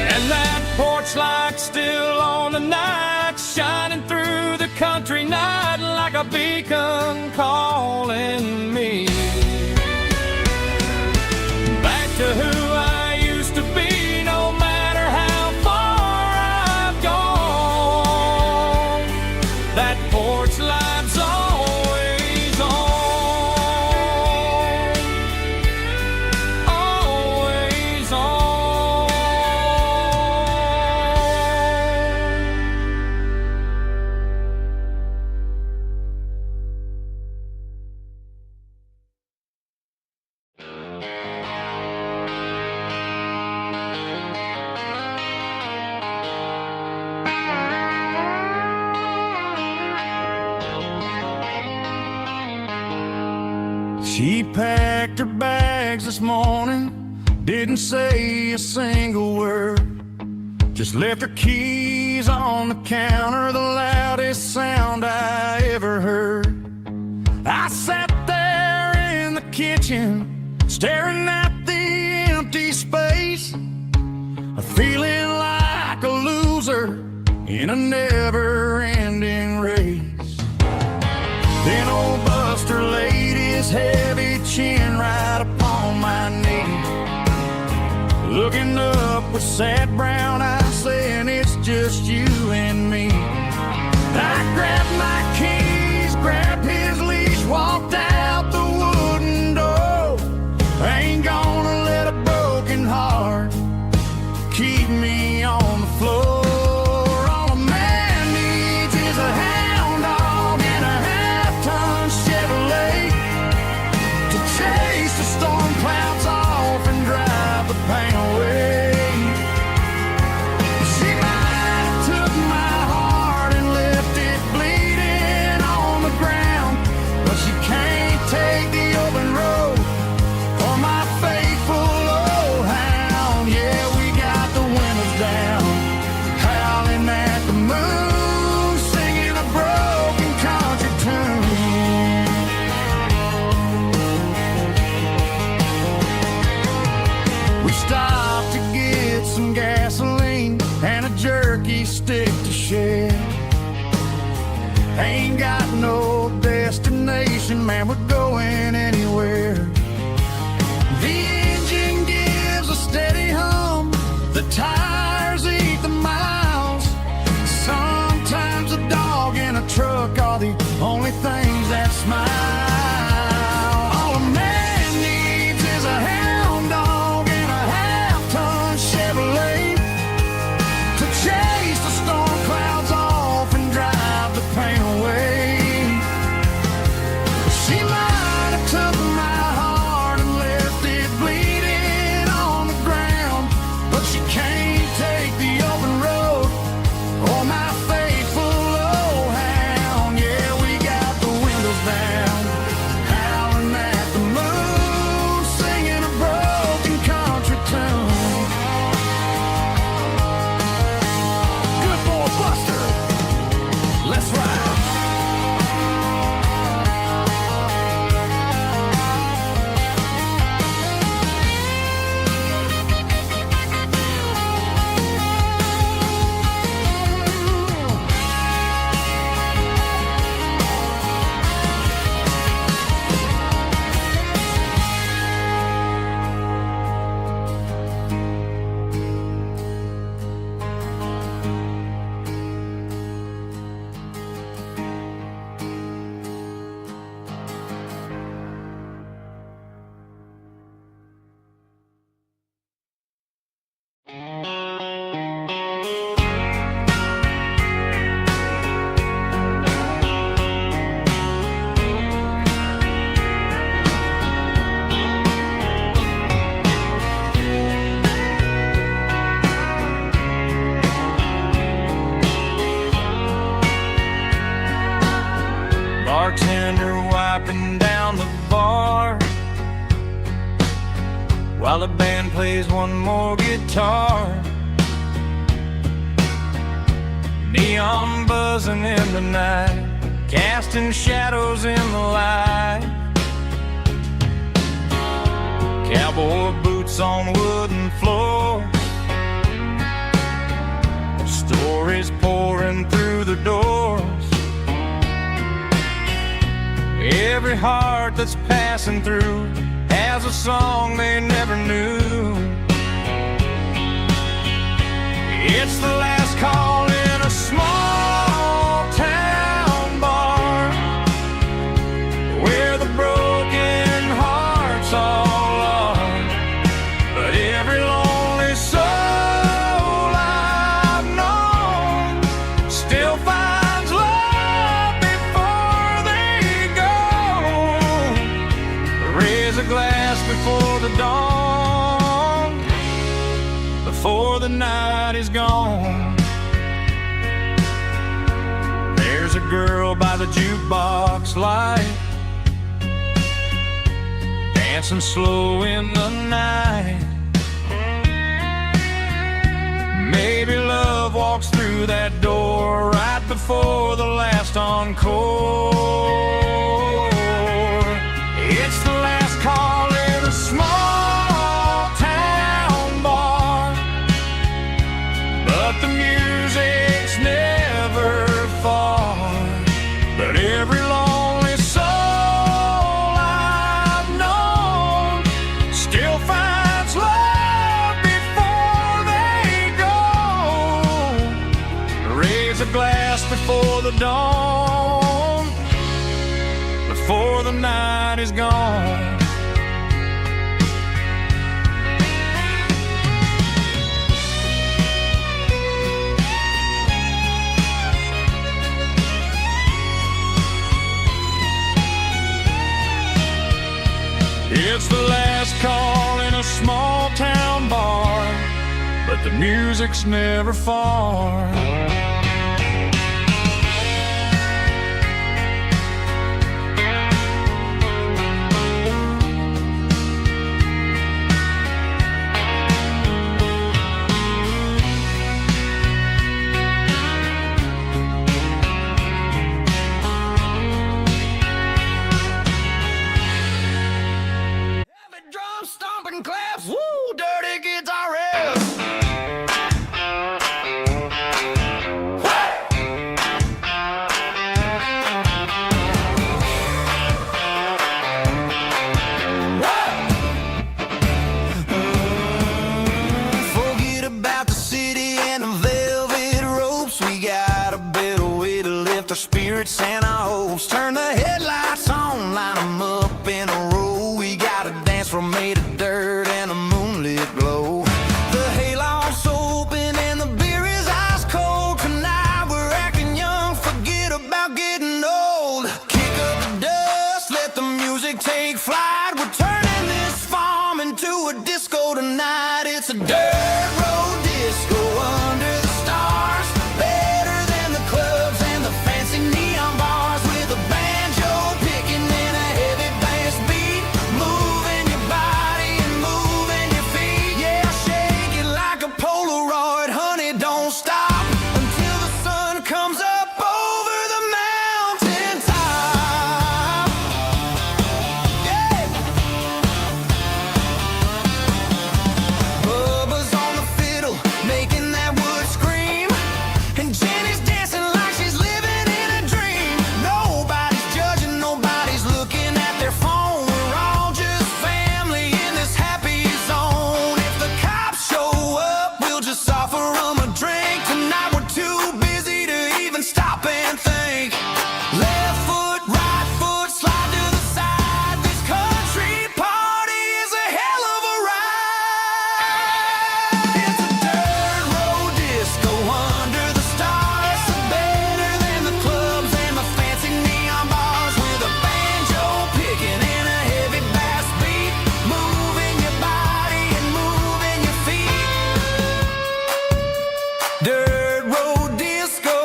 Speaker 1: And that porch light's still on tonight, shining through the country night like a beacon calling me back to who I used to be. No matter how far I've gone, that porch light's always on, always on.
Speaker 2: She packed her bags this morning, didn't say a single word, just left her keys on the counter, the loudest sound I ever heard. I sat there in the kitchen, staring at the empty space, feeling like a loser in a never-ending race. Then old Buster laid his heavy chin right upon my knee, looking up with sad brown eyes, saying it's just you and me. I grabbed my keys, grabbed his leash, walked out the wooden door. I ain't gonna let a broken heart keep me on the floor. All a
Speaker 1: some gasoline and a jerky stick to share. Ain't got no destination, man, we're going anywhere. The engine gives a steady hum, the tires eat the miles. Sometimes a dog in a truck are the only things that smile. All a man needs is a hound dog and a half-ton Chevrolet to chase the storm clouds off and drive the pain away. She might have took my heart and left it bleeding on the ground, but she can't take the open road or my faithful old hound. Yeah, we got the windows down, howling at the moon, singing a broken country tune. Good boy Buster, let's ride. Bartender wiping down the bar while the band plays one more guitar. Neon buzzing in the night, casting shadows in the light. Cowboy boots on wooden floors, stories pouring through the doors. Every heart that's passing through has a song they never knew. It's the last call in a small town bar where the broken hearts all are. But every lonely soul I've known still finds love before they go. Raise a glass before the dawn, before the night is gone. There's a girl by the jukebox light, dancing slow in the night. Maybe love walks through that door right before the last encore. It's the last call in a small town bar, but the music's never far. But every lonely soul I've known still finds love before they go. Raise a glass before the dawn, before the night is gone. It's the last call in a small town bar, but the music's never far. Drum stomping claps, woo, dirty guitar riffs.
Speaker 2: favorite Santa hopes. Turn the headlights on, line them up in a row. We got a dance floor made of dirt and a moonlit glow. The hayloft's open and the beer is ice cold. Tonight we're acting young, forget about getting old. Kick up the dust, let the music take flight. We're turning this farm into a disco tonight. It's a dirt road disco under the stars. Better than the clubs and the fancy neon bars. With a banjo picking and a heavy bass beat. Moving your body and moving your feet. Yeah, shake it like a Polaroid, honey, don't stop until the sun comes up over the mountain top. Yeah. Bubba's on the fiddle, making that wood scream. And Jenny's dancing like she's living in a dream. Nobody's judging, nobody's looking at their phone. We're all just family in this happy zone. If the cops show up, we'll just offer them a drink. Tonight we're too busy to even stop and think. Left foot, right foot, slide to the side. This country party is a hell of a ride. It's a dirt road disco under the stars. Better than the clubs and the fancy neon bars. With a banjo picking and a heavy bass beat. Moving your body and moving your feet. Dirt road disco.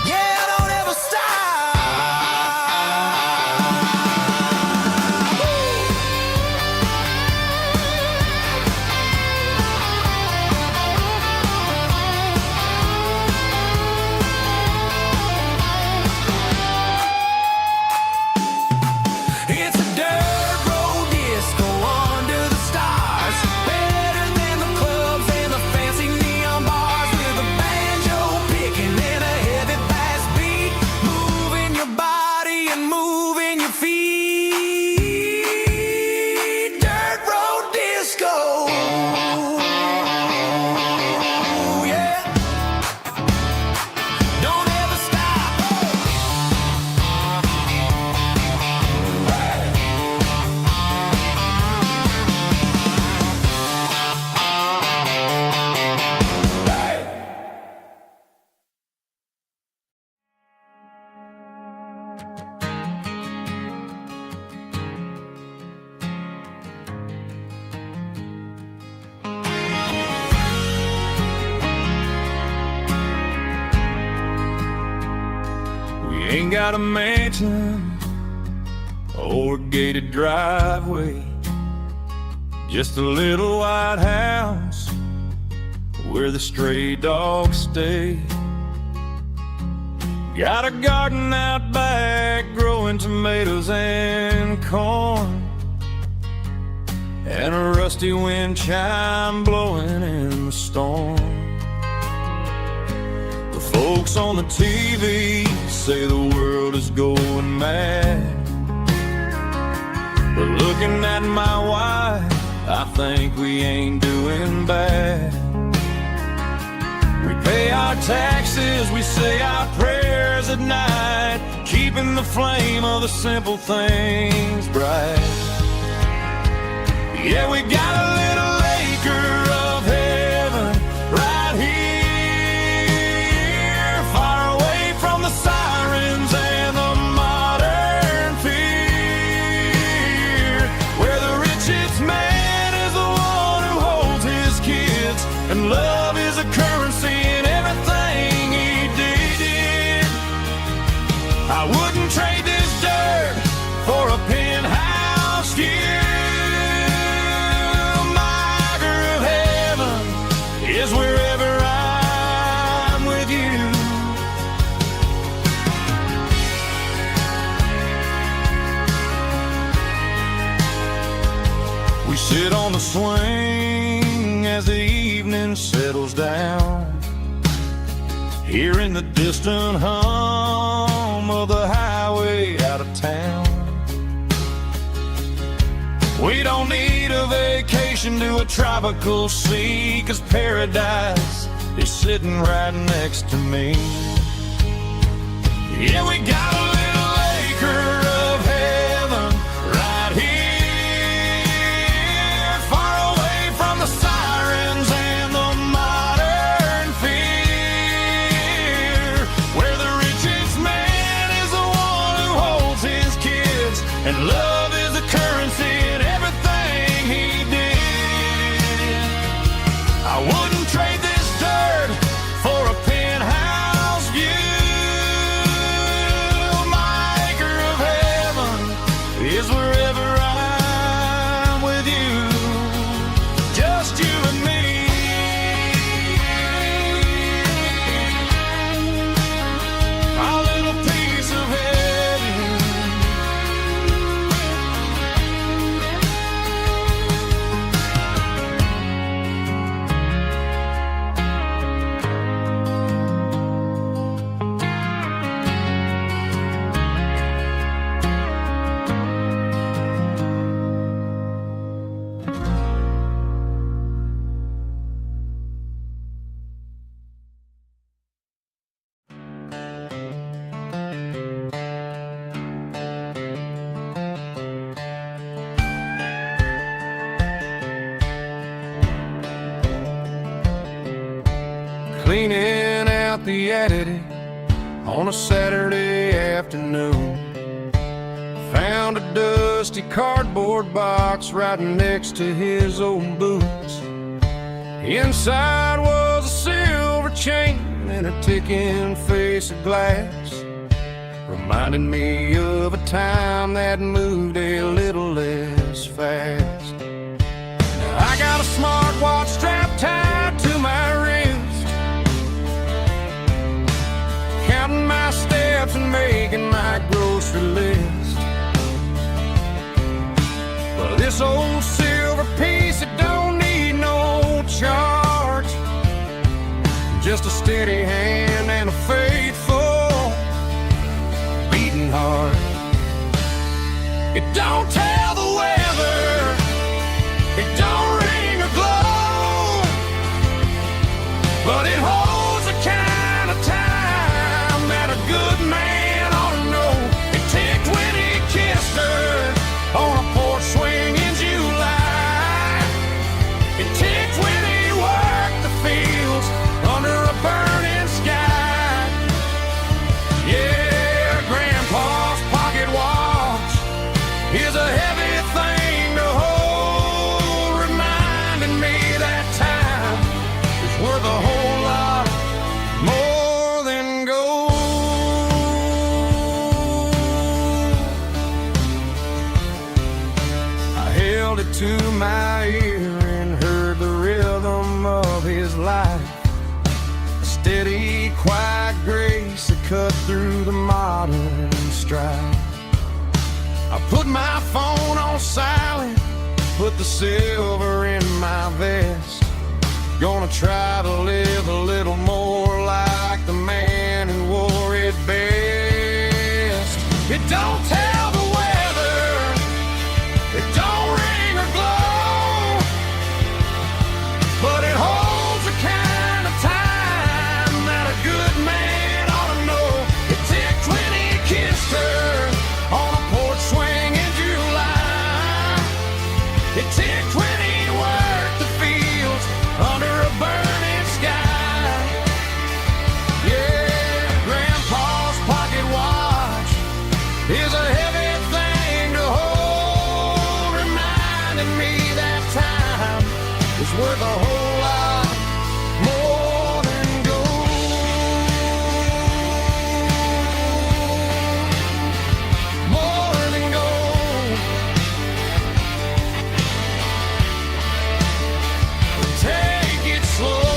Speaker 2: Yeah, don't ever stop. It's a dirt road disco under the stars. Better than the clubs and the fancy neon bars. With a banjo picking and a heavy bass beat. Moving your body and moving your feet. Dirt road disco. Yeah. Don't ever stop.
Speaker 1: We ain't got a mansion or a gated driveway, just a little white house where the stray dogs stay. Got a garden out back growing tomatoes and corn, and a rusty wind chime blowing in the storm. The folks on the TV say the world is going mad, but looking at my wife, I think we ain't doing bad. We pay our taxes, we say our prayers at night, keeping the flame of the simple things bright. Yeah, we got a little acre of heaven right here, far away from the sirens and the modern fear, where the richest man is the one who holds his kids, and love is a currency in everything he did. I wouldn't trade this dirt for a penthouse here. Is wherever I'm with you. We sit on the swing as the evening settles down, hearing the distant hum of the highway out of town. We don't need a vacation to a tropical sea, 'cause paradise is sitting right next to me. Yeah, we got a little acre of heaven right here, far away from the sirens and the modern fear, where the richest man is the one who holds his kids, and love is the currency in everything he did. I wouldn't trade this dirt for a penthouse view. My acre of heaven is wherever I'm with you, just you and me. Our little piece of heaven. Cleaning out the attic on a Saturday afternoon, found a dusty cardboard box right next to his old boots. Inside was a silver chain and a ticking face of glass, reminding me of a time that moved a little less fast. Now I got a smartwatch strapped tied to my wrist, counting my steps and making my grocery list. Well, this old silver piece, it don't need no charge, just a steady hand and a faithful beating heart. It don't tell the weather, it don't ring or glow, but it holds the kind of time that a good man ought to know. It ticked when he kissed her on a porch swing in July. It ticked when he worked the fields under a burning sky. Yeah, Grandpa's pocket watch is a heavy thing to hold, reminding me that time is worth a whole lot more than gold. I held it to my ear and heard the rhythm of his life, a steady, quiet grace that cut through the modern strife. I put my phone on silent, put the silver in my vest, gonna try to live a little more like the man who wore it best. It don't tell the weather, it don't ring or glow, but it holds the kind of time that a good man ought to know. It ticked when he kissed her on a porch swing in July. It ticked when he worked the fields under a burning sky. Yeah, Grandpa's pocket watch is a heavy thing to hold, reminding me that time is worth a whole lot more than gold. More than gold. Take it slow.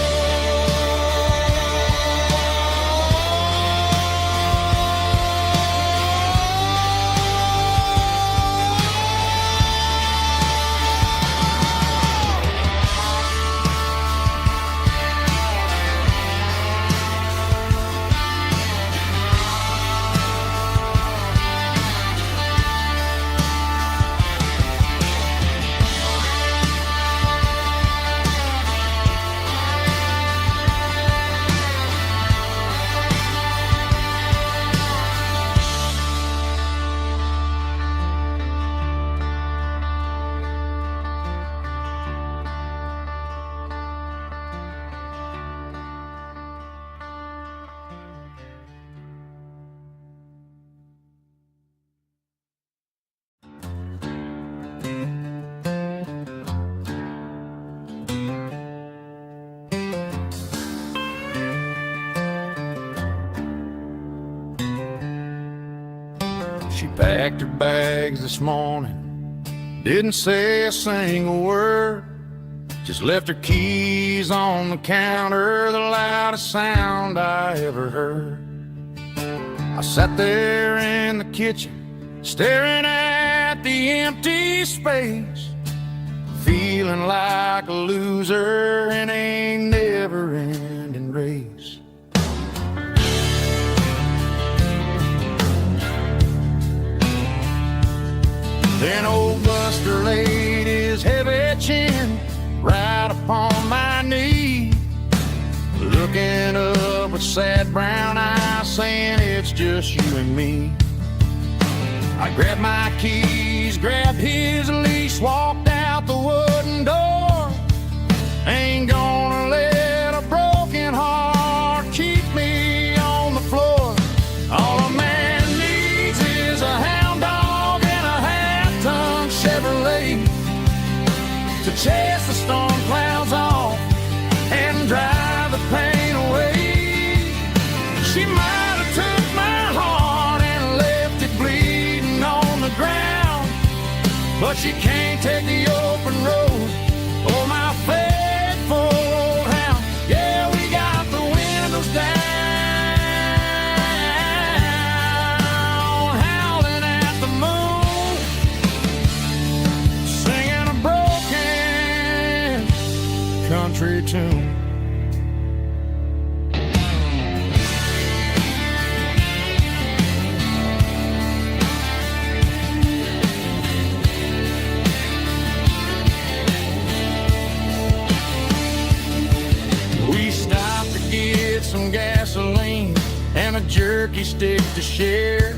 Speaker 1: She packed her bags this morning, didn't say a single word, just left her keys on the counter, the loudest sound I ever heard. I sat there in the kitchen, staring at the empty space, feeling like a loser in a never-ending race. Then old Buster laid his heavy chin right upon my knee, looking up with sad brown eyes, saying it's just you and me. I grabbed my keys, grabbed his leash, walked out the wooden door. Ain't gonna let a broken heart keep me on the floor. All a man needs is a hound dog and a half-ton Chevrolet to chase the storm clouds off and drive the pain away. She might have took my heart and left it bleeding on the ground, but she can't take the open road or my faithful old hound. Yeah, we got the windows down, howling at the moon, singing a broken country tune. We stopped to get some gasoline and a jerky stick to share.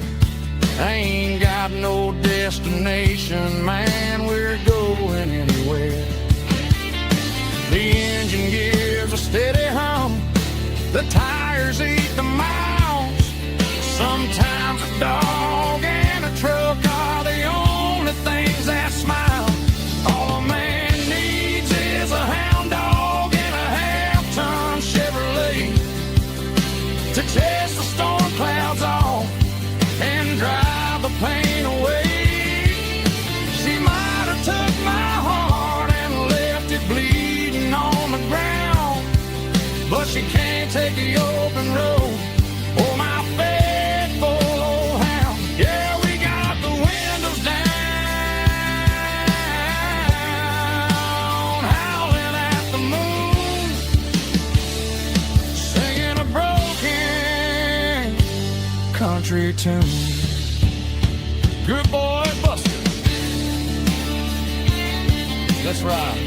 Speaker 1: I ain't got no destination, man, we're going anywhere. The engine gives a steady hum, the tires eat the miles. Sometimes a dog and a truck are the only things that smile. All a man needs is a hound dog and a half-ton Chevrolet to chase the storm clouds off and drive the pain away. She might have took my heart and left it bleeding on the ground, but she can't take the open road or my faithful old hound. Yeah, we got the windows down, howling at the moon, singing a broken country tune. Good boy, Buster. Let's ride.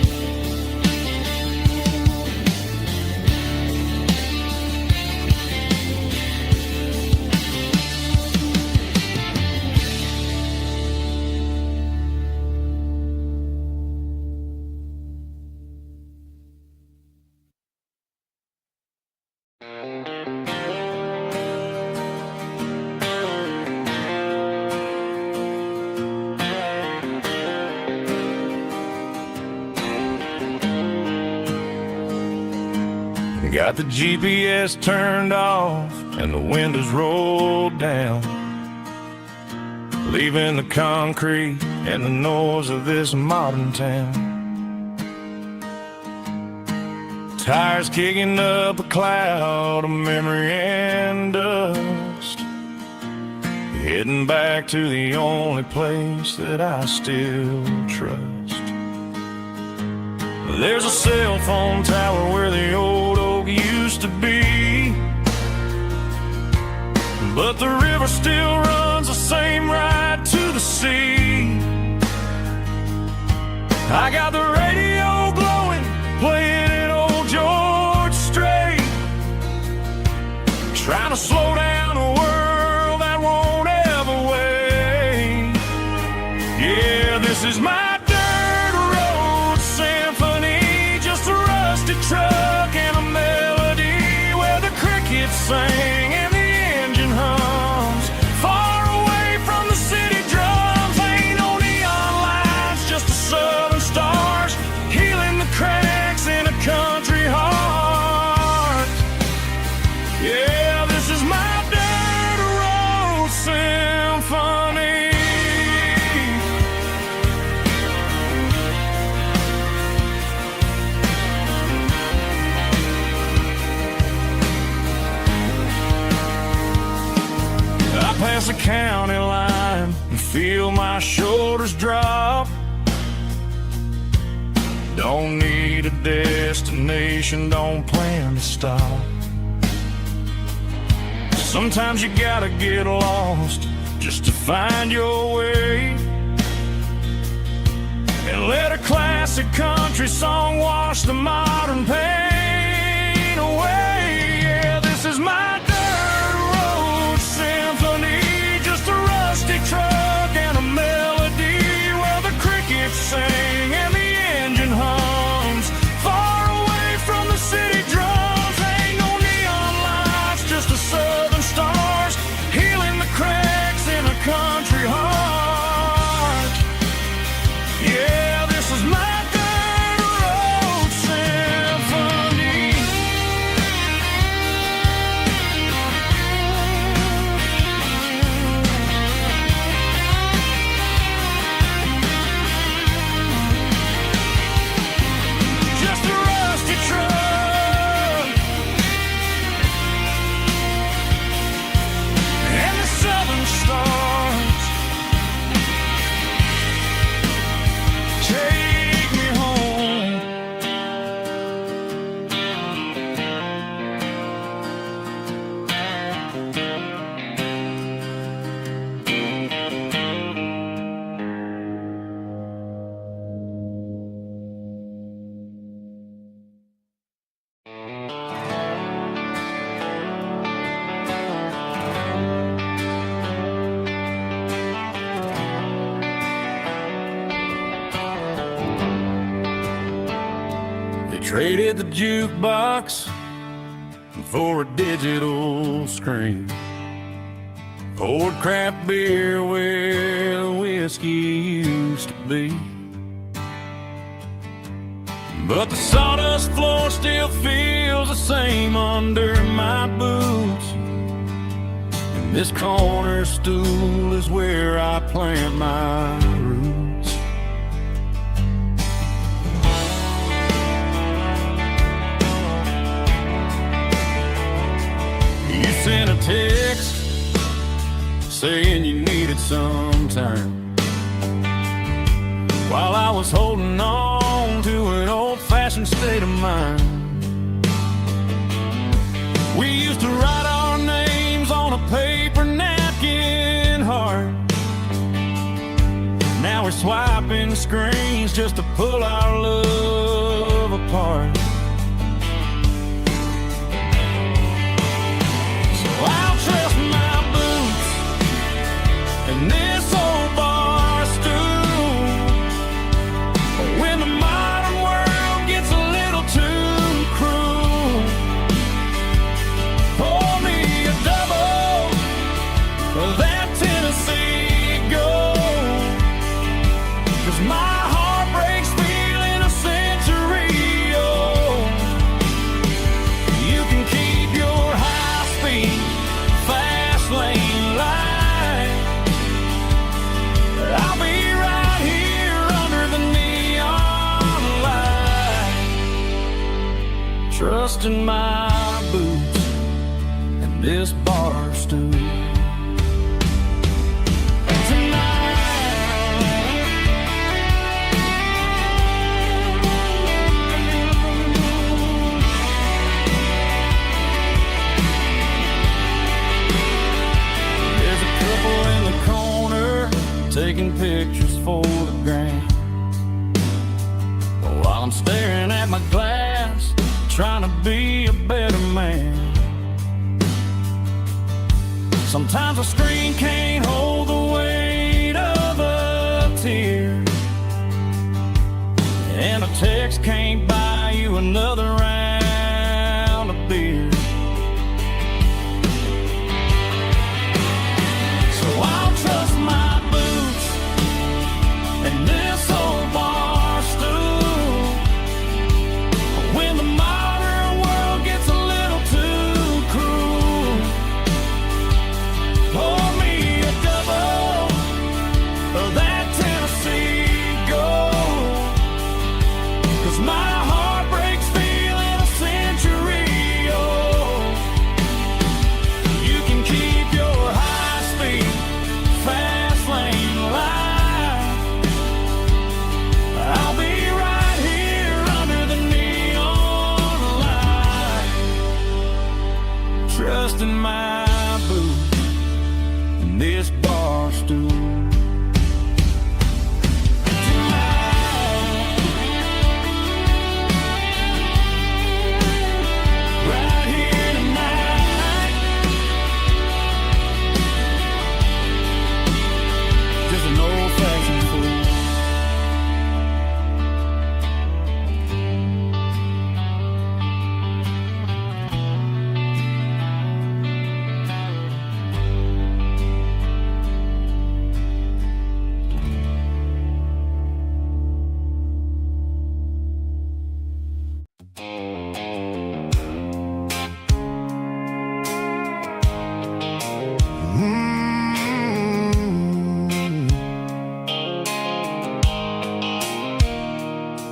Speaker 1: Got the GPS turned off and the windows rolled down, leaving the concrete and the noise of this modern town. Tires kicking up a cloud of memory and dust, heading back to the only place that I still trust. There's a cell phone tower where the old oak used to be, but the river still runs the same right to the sea. I got the radio glowing, playing it old George Strait, trying to slow down a world that won't ever wait. Yeah, this is my dirt road symphony, just a rusted truck and a melody where the crickets sing and the engine hums. Far away from the city drums, ain't no neon lights, just the southern stars healing the cracks in a country heart. Yeah, this is my dirt road symphony. across the county line and feel my shoulders drop. Don't need a destination, don't plan to stop. Sometimes you gotta get lost just to find your way, and let a classic country song wash the modern pain away. Yeah, this is my dirt road symphony, just a rusty truck and a melody where the crickets sing and the engine hums far away from the city drums. Ain't no neon lights, just the southern stars healing the cracks in a country heart. Yeah, this is my dirt road symphony. Just a rusty truck and the southern stars take me home. They traded the jukebox for a digital screen, poured craft beer where the whiskey used to be. But the sawdust floor still feels the same under my boots, and this corner stool is where I plant my roots. You sent a text saying you needed some time, while I was holding on to an old-fashioned state of mind. We used to write our names on a paper napkin heart. Now we're swiping screens just to pull our love apart. So I'll trust my boots and this old bar stool. When the modern world gets a little too cruel, pour me a double of that Tennessee Gold, 'cause my heart breaks feeling a century old. You can keep your high-speed, fast lane light, but I'll be right here under the neon light, trusting my boots and this bar stool. There's a couple in the corner taking pictures for the gram, while I'm staring at my glass, trying to be a better man. Sometimes a screen can't hold the weight of a tear, and a text can't buy you another round of beer. So I'll trust my boots and this old bar stool. When the modern world gets a little too cruel, pour me a double of that Tennessee Gold, 'cause my heart breaks feeling a century old. in my booth and this bar stool. Right here tonight, just an old-fashioned fool.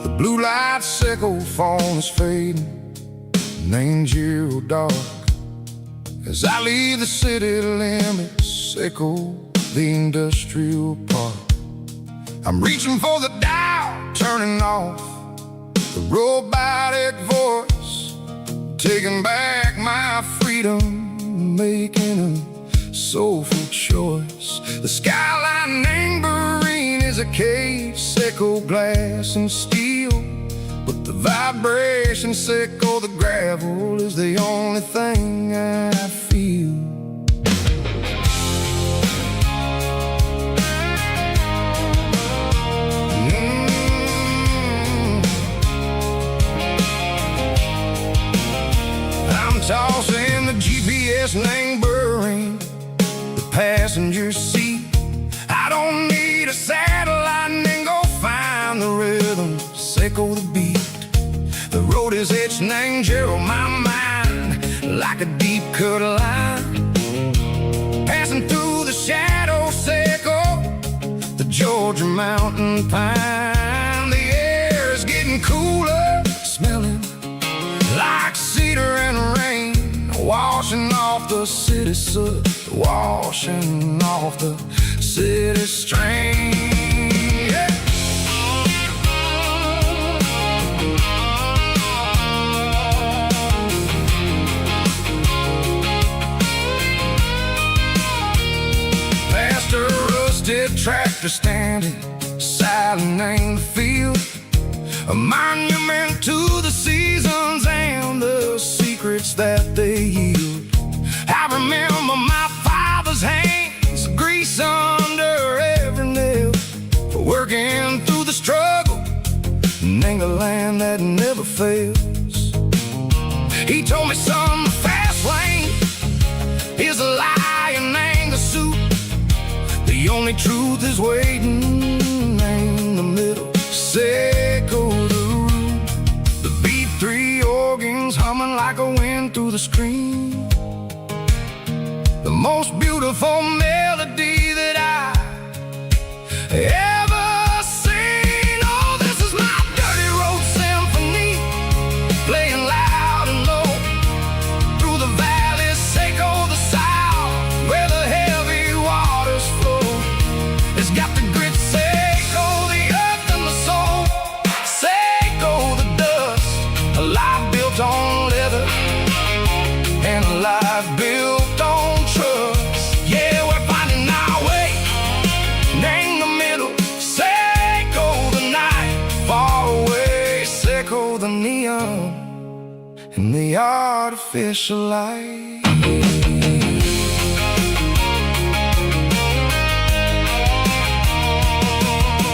Speaker 2: The blue light sickle phone is fading, and ain't zero dark. As I leave the city limits, echo the industrial park. I'm reaching for the dial, turning off the robotic voice, taking back my freedom, making a soulful choice. The skyline anchorine is a case, echo glass and steel, but the vibration sickle, the gravel is the only thing I feel. I'm tossing the GPS neighboring the passenger seat. I don't need a satellite and go find the rhythm, sickle the beat. The road is etched and Gerald my mind like a deep cut line, passing through the shadow sickle, the Georgia mountain pine. The air is getting cooler, smelling like cedar and rain, washing off the city soot, washing off the city strain. Yeah. Past a rusted tractor standing silent in the field, a monument to the seasons and the secrets that they yield. I remember my father's hands, grease under every nail, for working through the struggle in the land that never fails. He told me, son, the fast lane is a lie and anger suit. The only truth is waiting in the middle, sickle the root. The B3 organs humming like a wind through the screen, the most beautiful melody that I ever seen. Oh, this is my dirty road symphony, playing loud and low through the valleys, sickle the south, where the heavy waters flow. It's got the grit, sickle the earth and the soul, sickle the dust, a life built on leather and a life built on trust. Yeah, we're finding our way in the middle, sickle the night, far away, sickle the neon and the artificial light.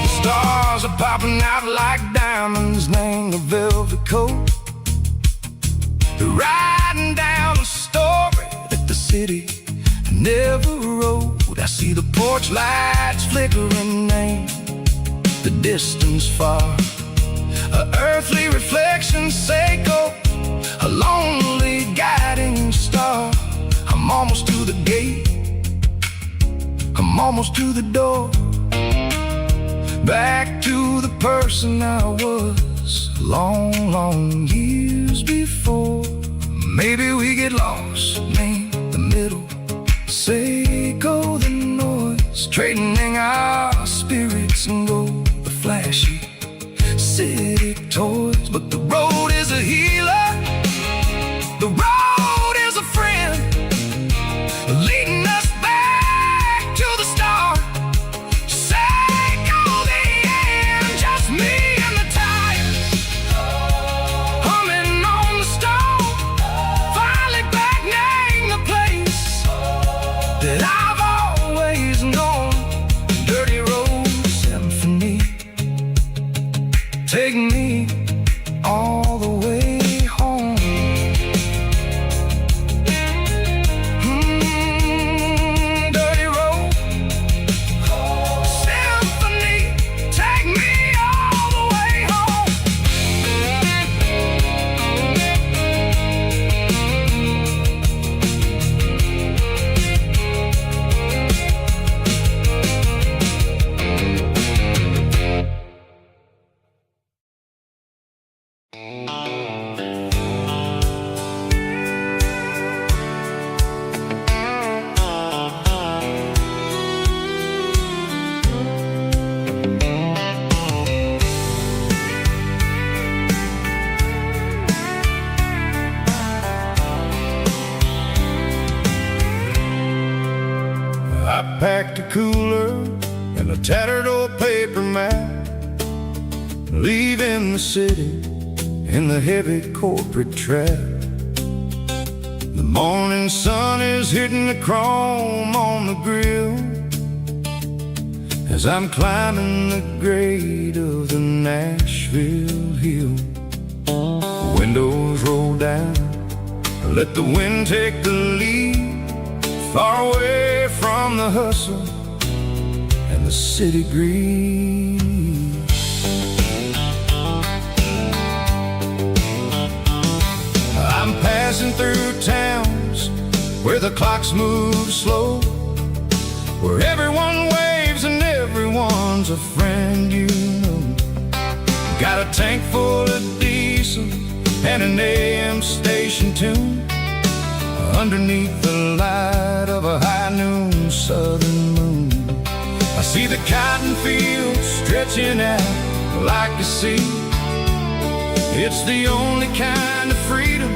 Speaker 2: The stars are popping out like diamonds in a velvet coat. They're riding down a story that the city never wrote. I see the porch lights flickering in the distance far, a earthly reflection, sickle, a lonely guiding star. I'm almost to the gate, I'm almost to the door, back to the person I was long, long years before. Maybe we get lost in the middle, sickle the noise, trading our spirits and go the flashy city toys. But the road is a healer, the road is a friend, packed a cooler and a tattered old paper map, leaving the city in the heavy corporate trap. The morning sun is hitting the chrome on the grill as I'm climbing the grade of the Nashville hill. Windows roll down, let the wind take the lead, far away from the hustle and the city greed. I'm passing through towns where the clocks move slow, where everyone waves and everyone's a friend you know. Got a tank full of diesel and an AM station tune underneath the light of a high noon southern moon. I see the cotton fields stretching out like a sea. It's the only kind of freedom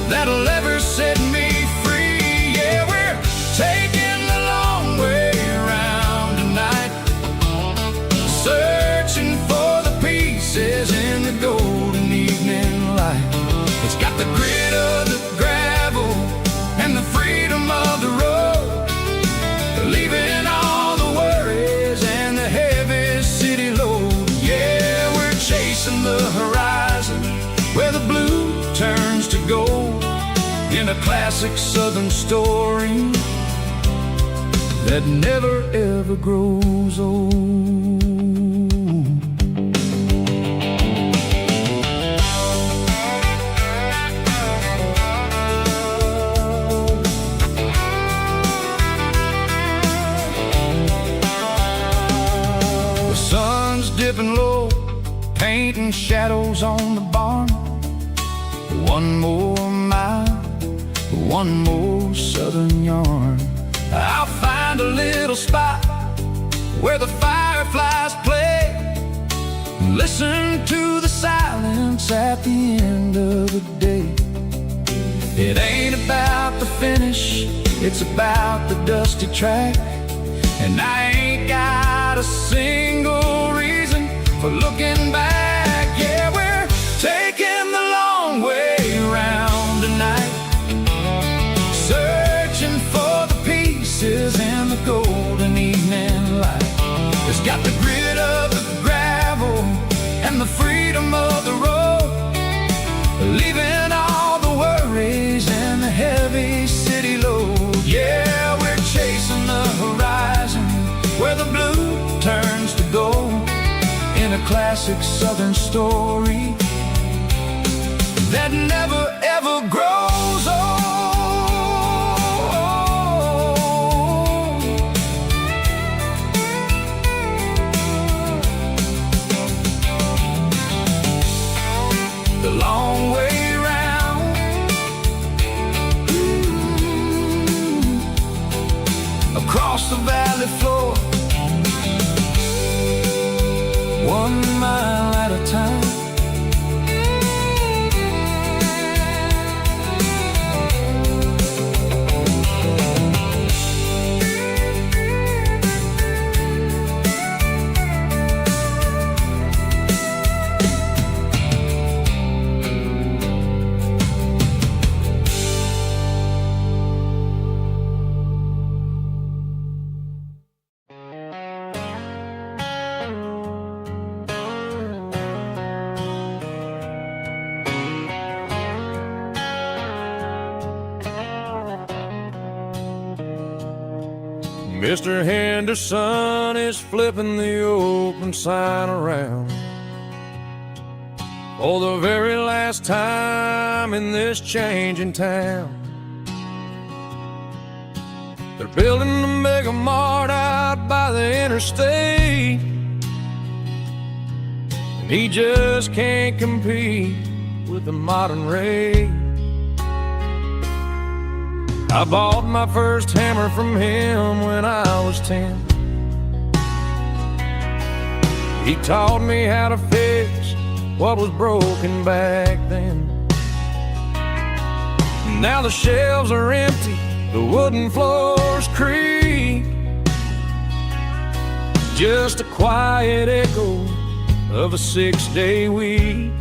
Speaker 2: that'll ever set me free. Yeah, we're taking the long way around tonight, searching for the pieces in the golden evening light. It's got the grit of the gravel and the freedom of the road, leaving all the worries and the heavy city load. Yeah, we're chasing the horizon where the blue turns to gold, in a classic southern story that never ever grows old. The sun's dipping low, painting shadows on the barn. One more mile, one more southern yarn. I'll find a little spot where the fireflies play, listen to the silence at the end of the day. It ain't about the finish, it's about the dusty track. And I ain't got a single reason for looking back. Yeah, we're taking the long way around tonight, searching for the pieces in the golden evening light. It's got the grit of the gravel and the freedom of the road, leaving all the worries and the heavy city load. Yeah, we're chasing the horizon where the blue turns to gold, in a classic southern story that never ever grows old. The long way round, across the valley floor, 1 mile at a time. Mr. Henderson is flipping the open sign around for the very last time in this changing town. They're building a mega mart out by the interstate, and he just can't compete with the modern rate. I bought my first hammer from him when I was 10. He taught me how to fix what was broken back then. Now the shelves are empty, the wooden floors creak,
Speaker 1: just a quiet echo of a 6-day week.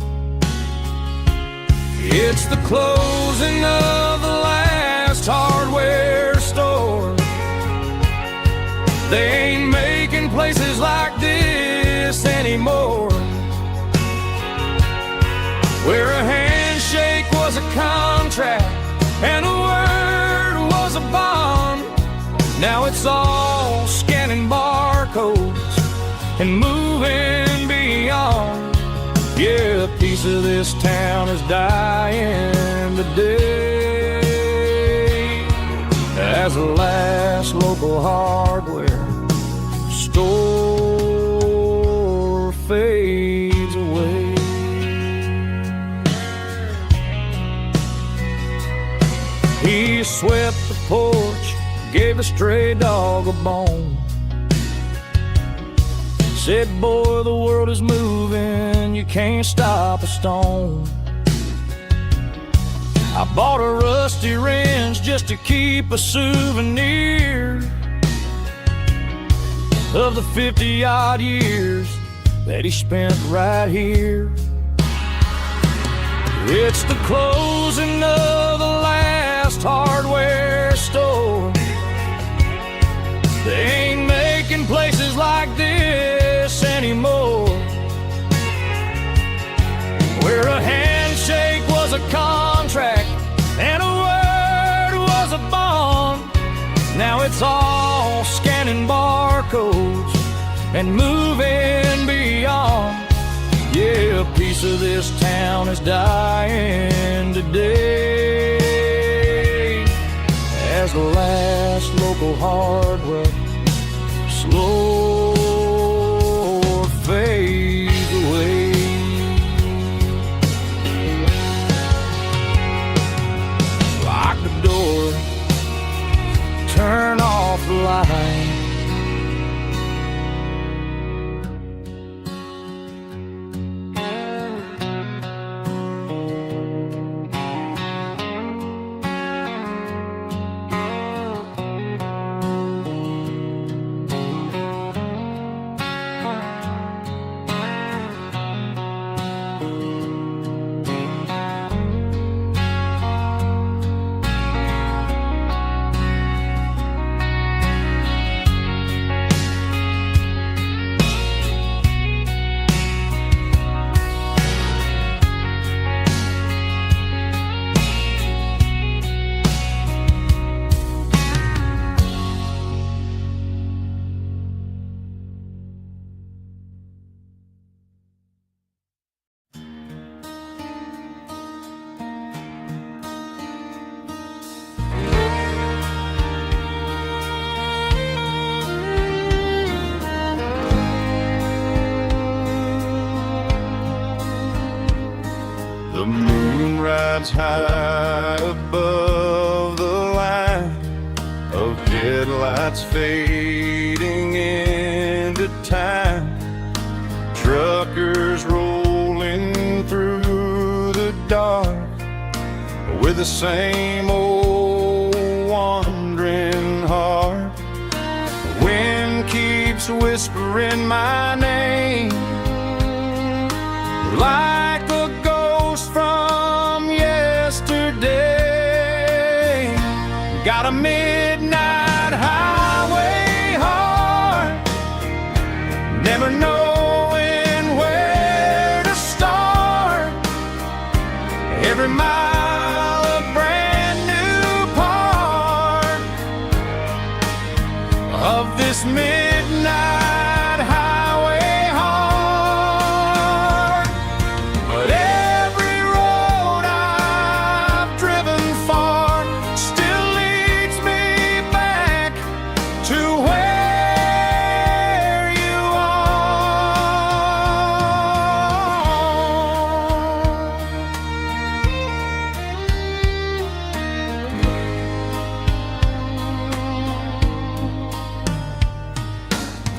Speaker 1: It's the closing of the last hardware store. They ain't making places like this anymore, where a handshake was a contract and a word was a bond. Now it's all scanning barcodes and moving beyond. Yeah, a piece of this town is dying today as the last local hardware store fades away. He swept the porch, gave the stray dog a bone, said, boy, the world is moving, you can't stop a stone. I bought a rusty wrench just to keep a souvenir of the 50-odd years that he spent right here. It's the closing of the last hardware store. They ain't making places like this anymore, where a handshake was a contract and a word was a bond. Now it's all scanning barcodes and moving beyond. Yeah, a piece of this town is dying today as the last local hardware slow fades away. Lock the door, turn off the light.
Speaker 2: The moon rides high above the line of headlights fading into time. Truckers rolling through the dark with the same old wandering heart. The wind keeps whispering my name like a ghost from yesterday. Got a midnight highway heart, never knowing where to start. Every mile a brand new part of this midnight highway heart. But every road I've driven far still leads me back to where you are.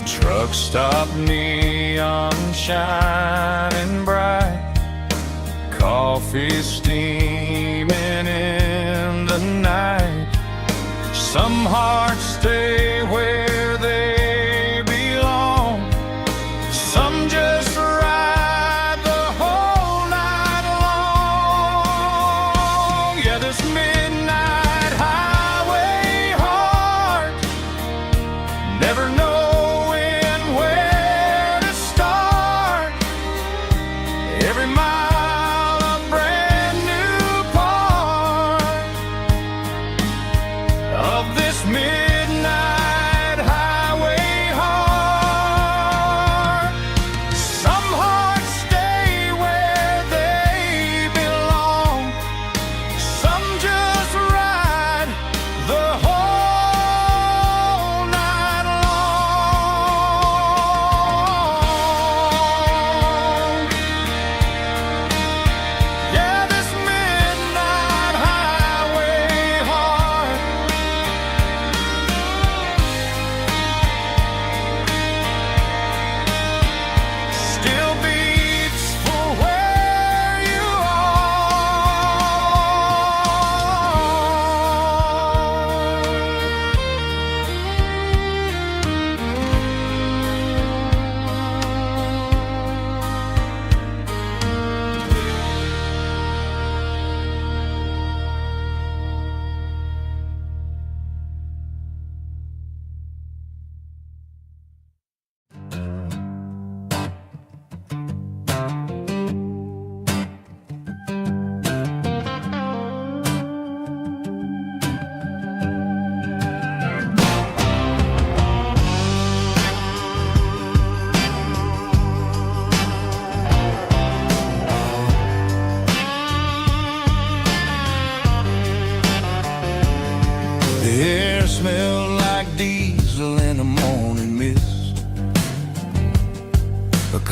Speaker 2: Truck stop, neon shining bright, coffee steaming in the night. Some hearts stay where they belong,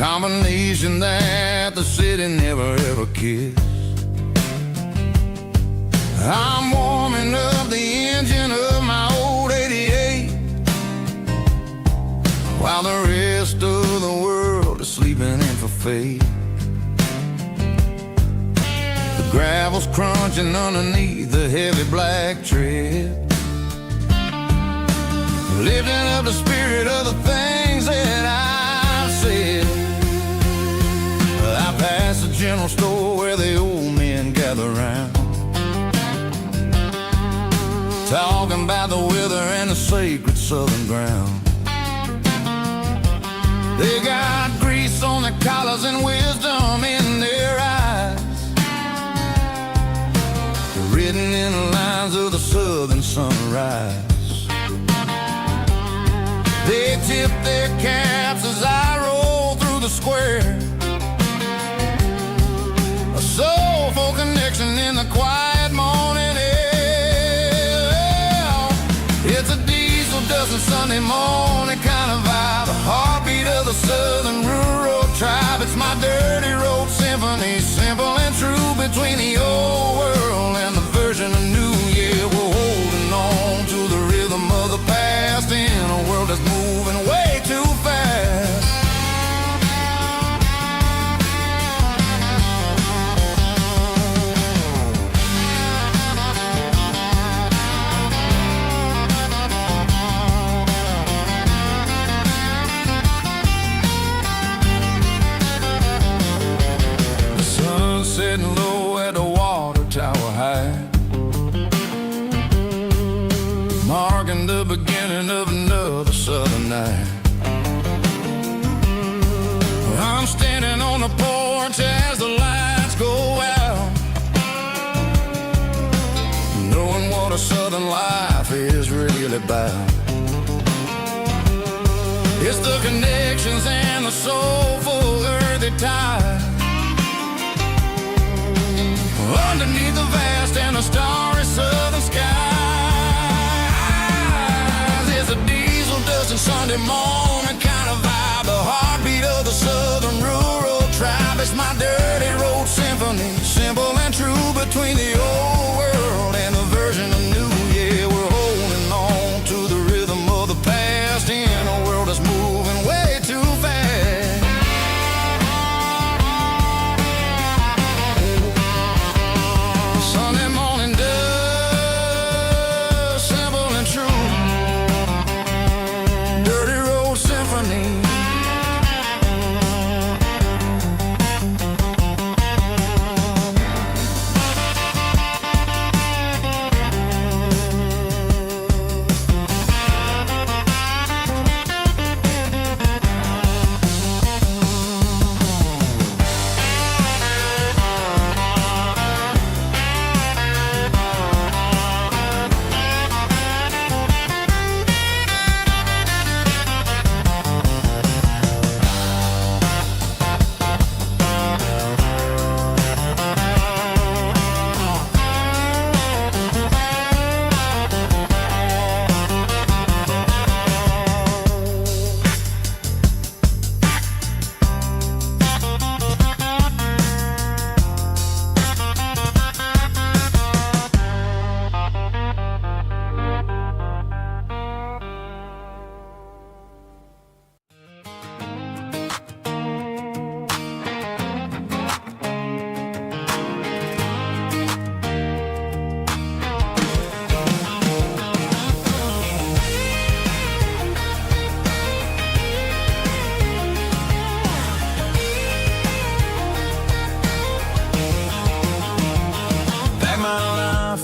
Speaker 2: combination that the city never ever kissed. I'm warming up the engine of my old 88 while the rest of the world is sleeping in for fate. The gravel's crunching underneath the heavy black tread, lifting up the spirit of the things that I've said. I pass the general store where the old men gather round, talking about the weather and the sacred southern ground. They got grease on their collars and wisdom in their eyes, written in the lines of the southern sunrise. They tip their caps as I roll through the square, a soulful connection in the quiet morning air. It's a diesel dusting Sunday morning kind of vibe, a heartbeat of the southern rural tribe. It's my dirty road symphony, simple and true, between the old world and the version of new. Yeah, we're holding on to the rhythm of the past in a world that's moving way too fast. The sun's setting low at the water tower high, marking the beginning of another southern night. I'm standing on the porch as the lights go out, knowing what a southern life is really about. It's the connections and the soulful earthy tide, underneath the vast and the starry southern skies. It's a diesel dusting Sunday morning kind of vibe, the heartbeat of the southern rural tribe. It's my dirty road symphony, simple and true, between the old world and the version of new. Yeah, we're holding on to the rhythm of the past in a world that's moving way too fast. Sunday morning dust, simple and true, dirty road symphony.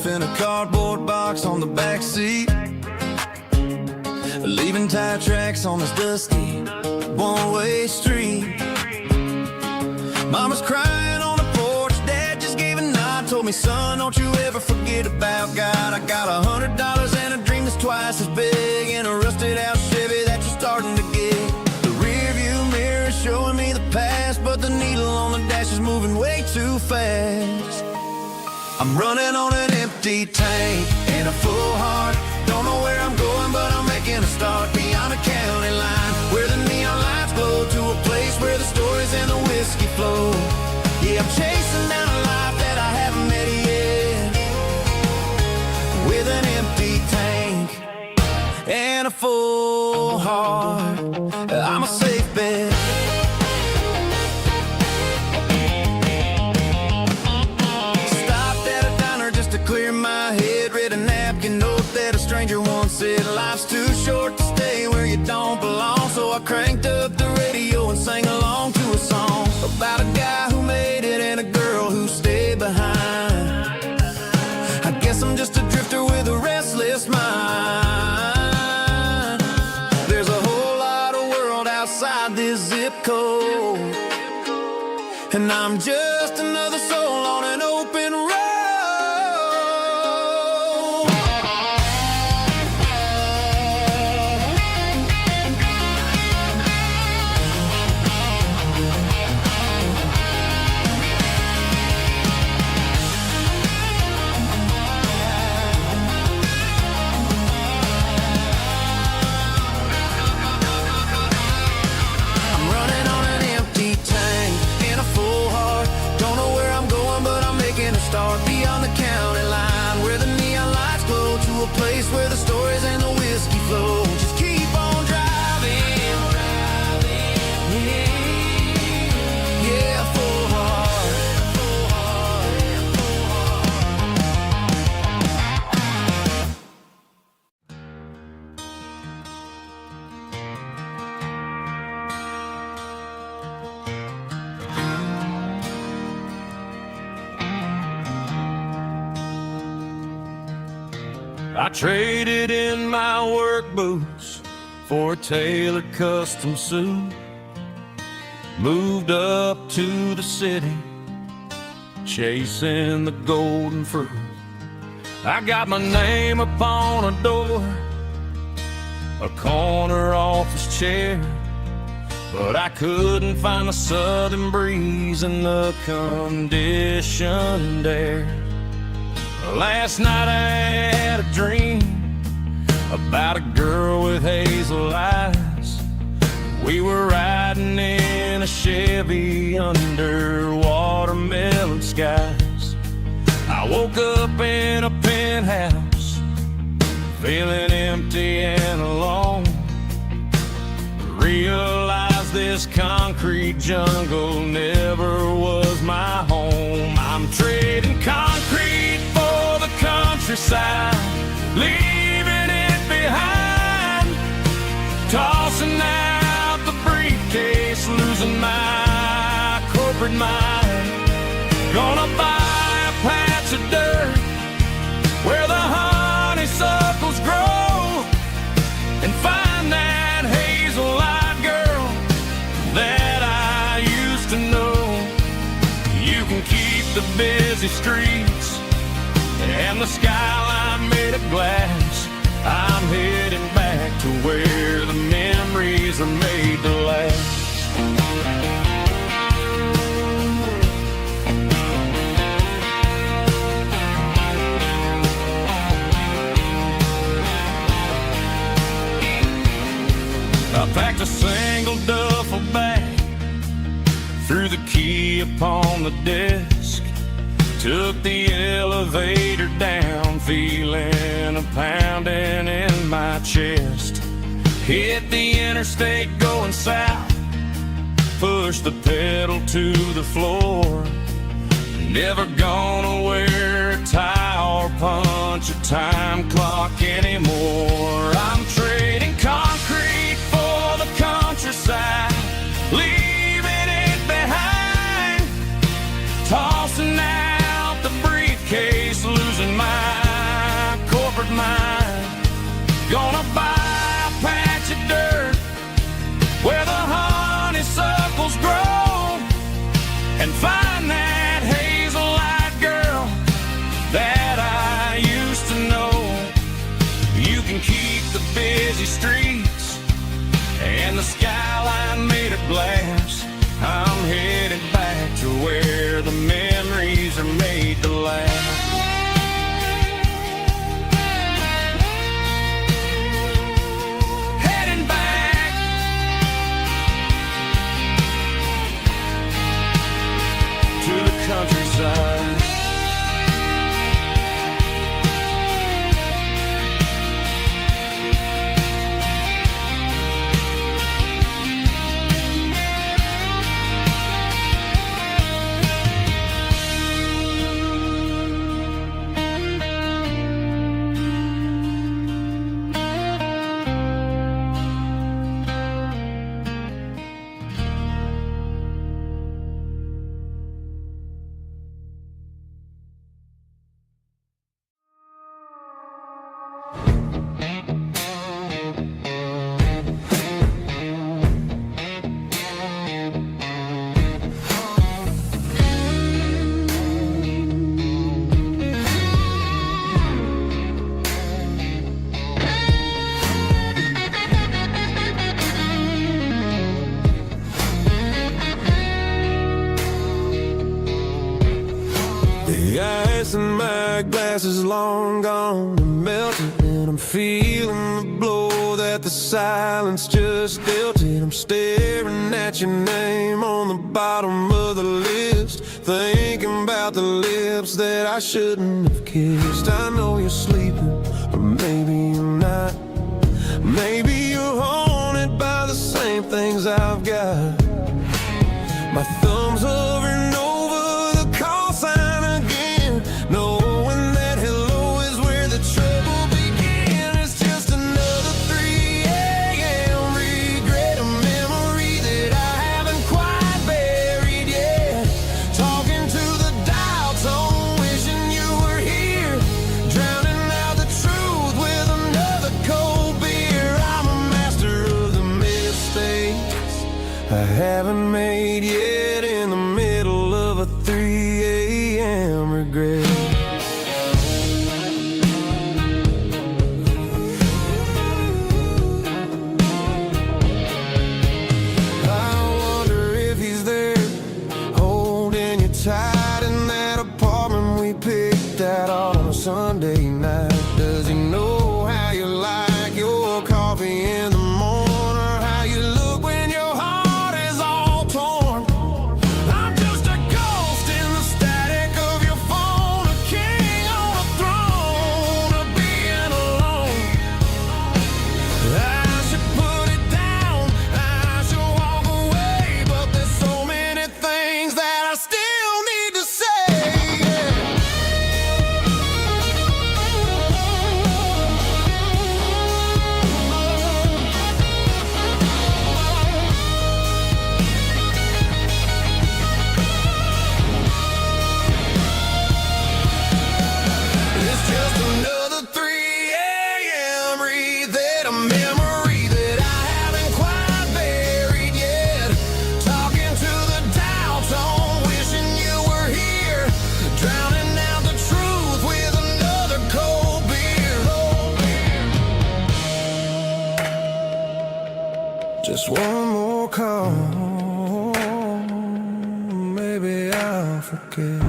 Speaker 2: In a cardboard box on the back seat, leaving tire tracks on this dusty one-way street. Mama's crying on the porch, Dad just gave a nod, told me, son, don't you ever forget about God. I got $100 and a dream that's twice as big, in a rusted out Chevy that you're starting to get. The rear view mirror is showing me the past, but the needle on the dash is moving way too fast. I'm running on an empty tank and a full heart. Don't know where I'm going, but I'm making a start beyond a county line, where the neon lights glow, to a place where the story and a full heart, I'm a safe bet. Stopped at a diner just to clear my head. Read a napkin note that a stranger once said, life's too short to stay where you don't belong. So I cranked up the radio and sang along to a song about a guy who made it and a girl who stayed behind. I guess I'm just a drifter with a restless mind. There's a whole lot of world outside this zip code, and I'm just another soul on an open road. Start beyond the county line, where the neon lights glow, to a place where the stories and the whiskey flow. Just keep on driving, yeah, full heart.
Speaker 1: I traded in my work boots for a tailored custom suit. Moved up to the city, chasing the golden fruit. I got my name upon a door, a corner office chair, but I couldn't find the southern breeze in the conditioned air. Last night I had a dream about a girl with hazel eyes. We were riding in a Chevy under watermelon skies. I woke up in a penthouse, feeling empty and alone. Realized this concrete jungle never was my home. I'm trading concrete for the countryside, leaving it behind. Tossing out the briefcase, losing my corporate mind. Gonna buy a patch of dirt where the honeysuckles grow, and find that hazel-eyed girl that I used to know. You can keep the busy streets and the skyline made of glass. I'm heading back to where the memories are made to last. I packed a single duffel bag, threw the key upon the desk, took the elevator down, feeling a pounding in my chest. Hit the interstate going south, pushed the pedal to the floor. Never gonna wear a tie or punch a time clock anymore. I'm trading concrete for the countryside, leaving it behind. Tossing out the briefcase, losing my corporate mind. Gonna buy a patch of dirt where the honeysuckles grow, and find that hazel-eyed girl that I used to know. You can keep the busy streets and the skyline made of glass. I'm headed back to where the memories are made to last.
Speaker 2: long gone and melted, and I'm feeling the blow that the silence just dealt it. I'm staring at your name on the bottom of the list, thinking about the lips that I shouldn't have kissed. I know you're sleeping, but maybe you're not. Maybe you're haunted by the same things I've got. My thumb's hovering over the call sign again, knowing that hello is where the trouble began. It's just another 3 a.m. regret, a memory that I haven't quite buried yet. Talking to the dial tone, wishing you were here, drowning out the truth with another cold beer. I'm a master of the mistakes I haven't made yet, in the middle of a 3 a.m. regret. I wonder if he's there, holding you tight in that apartment we picked out on a Sunday night. Does he know how you like your coffee in the morning, or how you look when your heart is all torn? I'm just a ghost in the static of your phone, a king on a throne of being alone. I should put it down, I should walk away, but there's so many things that I still need to say. It's just another 3 a.m. read, a memory that I haven't quite buried yet. Talking to the dial tone, wishing you were here, drowning out the truth with another cold beer. Just one more call, maybe I'll forget.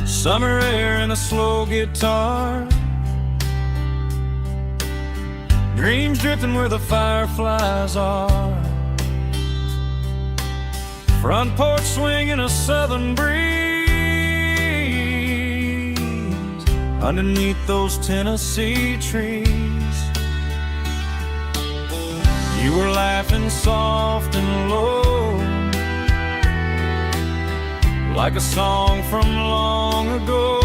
Speaker 2: Summer air and a slow guitar, dreams drifting where the fireflies are. Front porch swinging a southern breeze, underneath those Tennessee trees. You were laughing soft and low, like a song from long ago.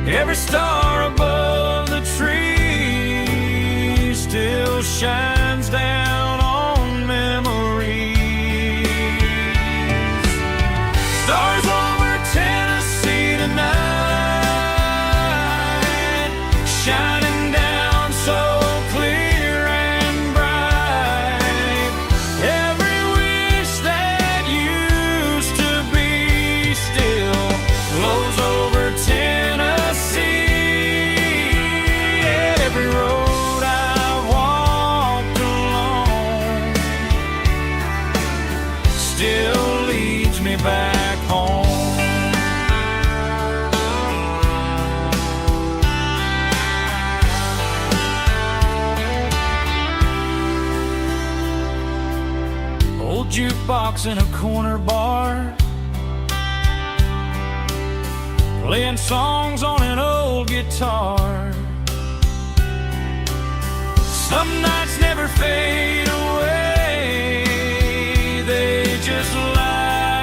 Speaker 2: Every star above the tree still shines down on memories. Stars over Tennessee tonight, shining down so clear and bright. Every wish that used to be still glows over Tennessee. Every road I've walked along still leads me back home. Old jukebox in a corner bar, playing songs on an old guitar. Some nights never fade away, they just lie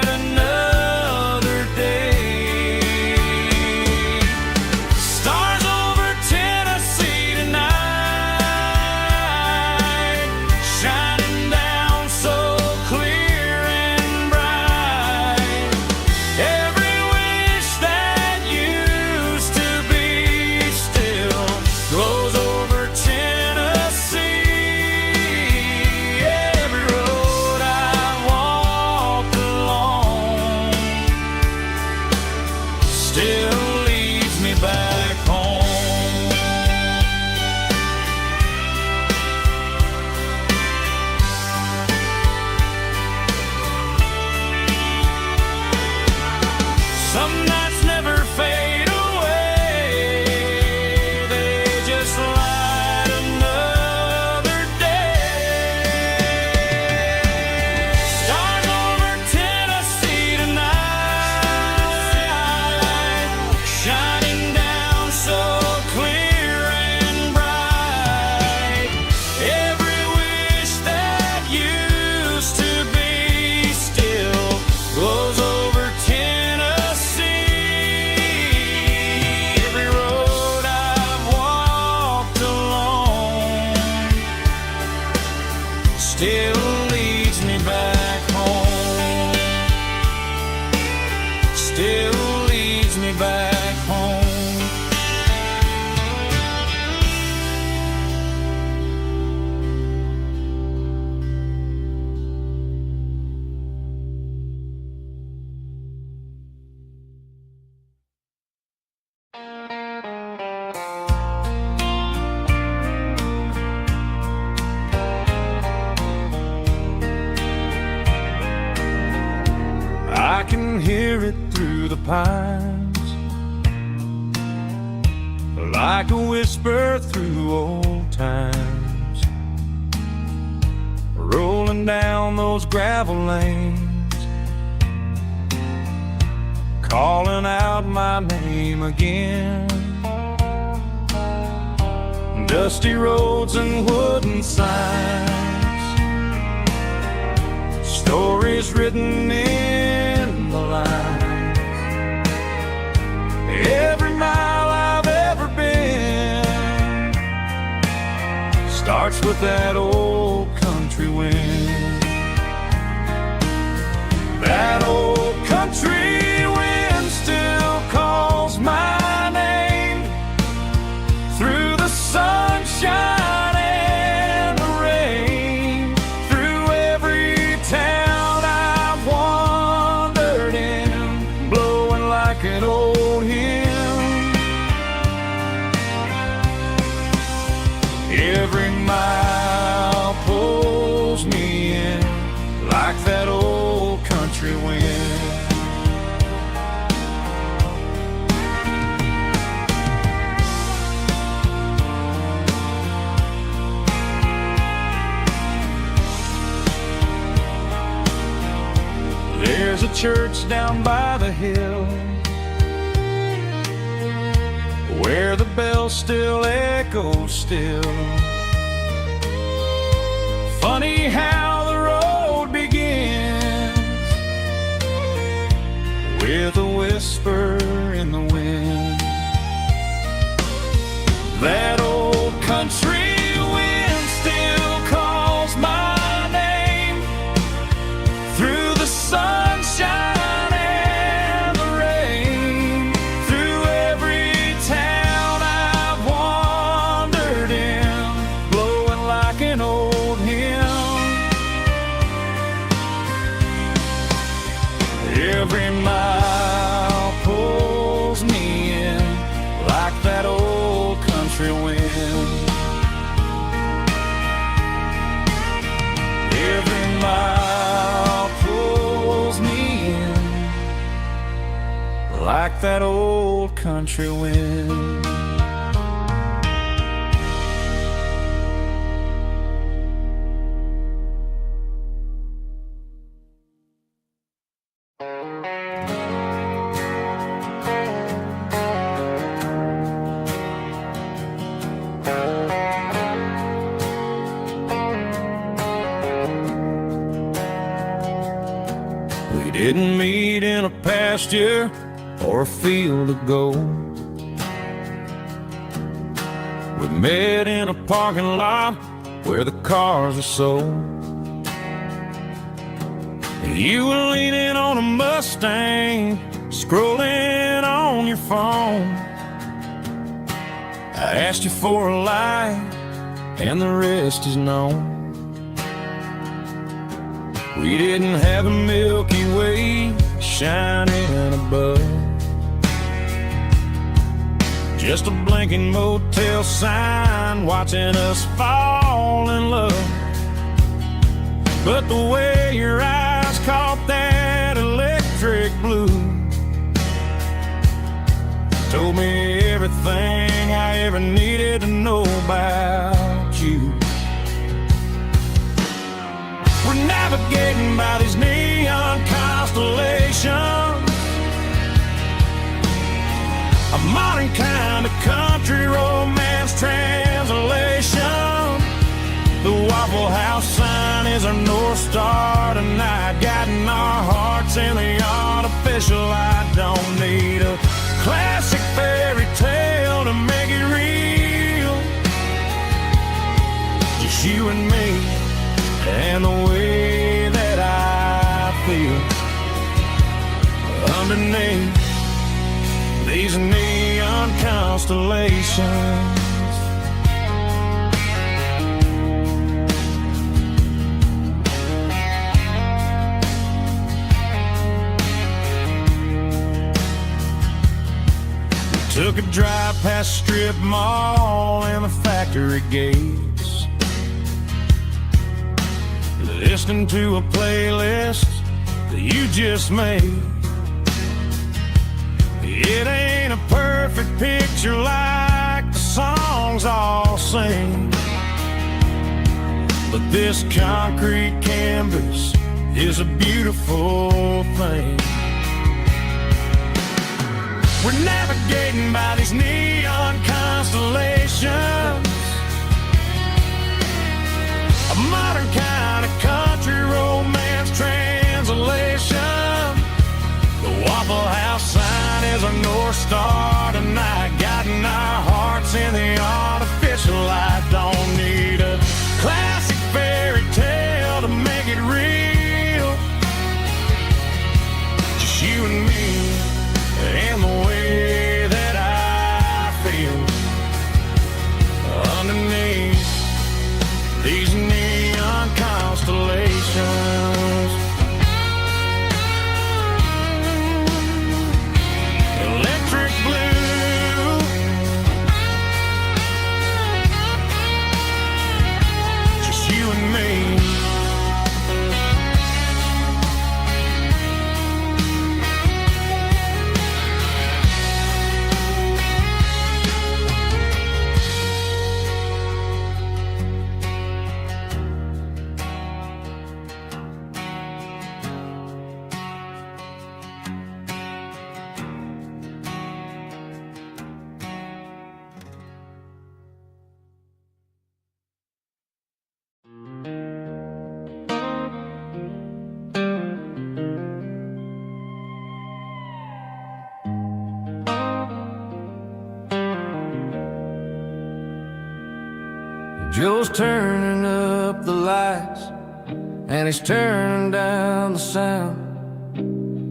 Speaker 1: Some nights never fade away, they just light another day. Stars over Tennessee tonight, shining down so clear and bright. Every wish that used to be still glows over Tennessee. Every road I've walked alone still leads me back home. Still leads me back home. I can hear it through the pines, like a whisper through old times, rolling down those gravel lanes, calling out my name again. Dusty roads and wooden signs, stories written in the lines. Every mile I've ever been starts with that old country wind. That old country wind still calls my name through the sunshine and the rain, through every town I've wandered in, blowing like an old hymn. Every mile pulls me in like that old country wind. There's a church down by the hill where the bell still echoes still. Funny how the road begins with a whisper in the wind. That old country wind still calls my name through the sunshine and the rain, through every town I've wandered in, blowing like an old hymn. Every mile pulls me in like that old country wind. Every mile pulls me in like that old country wind. We didn't meet in a pasture or a field of gold. We met in a parking lot where the cars are sold. You were leaning on a Mustang, scrolling on your phone. I asked you for a light, and the rest is known. We didn't have a Milky Way shining above, just a blinking motel sign watching us fall in love. But the way your eyes caught that electric blue ever needed to know about you. We're navigating by these neon constellations, a modern kind of country romance translation. The Waffle House sign is our North Star tonight, guiding our hearts in the artificial. I don't need a classic fairy tale to make it real. Just you and me and the way that I feel underneath these neon constellations. Took a drive past strip mall and the factory gates, listening to a playlist that you just made. It ain't a perfect picture like the songs all sing, but this concrete canvas is a beautiful thing. We're navigating by these neon constellations, a modern kind of country romance translation. The Waffle House sign is our North Star tonight, guiding our hearts in the artificial. I don't need a classic fairy tale to make it real. Just you and me and the way that I feel underneath these neon constellations. Electric blue, just you and me. Joe's turning up the lights and he's turning down the sound.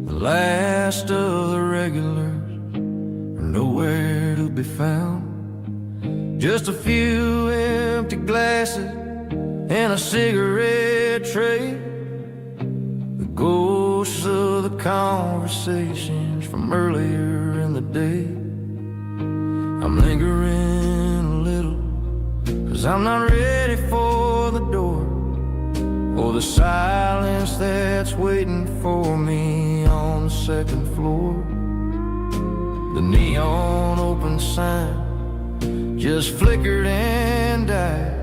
Speaker 1: The last of the regulars are nowhere to be found. Just a few empty glasses and a cigarette tray, the ghosts of the conversations from earlier in the day. I'm lingering a little, 'cause I'm not ready for the door, or the silence that's waiting for me on the second floor. The neon open sign just flickered and died,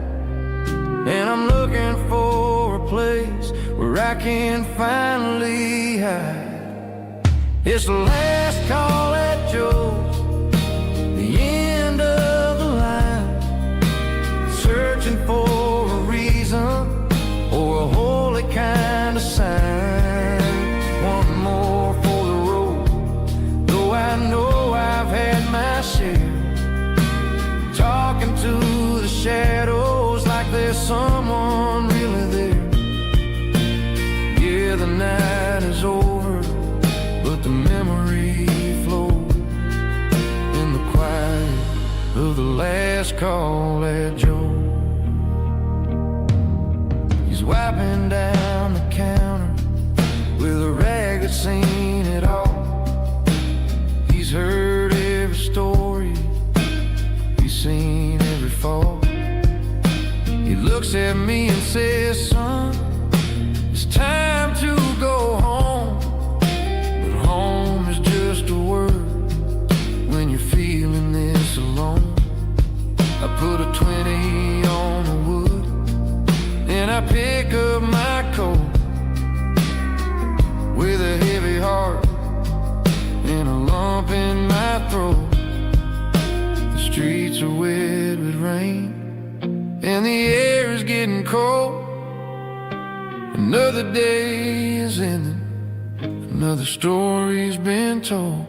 Speaker 1: and I'm looking for a place where I can finally hide. It's the last call at Joe's, the end of the line, searching for a reason or a holy kind of sign. One more for the road, though I know I've had my share, talking to the shadows like there's someone really there. Yeah, the night is over, but the memory flows in the quiet of the last call at Joe. He's wiping down the counter with a rag that's seen it all. He's heard every story, he's seen every fall. He looks at me and says, son, it's time to go home. But home is just a word when you're feeling this alone. are wet with rain, and the air is getting cold. Another day is ending, another story's been told.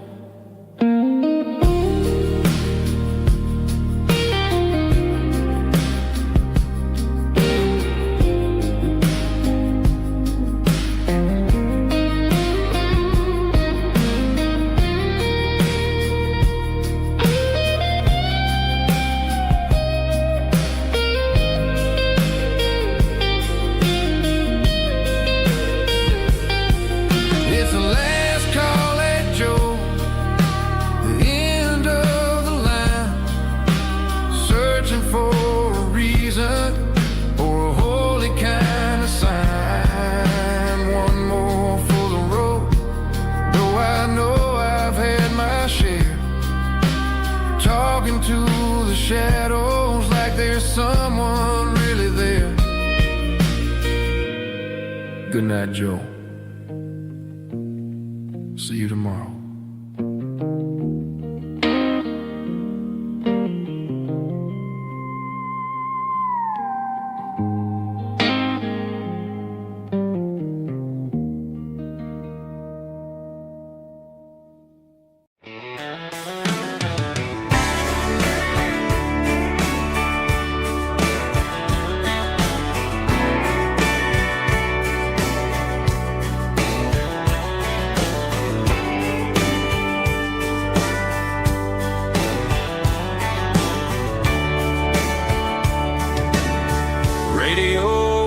Speaker 1: Shadows like there's someone really there. Good night, Joe. See you tomorrow.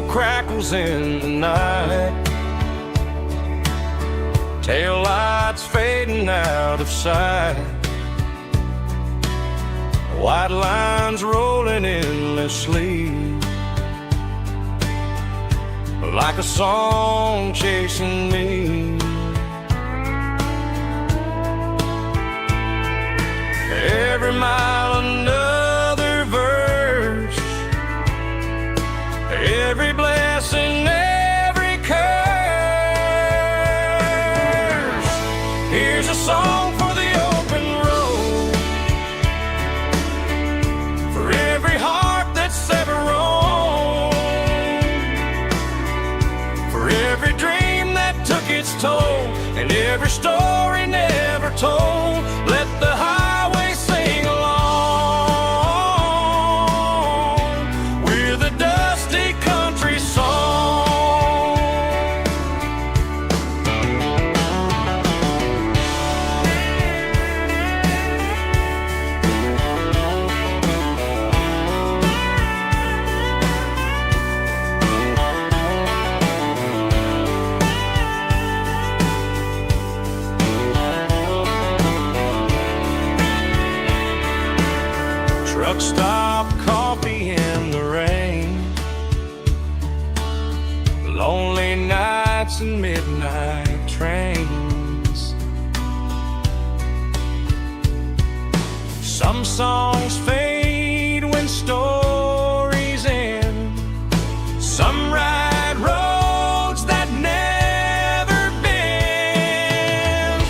Speaker 2: Crackles in the night, tail lights fading out of sight, white lines rolling endlessly, like a song chasing me. Every mile another verse, every blessing, every curse. Here's a song for the open road, for every heart that's ever roamed, for every dream that took its toll, and every story never told. Let the highway sing along with a dusty country song. Truck stop, coffee in the rain, lonely nights and midnight trains. Some songs fade when stories end, some ride roads that never bend.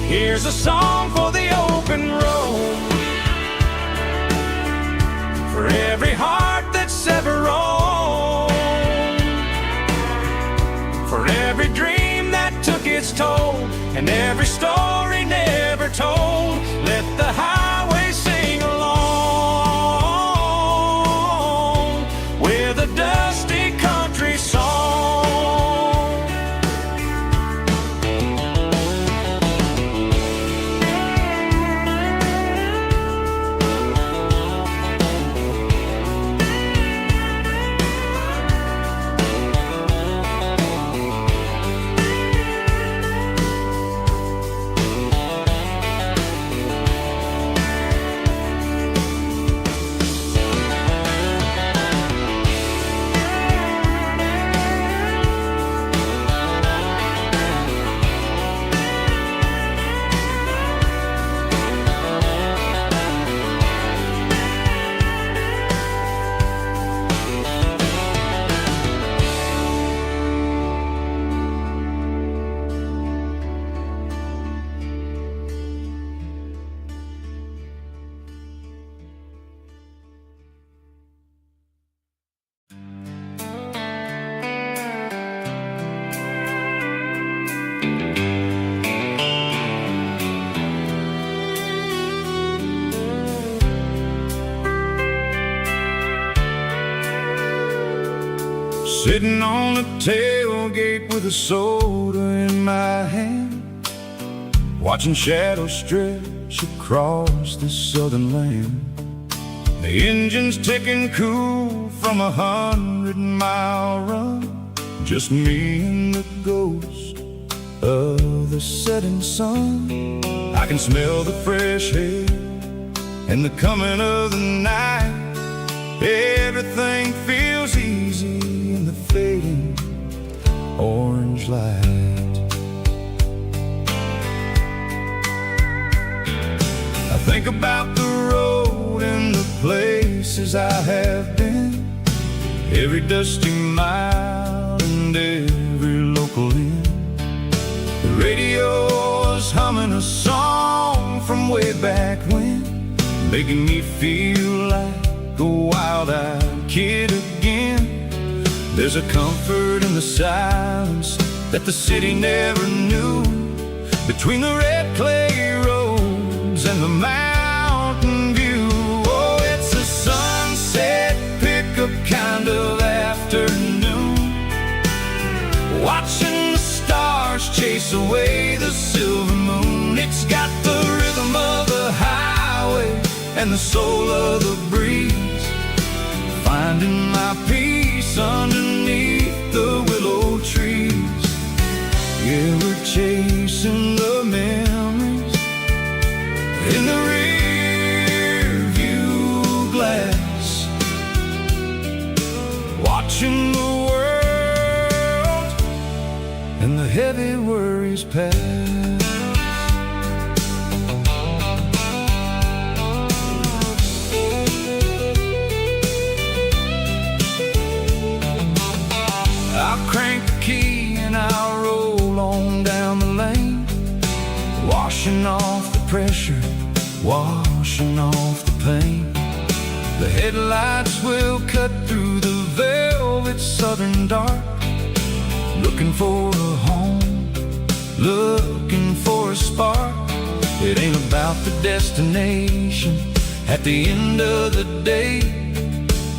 Speaker 2: Here's a song for the open road, for every heart that's ever roamed, for every dream that took its toll, and every story never told. Let the highway sing along with a dusty country song.
Speaker 1: Sitting on the tailgate with a soda in my hand, watching shadows stretch across this southern land. The engine's ticking cool from 100-mile run, just me and the ghost of the setting sun. I can smell the fresh air and the coming of the night. Everything feels easy in the fading orange light. I think about the road and the places I have been, every dusty mile and every local inn. The radio is humming a song from way back when, making me feel like a wild-eyed kid again. There's a comfort in the silence that the city never knew, between the red clay roads and the mountain view. Oh, it's a sunset pickup kind of afternoon, watching the stars chase away the silver moon. It's got the rhythm of the highway and the soul of the breeze, finding my peace underneath the willow trees. Yeah, we're chasing the memories in the rear view glass, watching the world and the heavy worries pass. I'll crank the key and I'll roll on down the lane, washing off the pressure, washing off the pain. The headlights will cut through the velvet southern dark, looking for a home, looking for a spark. It ain't about the destination at the end of the day,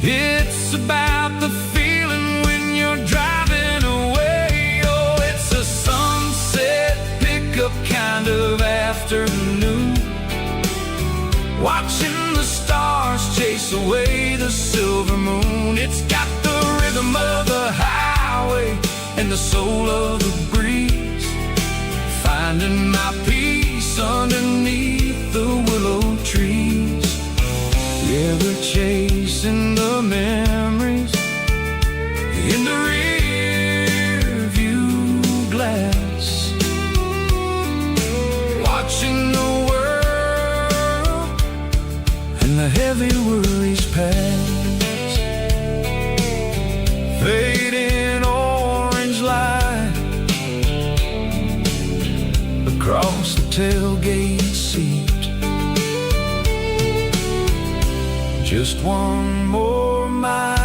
Speaker 1: it's about the feeling when you're driving away. Oh, it's a sunset pickup kind of afternoon, watching the stars chase away the silver moon. It's got the rhythm of the highway and the soul of the breeze, finding my peace underneath the willow trees. Yeah, we're chasing the memories in the rear view glass, watching the world and the heavy worries pass. Fading orange light across the tailgate seat, just one more mile.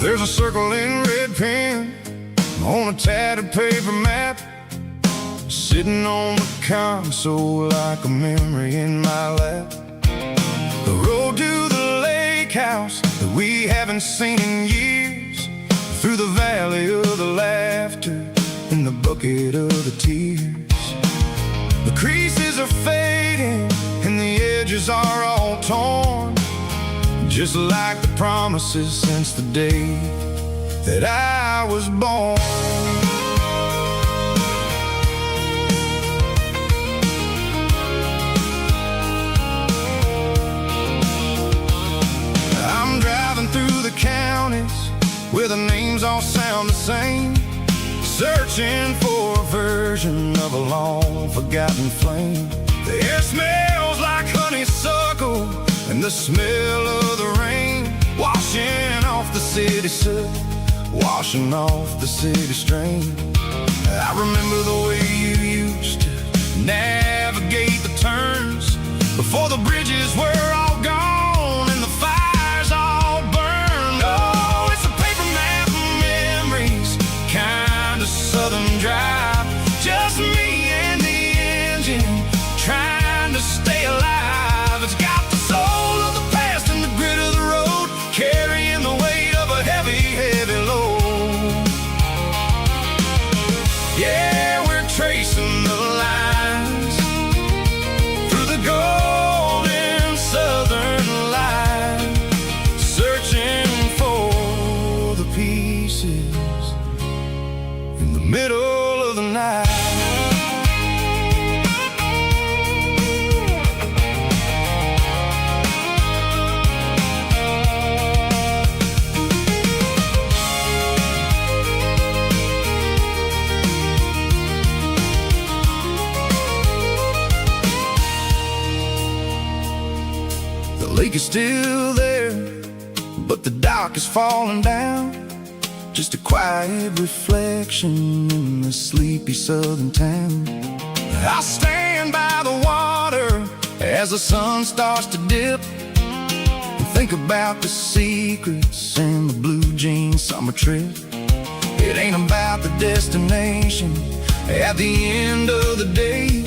Speaker 1: There's a circle in red pen on a tattered paper map, sitting on the console like a memory in my lap. The road to the lake house that we haven't seen in years, through the valley of the laughter and the bucket of the tears. The creases are fading and the edges are all torn, just like the promises since the day that I was born. I'm driving through the counties where the names all sound the same,
Speaker 2: searching for a version of a long-forgotten flame. The air smells like honeysuckle, and the smell of the rain washing off the city soot, washing off the city strain. I remember the way you used to navigate the turns before the bridges were all gone and the fires all burned. Oh, it's a paper map of memories, kind of southern drive, just me and the engine trying to stay alive. It's got the soul of the past and the grit of the road, carrying the weight of a heavy, heavy load. Yeah, we're tracing the lines through the golden southern light, searching for the pieces in the middle of the night. The lake is still there, but the dock is falling down, just a quiet reflection in the sleepy southern town. I stand by the water as the sun starts to dip and think about the secrets and the blue jean summer trip. It ain't about the destination at the end of the day,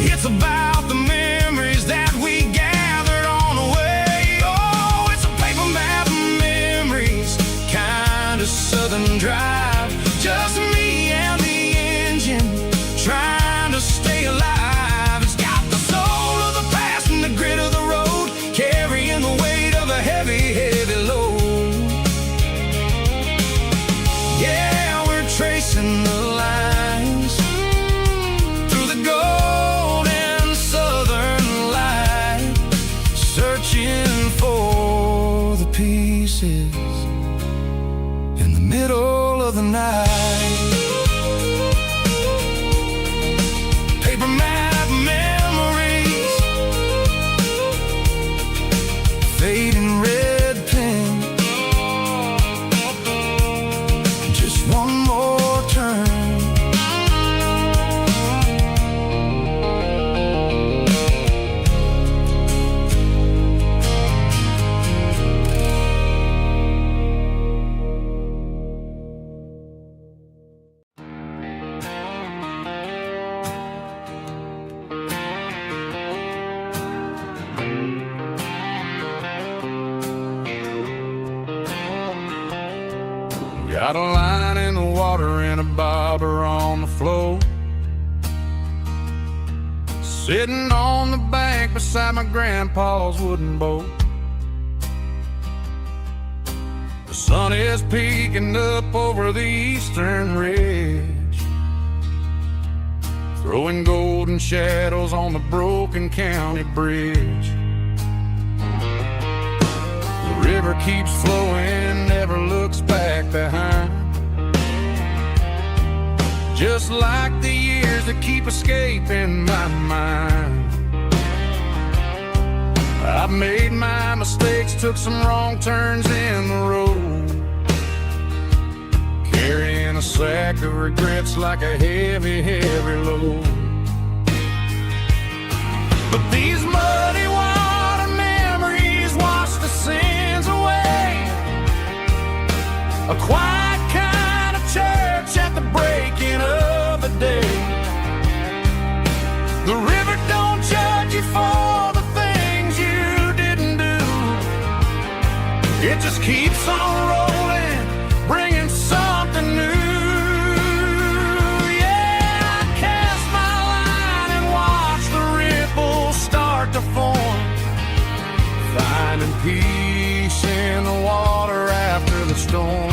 Speaker 2: it's about the memories that we gathered on the way. Oh, it's a paper map of memories, kind of southern drive, just me and the engine trying to stay alive. It's got the soul of the past and the grit of the road, carrying the weight of a heavy, heavy load. Yeah, we're tracing the lines through the golden southern light, searching for the pieces in the middle of the night. Paper map memories, fading red pen, just one more turn.
Speaker 1: Got a line in the water and a bobber on the floor, sitting on the bank beside my grandpa's wooden boat. The sun is peeking up over the eastern ridge, throwing golden shadows on the broken county bridge. The river keeps flowing, never looks back behind, just like the years that keep escaping my mind. I've made my mistakes, took some wrong turns in the road, carrying a sack of regrets like a heavy, heavy load. But these muddy water memories wash the sins away, a quiet kind of church at the breaking of the day. The river don't judge you for the things you didn't do, it just keeps on rolling, bringing something new. Yeah, I cast my line and watch the ripples start to form, finding peace in the water after the storm.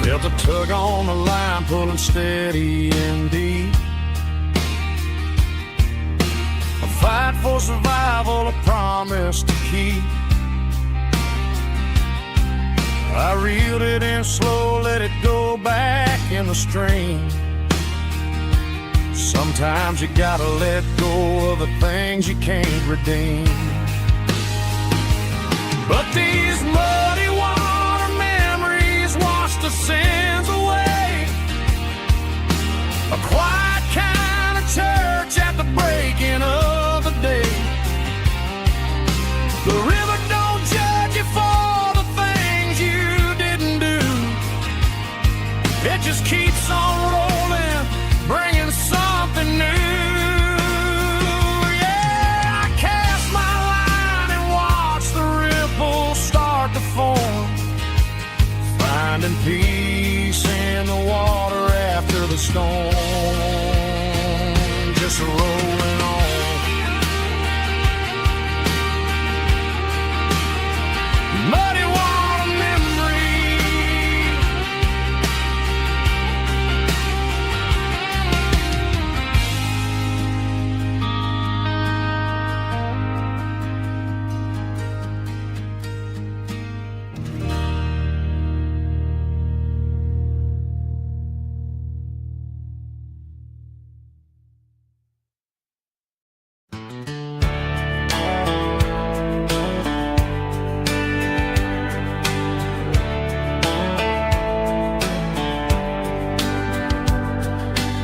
Speaker 1: Felt a tug on the line, pulling steady and deep. A fight for survival, a promise to keep. I reeled it in slow, let it go back in the stream. Sometimes you gotta let go of the things you can't redeem. But these muddy water memories wash the sins away. A quiet kind of church at the breaking of the day. The river don't judge you for the things you didn't do. It just keeps on rolling, bringing something new. Yeah, I cast my line and watch the ripples start to form, finding peace in the water after the storm. Just rolling on. Muddy water memory.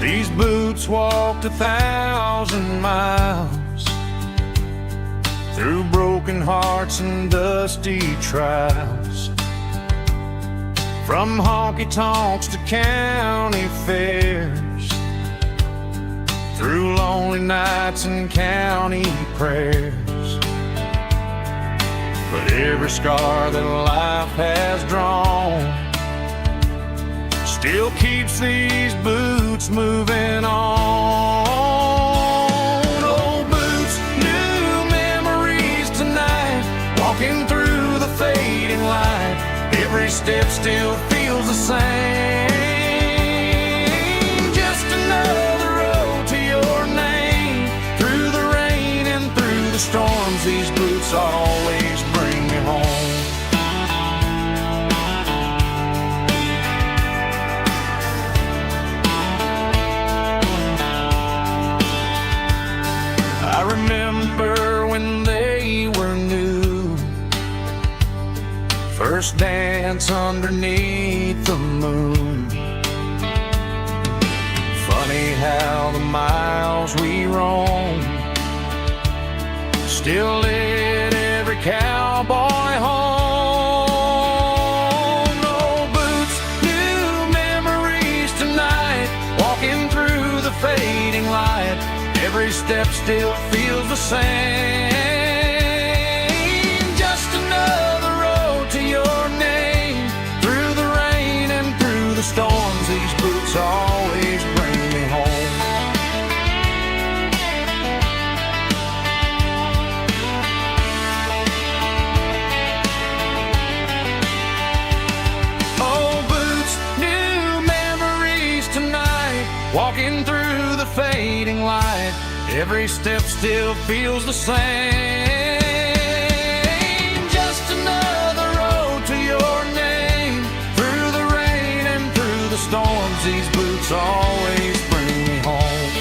Speaker 1: These boots walked 1,000 miles through broken hearts and dusty trials, from honky-tonks to county fairs, through lonely nights and county prayers. But every scar that life has drawn still keeps these boots moving on. Old boots, new memories tonight, walking through the fading light. Every step still feels the same. Just another road to your name. Through the rain and through the storms, these boots always bring me home. I remember when they were new, first dance underneath the moon. Funny how the miles we roam still lit every cowboy home. Old boots, new memories tonight, walking through the fading light. Every step still feels the same. Just another road to your name. Through the rain and through the storms, these boots always bring me home. Old boots, new memories tonight, walking through the fading light. Every step still feels the same. Just another road to your name. Through the rain and through the storms, these boots always bring me home.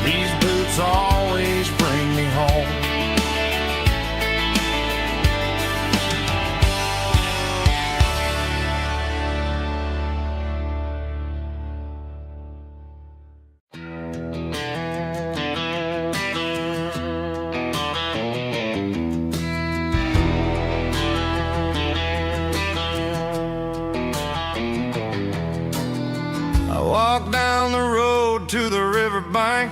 Speaker 1: These boots always bring me home. Walk down the road to the riverbank,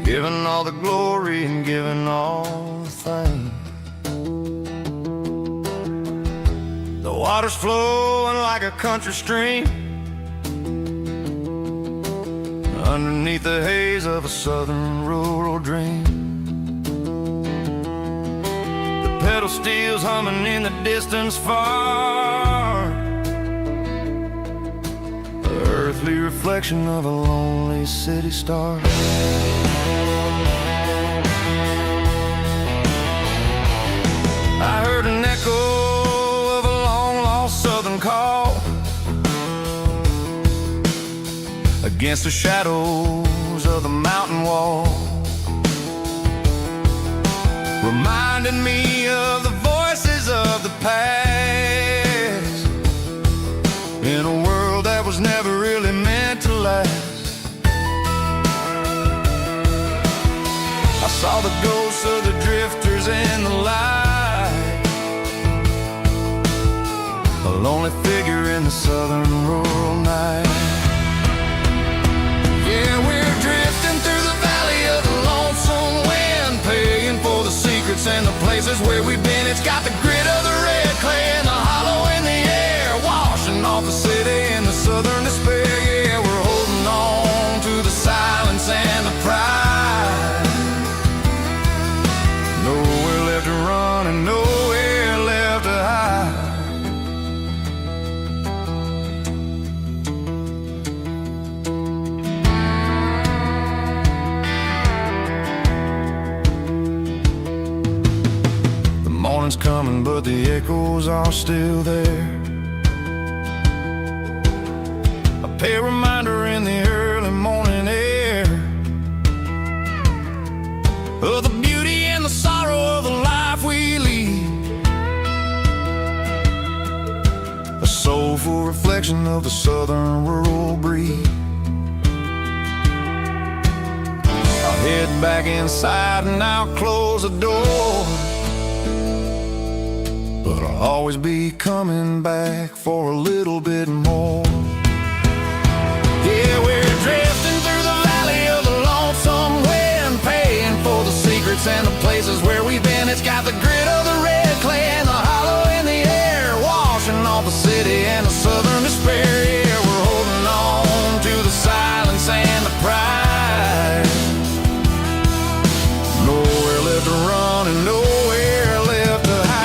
Speaker 1: giving all the glory and giving all the thanks. The water's flowing like a country stream underneath the haze of a southern rural dream. The
Speaker 2: pedal steel's humming in the distance far. The earthly reflection of a lonely city star. I heard an echo of a long-lost southern call against the shadows of the mountain wall, reminding me of the voices of the past, in a world that was never really meant to last. I saw the ghosts of the drifters in the light, a lonely figure in the southern rural night. Yeah, we're drifting through the valley of the lonesome wind, paying for the secrets and the places where we've been. It's got the grit of the red clay and the hollow in the air, washing off the city in the southern despair. Yeah, we're holding on to the silence and the pride. Nowhere left to run and nowhere left to hide. Morning's coming, but the echoes are still there. A pale reminder in the early morning air of the beauty and the sorrow of the life we lead, a soulful reflection of the southern rural breed. I'll head back inside and I'll close the door, but I'll always be coming back for a little bit more. Yeah, we're drifting through the valley of the lonesome wind, paying for the secrets and the places where we've been. It's got the grit of the red clay and the hollow in the air, washing off the city and the southern despair. Yeah, we're holding on to the silence and the pride. Nowhere left to run and nowhere left to hide.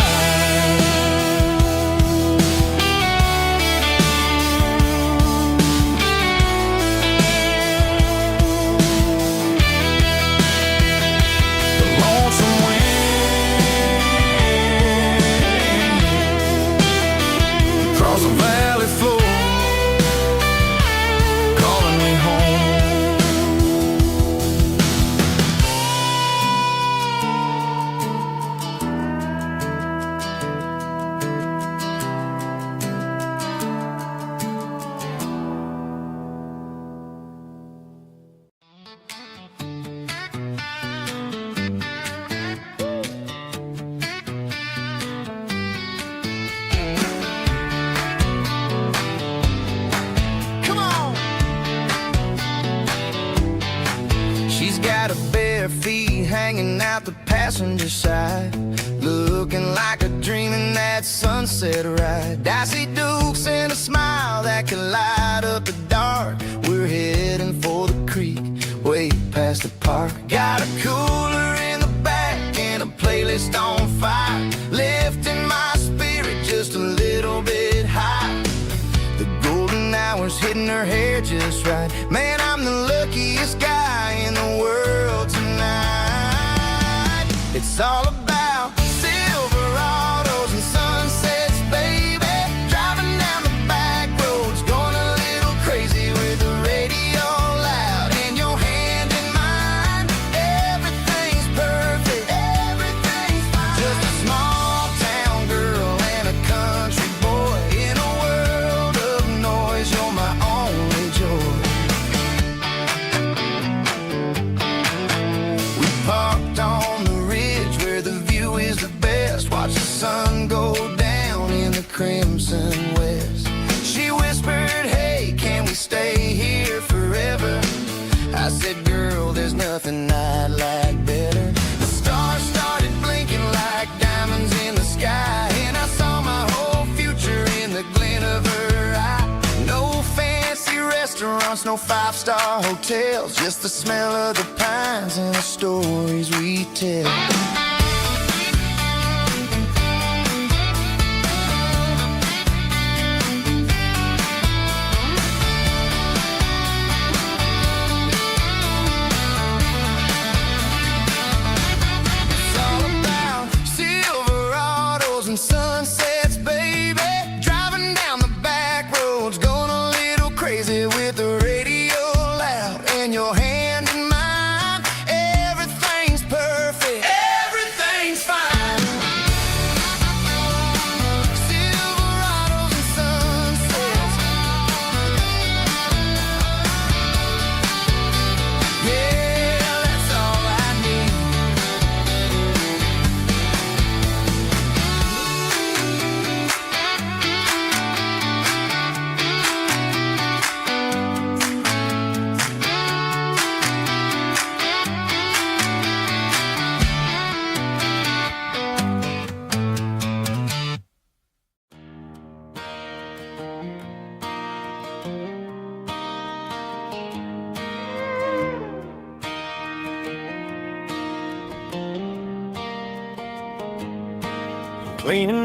Speaker 2: The valley floor, calling me home. Got her bare feet hanging out the passenger side, looking like a dream in that sunset ride. I see Dukes and a smile that can light up the dark. We're heading for the creek, way past the park. Got a cooler in the back and a playlist on fire, lifting my spirit just a little bit high. The golden hours hitting her hair just right. Man, I'm the luckiest guy in the world tonight. It's all about Silverados and sunsets, baby. Driving down the back roads, going a little crazy with the radio loud and your hand in mine. Everything's perfect, everything's fine. Just a small town girl and a country boy in a world of noise. You're my only joy. We parked on the ridge where the view is the best. Watch the sun go down in the crimson west. She whispered, hey, can we stay here forever? I said, girl, there's nothing I'd like better. The stars started blinking like diamonds in the sky, and I saw my whole future in the glint of her eye. No fancy restaurants, no five-star hotels, just the smell of the pines and the stories we tell. cleaning